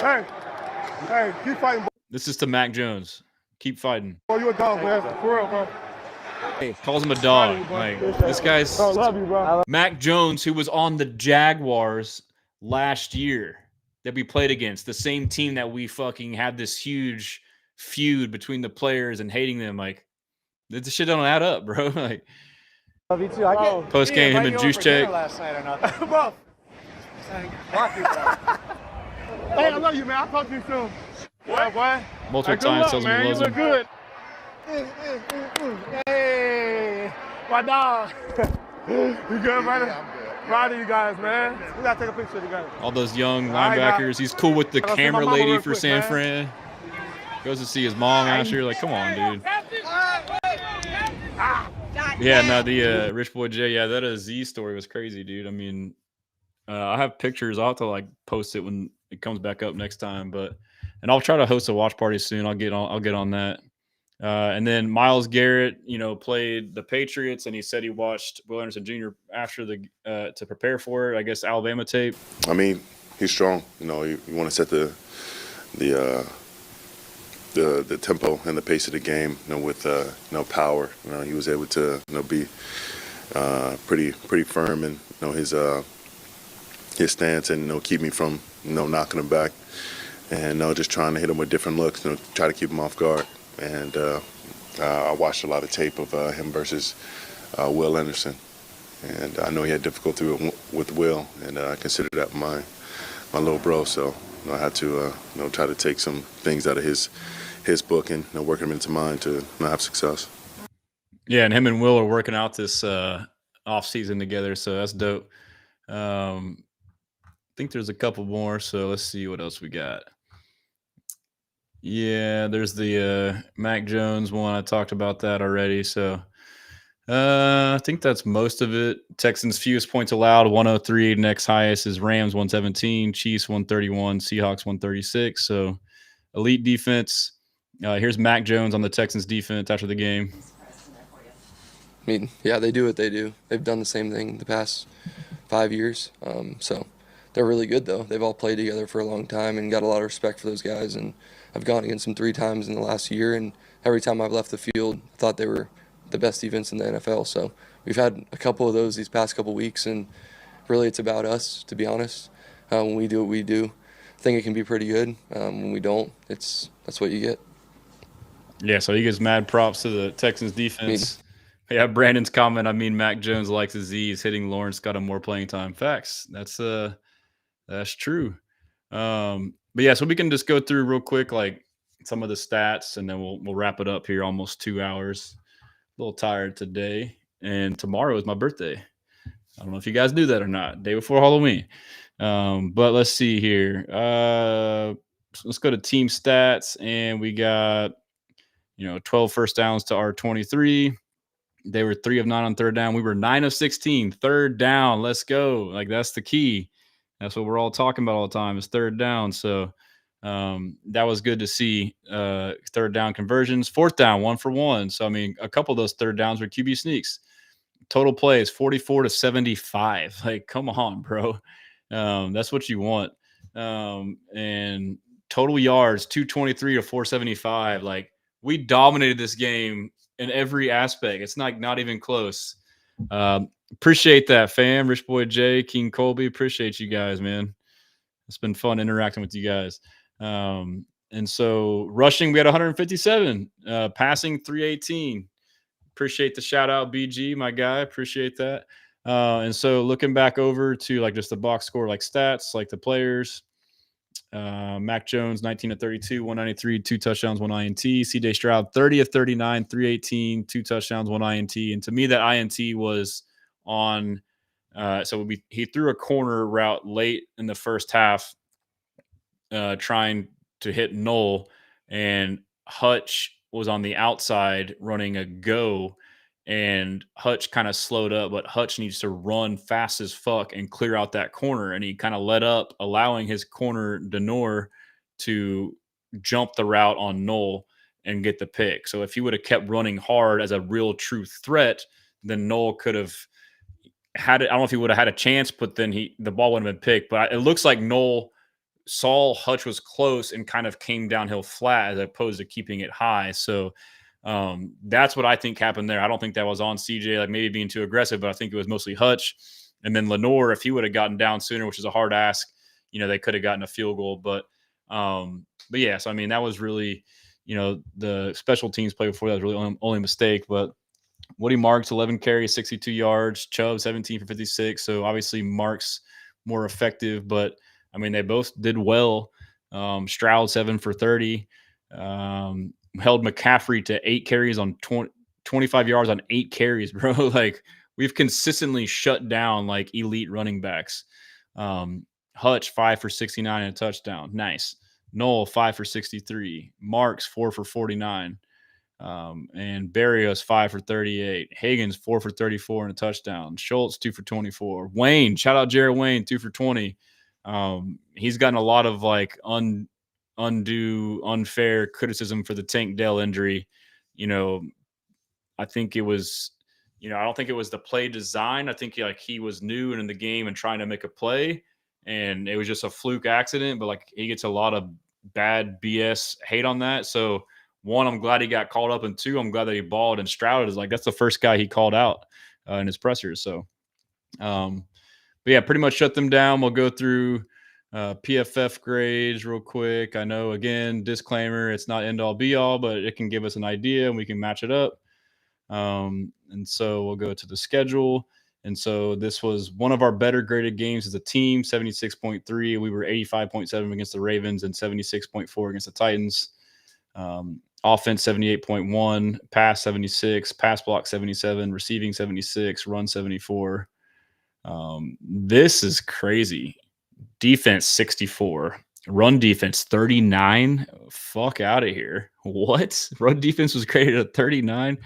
Hey, keep fighting, boy. This is to Mac Jones. Keep fighting. Boy, you a dog, man. For real, bro. Calls him a dog. Like, this guy's I love you, bro. Mac Jones, who was on the Jaguars last year that we played against, the same team that we fucking had this huge feud between the players and hating them. Like, this shit don't add up, bro. Like, Love you too. I can't. Post game, him and Juice Check. Last night or nothing. Bro. Hey, I love you, man. I'll talk to you soon. Yeah, boy. Multiple times tells him he loves you him. look good. Hey, my dog. You good, brother? Yeah, I'm good. Proud of you guys, man. We gotta take a picture together. All those young linebackers. He's cool with the I'll see my camera mama lady real for quick, San man. Fran. Goes to see his mom out here. Like, come on, dude. Yeah, no, the Rich Boy J. Yeah, that Z story was crazy, dude. I mean, I have pictures. I'll have to like post it when it comes back up next time. And I'll try to host a watch party soon. I'll get on that. And then Myles Garrett, you know, played the Patriots, and he said he watched Will Anderson Jr. after to prepare for it. I guess Alabama tape. I mean, he's strong. You know, you want to set the tempo and the pace of the game. You know, with power. You know, he was able to be pretty firm in his stance, and keep me from knocking him back, and just trying to hit him with different looks. Try to keep him off guard. And I watched a lot of tape of him versus Will Anderson, and I know he had difficulty with Will, and I consider that my little bro. So I had to try to take some things out of his book and work them into mine to have success. Yeah, and him and Will are working out this off season together, so that's dope. I think there's a couple more, so let's see what else we got. Yeah, there's the Mac Jones one. I talked about that already. So I think that's most of it. Texans fewest points allowed, 103. Next highest is Rams, 117. Chiefs, 131. Seahawks, 136. So elite defense. Here's Mac Jones on the Texans defense after the game. I mean, yeah, they do what they do. They've done the same thing the past 5 years. So they're really good, though. They've all played together for a long time and got a lot of respect for those guys. And I've gone against them 3 times in the last year, and every time I've left the field, I thought they were the best defense in the NFL. So we've had a couple of those these past couple weeks, and really it's about us, to be honest. When we do what we do, I think it can be pretty good. When we don't, that's what you get. Yeah, so he gives mad props to the Texans defense. Yeah, Brandon's comment, I mean, Mac Jones likes his Z's. Hitting Lawrence got him more playing time. Facts. That's true. But yeah, so we can just go through real quick, like some of the stats, and then we'll wrap it up here. Almost 2 hours. A little tired today, and tomorrow is my birthday. I don't know if you guys knew that or not. Day before Halloween. But let's see here. Let's go to team stats, and we got 12 first downs to our 23. They were 3 of 9 on third down. We were 9 of 16. Third down. Let's go. Like, that's the key. That's what we're all talking about all the time is third down. So that was good to see. Third down conversions. Fourth down, 1 for 1. So, I mean, a couple of those third downs were QB sneaks. Total plays, 44 to 75. Like, come on, bro. That's what you want. And total yards, 223 to 475. Like, we dominated this game in every aspect. It's not even close. Appreciate that, fam. Rich Boy J, King Colby. Appreciate you guys, man. It's been fun interacting with you guys. And so rushing, we had 157. Passing, 318. Appreciate the shout out, BG, my guy. Appreciate that. And so looking back over to like just the box score, like stats, like the players. Mac Jones, 19 of 32, 193, 2 touchdowns, 1 INT. CJ Stroud, 30 of 39, 318, 2 touchdowns, 1 INT. And to me, that INT was on. He threw a corner route late in the first half, trying to hit Knoll, and Hutch was on the outside running a go, and Hutch kind of slowed up, but Hutch needs to run fast as fuck and clear out that corner. And he kind of let up, allowing his corner Denor to jump the route on Knoll and get the pick. So if he would have kept running hard as a real true threat, then Knoll could have had it. I don't know if he would have had a chance, but then the ball wouldn't have been picked. But it looks like Knoll saw Hutch was close and kind of came downhill flat as opposed to keeping it high. So that's what I think happened there. I don't think that was on CJ, like maybe being too aggressive, but I think it was mostly Hutch. And then Lenore, if he would have gotten down sooner, which is a hard ask, they could have gotten a field goal. But yeah, so I mean, that was really, the special teams play before that was really only mistake. But Woody Marks, 11 carries, 62 yards. Chubb, 17 for 56. So obviously Marks more effective, but I mean, they both did well. Stroud, 7 for 30. Held McCaffrey to 8 carries on 25 yards on 8 carries, bro. Like, we've consistently shut down, like, elite running backs. Hutch, 5 for 69 and a touchdown. Nice. Knoll, 5 for 63. Marks, 4 for 49. And Barrios, 5 for 38. Higgins, 4 for 34 and a touchdown. Schultz, 2 for 24. Wayne, shout out Jared Wayne, 2 for 20. He's gotten a lot of like undue, unfair criticism for the Tank Dell injury. I think it was, I don't think it was the play design. I think he was new and in the game and trying to make a play, and it was just a fluke accident. But like, he gets a lot of bad BS hate on that. So 1, I'm glad he got called up, and 2, I'm glad that he balled. And Stroud is like, that's the first guy he called out in his pressers. So, but yeah, pretty much shut them down. We'll go through PFF grades real quick. I know, again, disclaimer, it's not end all be all, but it can give us an idea and we can match it up. And so we'll go to the schedule. And so this was one of our better graded games as a team, 76.3. We were 85.7 against the Ravens and 76.4 against the Titans. Offense 78.1, pass 76, pass block 77, receiving 76, run 74. This is crazy. Defense 64, run defense 39. Fuck out of here. What? Run defense was graded at 39.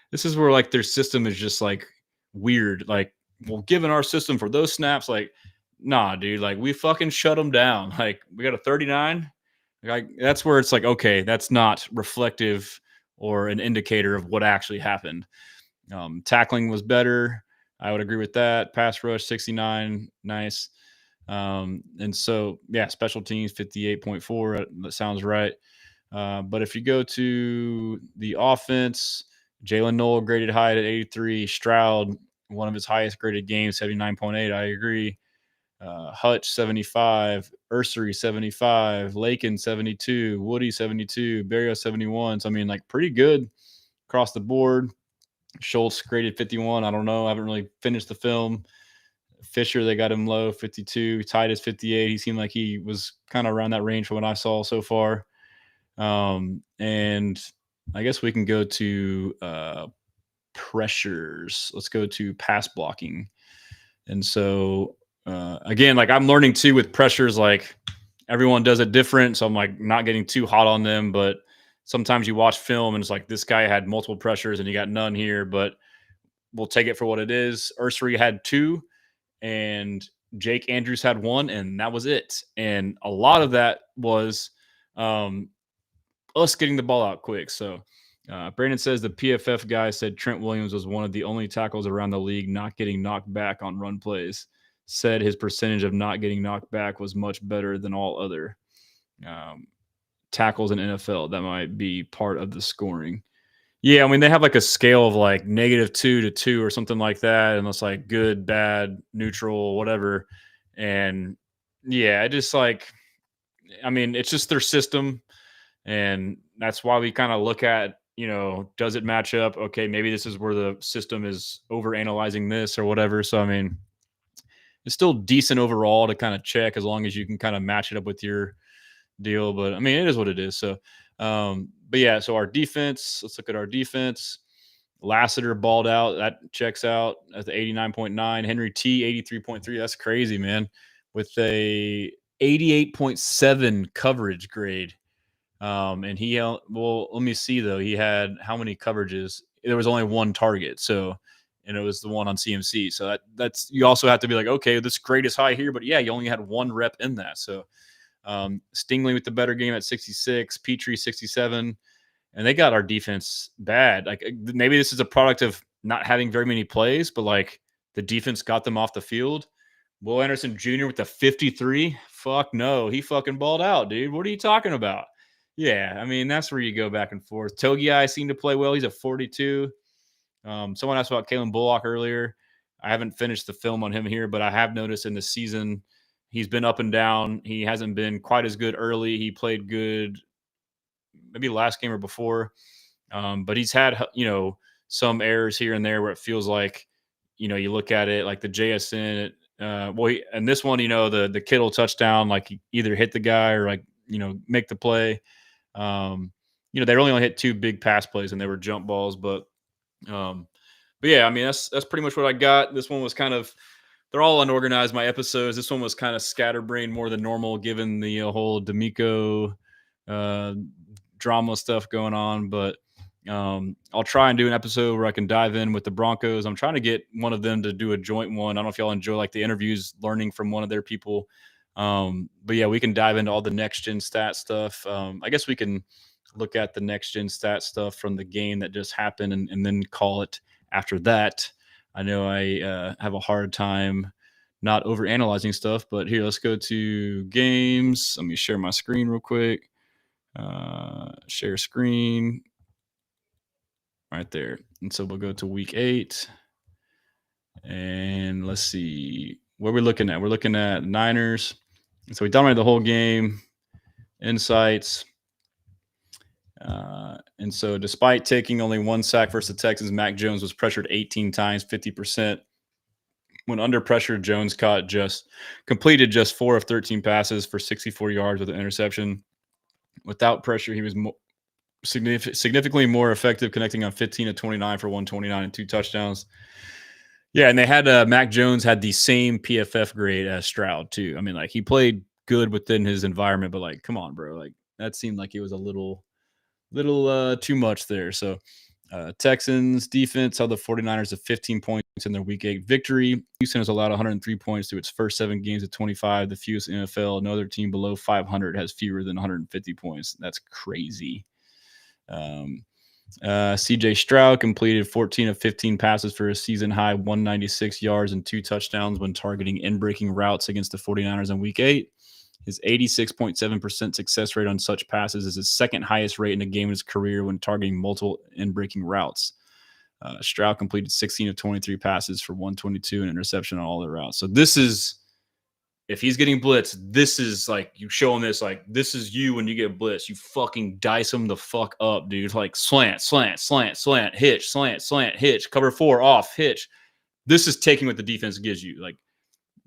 This is where like their system is just like weird. Like, well, given our system for those snaps, like, nah, dude, like we fucking shut them down. Like we got a 39. Like that's where it's like, okay, that's not reflective or an indicator of what actually happened. Tackling was better. I would agree with that. Pass rush 69, nice. And so, yeah, special teams 58.4. That sounds right. But if you go to the offense, Jalen Noel graded high at 83. Stroud, one of his highest graded games, 79.8. I agree. Hutch 75, Ursery 75, Lakin 72, Woody 72, Barrio 71. So I mean, like pretty good across the board. Schultz graded 51. I don't know. I haven't really finished the film. Fisher, they got him low, 52. Titus 58. He seemed like he was kind of around that range from what I saw so far. And I guess we can go to pressures. Let's go to pass blocking. And so again, like I'm learning too with pressures, like everyone does it different. So I'm like not getting too hot on them, but sometimes you watch film and it's like this guy had multiple pressures and you got none here, but we'll take it for what it is. Ursery had 2 and Jake Andrews had 1, and that was it. And a lot of that was us getting the ball out quick. So Brandon says the PFF guy said Trent Williams was one of the only tackles around the league not getting knocked back on run plays. Said his percentage of not getting knocked back was much better than all other tackles in NFL. That might be part of the scoring. Yeah, I mean, they have like a scale of like -2 to 2 or something like that. And it's like good, bad, neutral, whatever. And yeah, it just like, I mean, it's just their system. And that's why we kind of look at, you know, does it match up? Okay, maybe this is where the system is over analyzing this or whatever. So, I mean, it's still decent overall to kind of check as long as you can kind of match it up with your deal. But I mean, it is what it is. So, but yeah, so our defense, let's look at our defense. Lassiter balled out. That checks out at the 89.9. Henry T, 83.3. That's crazy, man. With a 88.7 coverage grade. And he, well, let me see though. He had how many coverages? There was only 1 target. So, and it was the one on CMC. So that's, you also have to be like, okay, this grade is high here, but yeah, you only had 1 rep in that. So, Stingley with the better game at 66, Petrie 67, and they got our defense bad. Like maybe this is a product of not having very many plays, but like the defense got them off the field. Will Anderson Jr. with the 53. Fuck no, he fucking balled out, dude. What are you talking about? Yeah, I mean that's where you go back and forth. Togiai seemed to play well. He's at 42. Someone asked about Kalen Bullock earlier. I haven't finished the film on him here, but I have noticed in the season he's been up and down. He hasn't been quite as good early. He played good maybe last game or before. But he's had, you know, some errors here and there where it feels like, you know, you look at it like the JSN. And this one, you know, the Kittle touchdown, like he either hit the guy or like, you know, make the play. You know, they really only hit 2 big pass plays and they were jump balls. But yeah, I mean, that's pretty much what I got. This one was kind of, they're all unorganized, my episodes. This one was kind of scatterbrained more than normal, given the whole D'Amico drama stuff going on. But I'll try and do an episode where I can dive in with the Broncos. I'm trying to get one of them to do a joint one. I don't know if y'all enjoy like the interviews, learning from one of their people. But yeah, we can dive into all the next gen stat stuff. I guess we can look at the next gen stat stuff from the game that just happened and then call it after that. I know I have a hard time not over analyzing stuff, but here, let's go to games. Let me share my screen real quick. Share screen right there. And so we'll go to week 8 and let's see where we're looking at. We're looking at Niners. And so he dominated the whole game. Insights. And so despite taking only 1 sack versus the Texans, Mac Jones was pressured 18 times, 50%. When under pressure, Jones completed just 4 of 13 passes for 64 yards with an interception. Without pressure, he was significantly more effective, connecting on 15 of 29 for 129 and 2 touchdowns. Yeah, and they had Mac Jones had the same PFF grade as Stroud too. I mean, like, he played good within his environment, but like, come on, bro, like that seemed like it was a little too much there. So Texans defense held the 49ers to 15 points in their Week 8 victory. Houston has allowed 103 points through its first 7 games of 25, the fewest in NFL. No other team below 500 has fewer than 150 points. That's crazy. CJ Stroud completed 14 of 15 passes for a season-high 196 yards and 2 touchdowns when targeting in-breaking routes against the 49ers in Week 8. His 86.7% success rate on such passes is his second highest rate in a game in his career when targeting multiple in-breaking routes. Stroud completed 16 of 23 passes for 122 and interception on all the routes. So this is, if he's getting blitzed, this is like, you show him this, like, this is you when you get blitzed. You fucking dice him the fuck up, dude. Like slant, slant, slant, slant, hitch, slant, slant, hitch, cover 4, off, hitch. This is taking what the defense gives you. Like,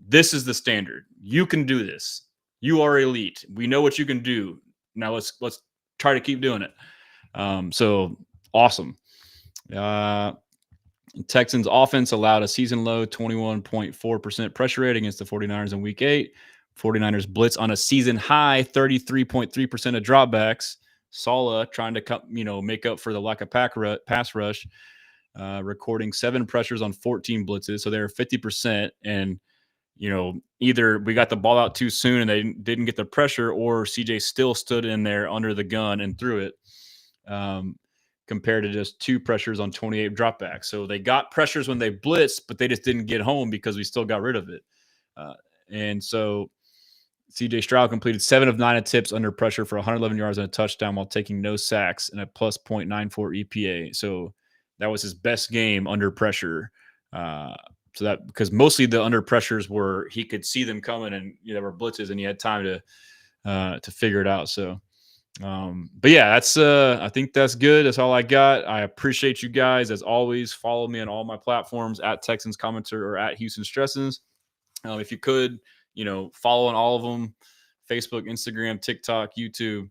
this is the standard. You can do this. You are elite. We know what you can do. Now let's try to keep doing it. So awesome. Texans offense allowed a season low 21.4% pressure rate against the 49ers in Week 8. 49ers blitz on a season high 33.3% of dropbacks. Saleh trying to make up for the lack of pass rush, recording 7 pressures on 14 blitzes. So they're 50%. And either we got the ball out too soon and they didn't get the pressure, or CJ still stood in there under the gun and threw it, compared to just 2 pressures on 28 dropbacks. So they got pressures when they blitzed, but they just didn't get home because we still got rid of it. And so CJ Stroud completed 7 of 9 attempts under pressure for 111 yards and a touchdown while taking no sacks and a plus 0.94 EPA. So that was his best game under pressure. So that, because mostly the under pressures were, he could see them coming and there were blitzes and he had time to figure it out. So, but yeah, that's, I think that's good. That's all I got. I appreciate you guys. As always, follow me on all my platforms at Texans Commenter or at Houston Stresses. If you could, follow on all of them: Facebook, Instagram, TikTok, YouTube,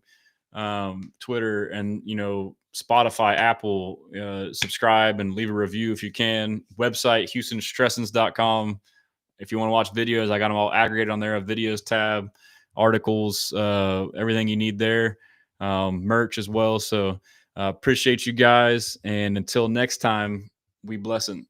Twitter, and, Spotify, Apple. Subscribe and leave a review if you can. Website, HoustonStressens.com. If you want to watch videos, I got them all aggregated on there. A videos tab, articles, everything you need there. Merch as well. So appreciate you guys. And until next time, we blessin'.